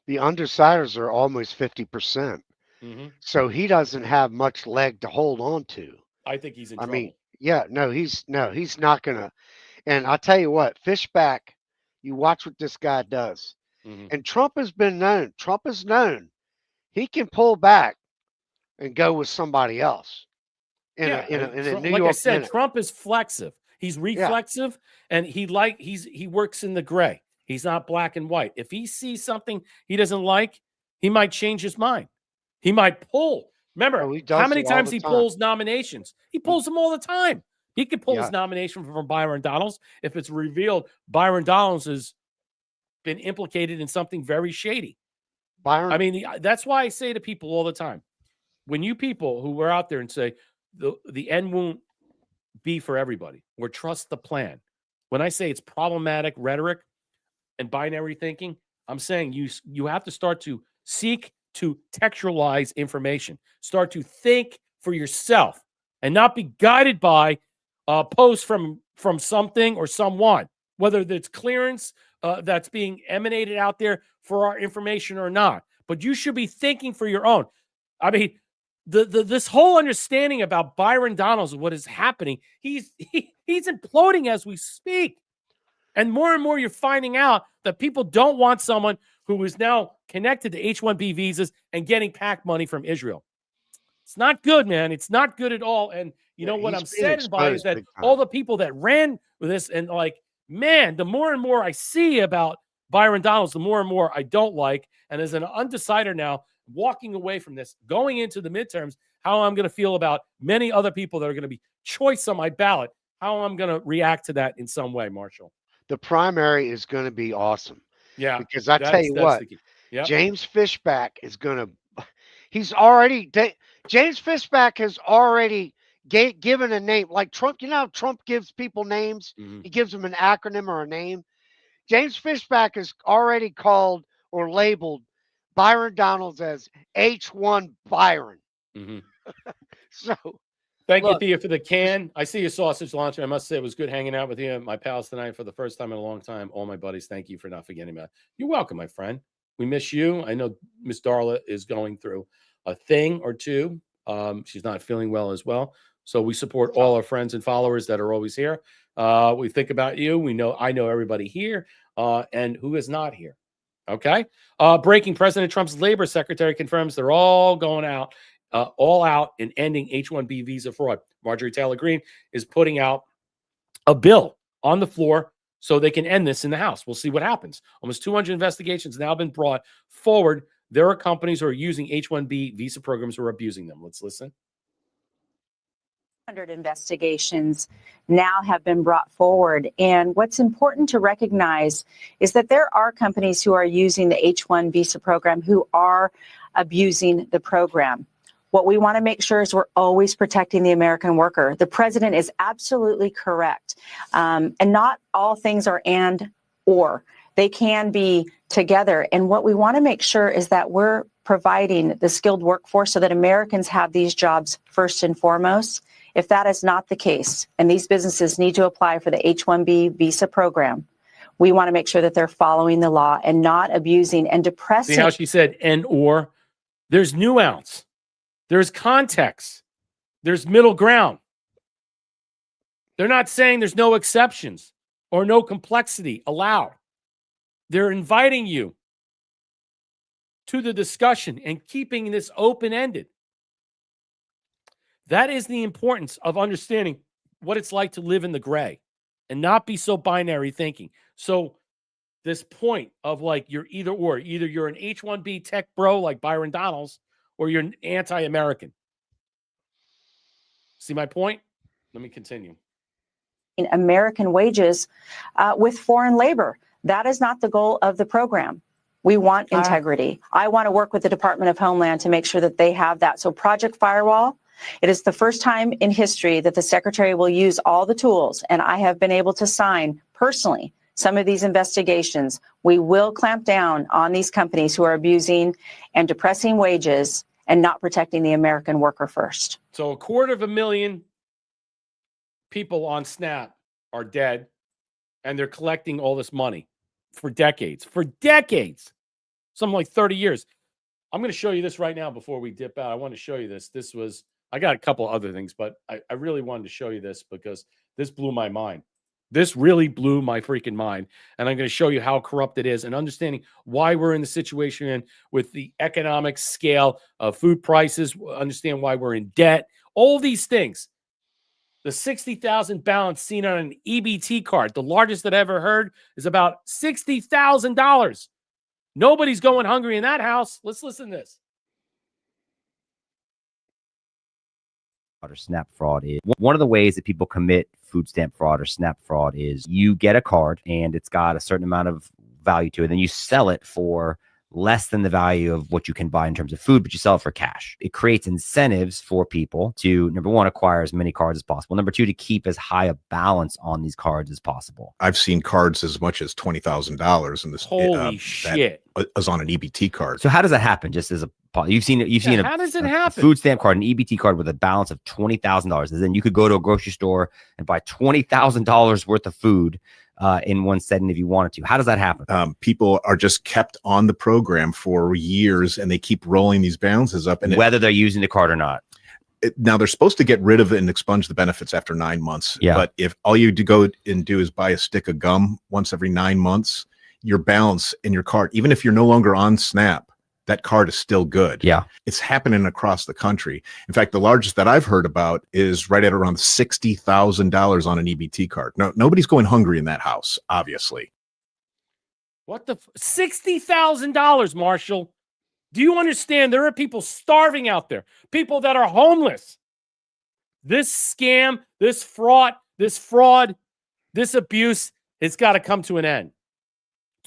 The undeciders are almost 50%. Mm-hmm. So he doesn't have much leg to hold on to. I think he's in trouble. I mean, yeah, he's not gonna. And I'll tell you what, Fishback, you watch what this guy does. Mm-hmm. And Trump has been known. Trump is known. He can pull back and go with somebody else. In a New like York I said, minute. Trump is flexive. He's reflexive, and he works in the gray. He's not black and white. If he sees something he doesn't like, he might change his mind. He might pull. Remember, how many times he pulls nominations? He pulls them all the time. He could pull his nomination from Byron Donalds if it's revealed Byron Donalds has been implicated in something very shady. I mean, that's why I say to people all the time, when you people who were out there and say, the end won't be for everybody, or trust the plan. When I say it's problematic rhetoric and binary thinking, I'm saying you have to start to seek to textualize information. Start to think for yourself and not be guided by posts from something or someone, whether it's clearance that's being emanated out there for our information or not. But you should be thinking for your own. I mean, this whole understanding about Byron Donalds and what is happening, he's imploding as we speak. And more you're finding out that people don't want someone who is now connected to H-1B visas and getting PAC money from Israel. It's not good, man. It's not good at all. And you know what I'm saddened by is that all the people that ran with this, and like, man, the more and more I see about Byron Donalds, the more and more I don't like. And as an undecider now, walking away from this, going into the midterms, how I'm going to feel about many other people that are going to be choice on my ballot, how I'm going to react to that in some way, Marshall. The primary is going to be awesome. Yeah. Because I tell you what, Yep. James Fishback is going to, James Fishback has already given a name. Like Trump, you know how Trump gives people names? Mhm. He gives them an acronym or a name. James Fishback is already called or labeled Byron Donalds as H1 Byron. Mhm. So Thank you, look, Thea, for the can. I see your sausage launcher. I must say it was good hanging out with you, my pals, tonight for the first time in a long time. All my buddies, thank you for not forgetting about it. You're welcome, my friend. We miss you. I know Miss Darla is going through a thing or two. She's not feeling well as well. So we support all our friends and followers that are always here. We think about you. I know everybody here and who is not here. Okay. Breaking: President Trump's labor secretary confirms they're all going out. All out in ending H-1B visa fraud. Marjorie Taylor Greene is putting out a bill on the floor so they can end this in the House. We'll see what happens. Almost 200 investigations now been brought forward. There are companies who are using H-1B visa programs who are abusing them. Let's listen. 100 investigations now have been brought forward. And what's important to recognize is that there are companies who are using the H-1 visa program who are abusing the program. What we want to make sure is we're always protecting the American worker. The president is absolutely correct. And not all things are and or. They can be together. And what we want to make sure is that we're providing the skilled workforce so that Americans have these jobs first and foremost. If that is not the case, and these businesses need to apply for the H-1B visa program, we want to make sure that they're following the law and not abusing and depressing. See how she said and or? There's nuance. There's context. There's middle ground. They're not saying there's no exceptions or no complexity allowed. They're inviting you to the discussion and keeping this open-ended. That is the importance of understanding what it's like to live in the gray and not be so binary thinking. So this point of like you're either or, either you're an H-1B tech bro like Byron Donalds or you're an anti-American. See my point? Let me continue. American wages with foreign labor. That is not the goal of the program. We want integrity. I want to work with the Department of Homeland to make sure that they have that. So Project Firewall, it is the first time in history that the Secretary will use all the tools, and I have been able to sign personally some of these investigations. We will clamp down on these companies who are abusing and depressing wages and not protecting the American worker first. So 250,000 people on SNAP are dead, and they're collecting all this money for decades. For decades. Something like 30 years. I'm going to show you this right now before we dip out. I want to show you this. I got a couple other things, but I really wanted to show you this because this blew my mind. This really blew my freaking mind. And I'm going to show you how corrupt it is and understanding why we're in the situation in with the economic scale of food prices, understand why we're in debt, all these things. The 60,000 balance seen on an EBT card, the largest that I ever heard, is about $60,000. Nobody's going hungry in that house. Let's listen to this. Or SNAP fraud is one of the ways that people commit food stamp fraud or SNAP fraud is you get a card and it's got a certain amount of value to it. Then you sell it for less than the value of what you can buy in terms of food, but you sell it for cash. It creates incentives for people to, number one, acquire as many cards as possible. Number two, to keep as high a balance on these cards as possible. I've seen cards as much as $20,000 in this. Holy shit! That is on an EBT card. So how does that happen? Just as a you've seen how does it happen? A food stamp card, an EBT card with a balance of $20,000, and then you could go to a grocery store and buy $20,000 worth of food in one setting if you wanted to. How does that happen? People are just kept on the program for years, and they keep rolling these balances up, and whether they're using the card or not. Now they're supposed to get rid of it and expunge the benefits after 9 months. Yeah. But if all you go and do is buy a stick of gum once every 9 months, your balance in your card, even if you're no longer on SNAP, that card is still good. Yeah. It's happening across the country. In fact, the largest that I've heard about is right at around $60,000 on an EBT card. No, nobody's going hungry in that house, obviously. What the $60,000, Marshall? Do you understand? There are people starving out there, people that are homeless. This scam, this fraud, this abuse, it's got to come to an end.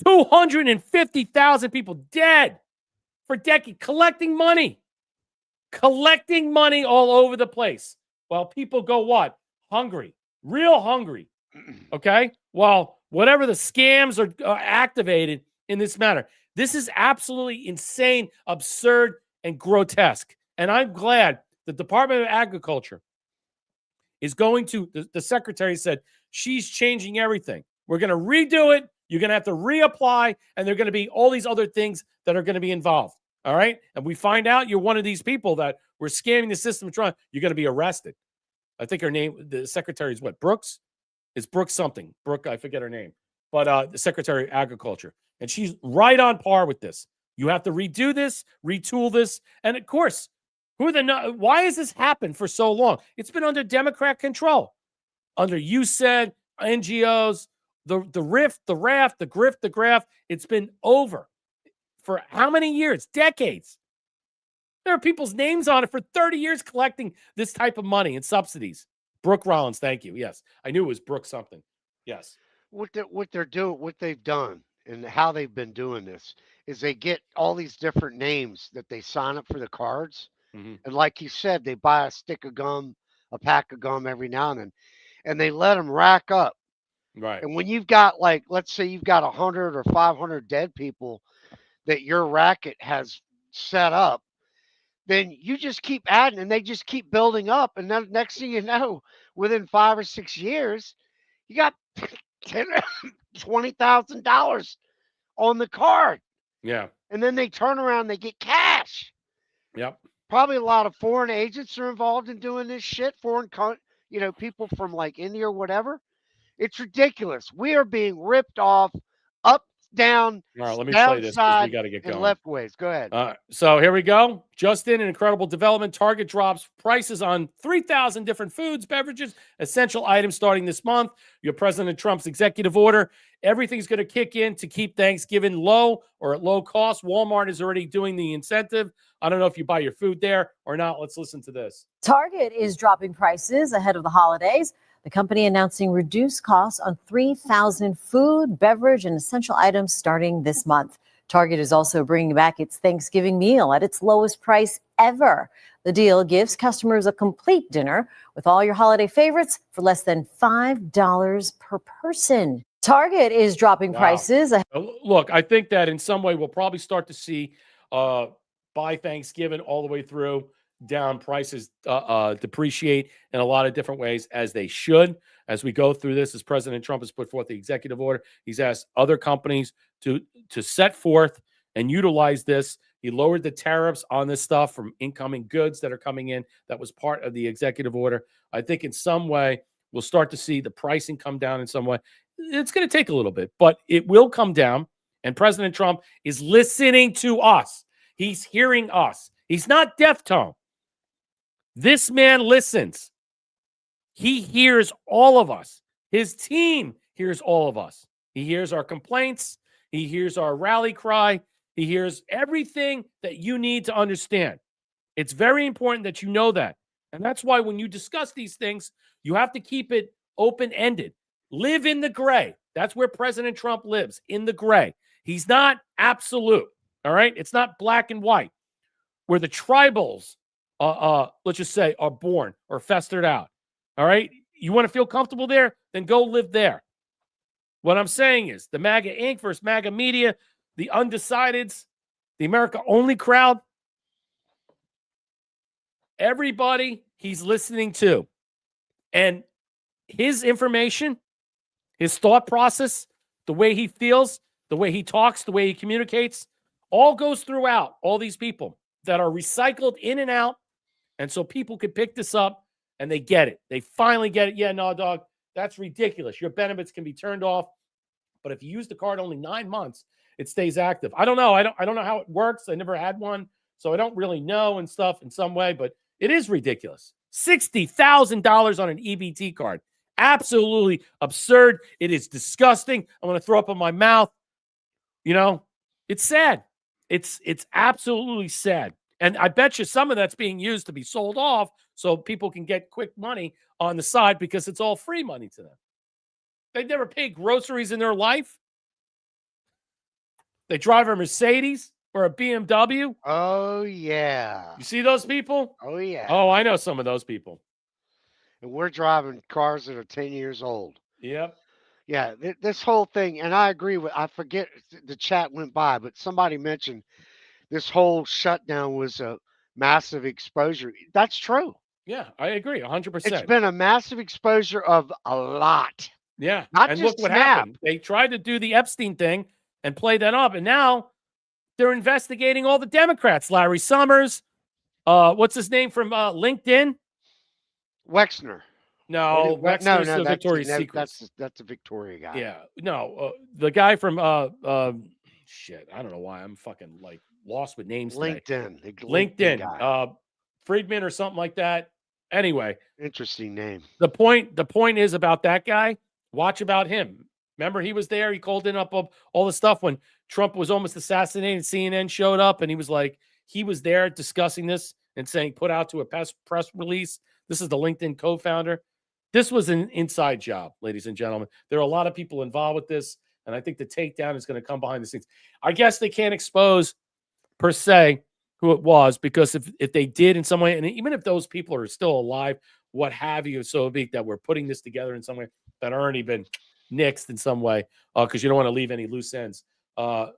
250,000 people dead for decades, collecting money all over the place. While people go what? Hungry, real hungry. Okay? While whatever the scams are activated in this matter. This is absolutely insane, absurd, and grotesque. And I'm glad the Department of Agriculture is going to, the secretary said, she's changing everything. We're going to redo it. You're going to have to reapply, and there are going to be all these other things that are going to be involved. All right? And we find out you're one of these people that were scamming the system, you're going to be arrested. I think her name, the secretary is what, Brooks? It's Brooks something. Brooke, I forget her name. But the Secretary of Agriculture. And she's right on par with this. You have to redo this, retool this. And of course, why has this happened for so long? It's been under Democrat control. Under USAID, NGOs, the rift, the raft, the grift, the graft. It's been over for how many years? Decades. There are people's names on it for 30 years collecting this type of money and subsidies. Brooke Rollins, thank you. Yes, I knew it was Brooke something. Yes. What they're doing, what they've done, and how they've been doing this is they get all these different names that they sign up for the cards, and like you said, they buy a stick of gum, a pack of gum every now and then, and they let them rack up. Right. And when you've got, like, let's say you've got 100 or 500 dead people that your racket has set up, then you just keep adding, and they just keep building up. And then next thing you know, within 5 or 6 years, you got $20,000 on the card. Yeah. And then they turn around, they get cash. Yep. Probably a lot of foreign agents are involved in doing this shit. People from like India or whatever. It's ridiculous. We are being ripped off up, down, all right, let me play this because we got to get and going. left ways. Go ahead. So here we go. Just in, an incredible development. Target drops prices on 3,000 different foods, beverages, essential items starting this month. Your President Trump's executive order. Everything's going to kick in to keep Thanksgiving low or at low cost. Walmart is already doing the incentive. I don't know if you buy your food there or not. Let's listen to this. Target is dropping prices ahead of the holidays. The company announcing reduced costs on 3,000 food, beverage, and essential items starting this month. Target is also bringing back its Thanksgiving meal at its lowest price ever. The deal gives customers a complete dinner with all your holiday favorites for less than $5 per person. Target is dropping prices. Look, I think that in some way we'll probably start to see by Thanksgiving all the way through down prices depreciate in a lot of different ways, as they should. As we go through this, as President Trump has put forth the executive order, he's asked other companies to set forth and utilize this. He lowered the tariffs on this stuff from incoming goods that are coming in. That was part of the executive order. I think in some way we'll start to see the pricing come down in some way. It's going to take a little bit, but it will come down. And President Trump is listening to us. He's hearing us. He's not deaf tone. This man listens. He hears all of us. His team hears all of us. He hears our complaints. He hears our rally cry. He hears everything that you need to understand. It's very important that you know that. And that's why when you discuss these things, you have to keep it open-ended. Live in the gray. That's where President Trump lives, in the gray. He's not absolute, all right? It's not black and white, where the tribals, let's just say, are born or festered out, all right? You want to feel comfortable there? Then go live there. What I'm saying is the MAGA Inc. versus MAGA media, the undecideds, the America-only crowd, everybody he's listening to. And his information, his thought process, the way he feels, the way he talks, the way he communicates, all goes throughout all these people that are recycled in and out. And so people can pick this up and they get it. They finally get it. Yeah, no, dog, that's ridiculous. Your benefits can be turned off. But if you use the card only 9 months, it stays active. I don't know. I don't know how it works. I never had one, so I don't really know and stuff in some way, but it is ridiculous. $60,000 on an EBT card. Absolutely absurd. It is disgusting. I'm going to throw up in my mouth. You know, it's sad. It's absolutely sad. And I bet you some of that's being used to be sold off so people can get quick money on the side because it's all free money to them. They've never paid groceries in their life. They drive a Mercedes or a BMW. Oh yeah. You see those people? Oh yeah. Oh, I know some of those people. And we're driving cars that are 10 years old. Yep. Yeah, this whole thing, and I agree with. I forget the chat went by, but somebody mentioned this whole shutdown was a massive exposure. That's true. Yeah, I agree 100%. It's been a massive exposure of a lot. Yeah. Not And just look what Snap. happened. They tried to do the Epstein thing and play that up. And now they're investigating all the Democrats. Larry Summers. What's his name from LinkedIn? Wexner. No, No, Wexner's no, the that's Victoria's Secret. that's a Victoria guy. Yeah. No, the guy from shit. I don't know why I'm fucking like lost with names today. LinkedIn. The LinkedIn. guy. Friedman or something like that. Anyway, Interesting name. the point is about that guy. Watch about him. Remember, he was there. He called in up all the stuff when Trump was almost assassinated. CNN showed up, and he was like, he was there discussing this and saying, put out to a press release. This is the LinkedIn co-founder. This was an inside job, ladies and gentlemen. There are a lot of people involved with this, and I think the takedown is going to come behind the scenes. I guess they can't expose, per se, who it was, because if they did in some way, and even if those people are still alive, what have you, so be that we're putting this together in some way that already been nixed in some way, because you don't want to leave any loose ends.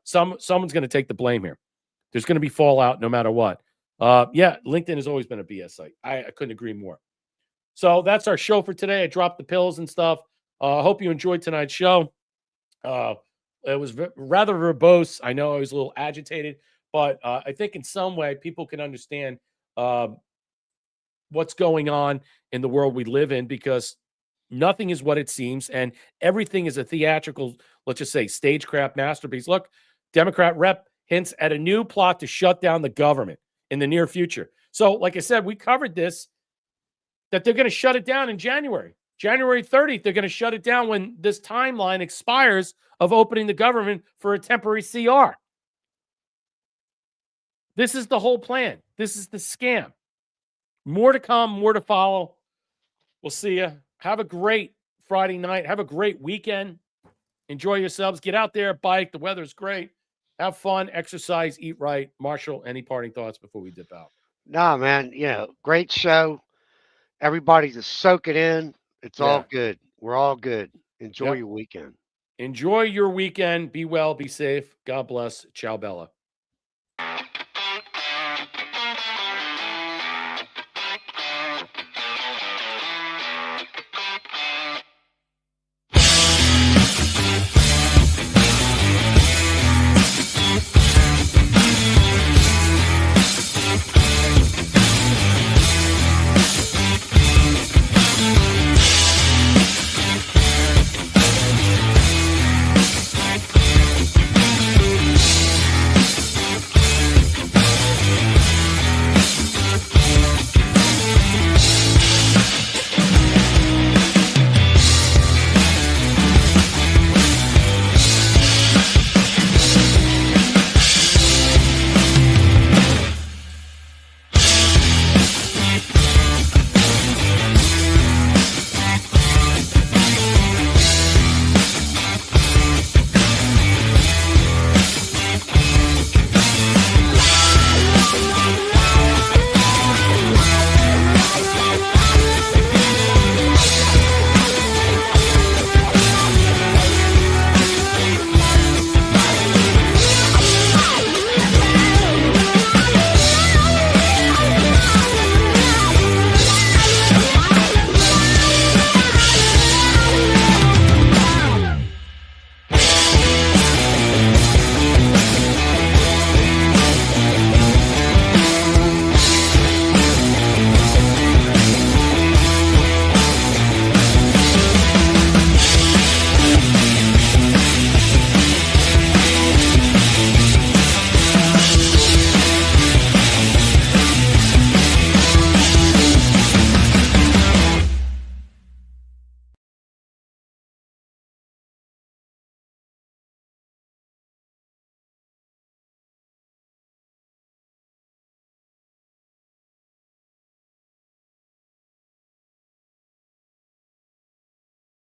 Someone's going to take the blame here. There's going to be fallout no matter what. Yeah, LinkedIn has always been a BS site. I couldn't agree more. So that's our show for today. I dropped the pills and stuff. I hope you enjoyed tonight's show. It was rather verbose. I know I was a little agitated, but I think in some way people can understand what's going on in the world we live in, because nothing is what it seems, and everything is a theatrical, let's just say, stagecraft masterpiece. Look, Democrat rep hints at a new plot to shut down the government in the near future. So, like I said, we covered this, that they're going to shut it down in January. January 30th, they're going to shut it down when this timeline expires of opening the government for a temporary CR. This is the whole plan. This is the scam. More to come, more to follow. We'll see you. Have a great Friday night. Have a great weekend. Enjoy yourselves. Get out there, bike. The weather's great. Have fun, exercise, eat right. Marshall, any parting thoughts before we dip out? Nah, man, great show. Everybody just soak it in. It's all good. We're all good. Enjoy your weekend. Enjoy your weekend. Be well, be safe. God bless. Ciao, Bella.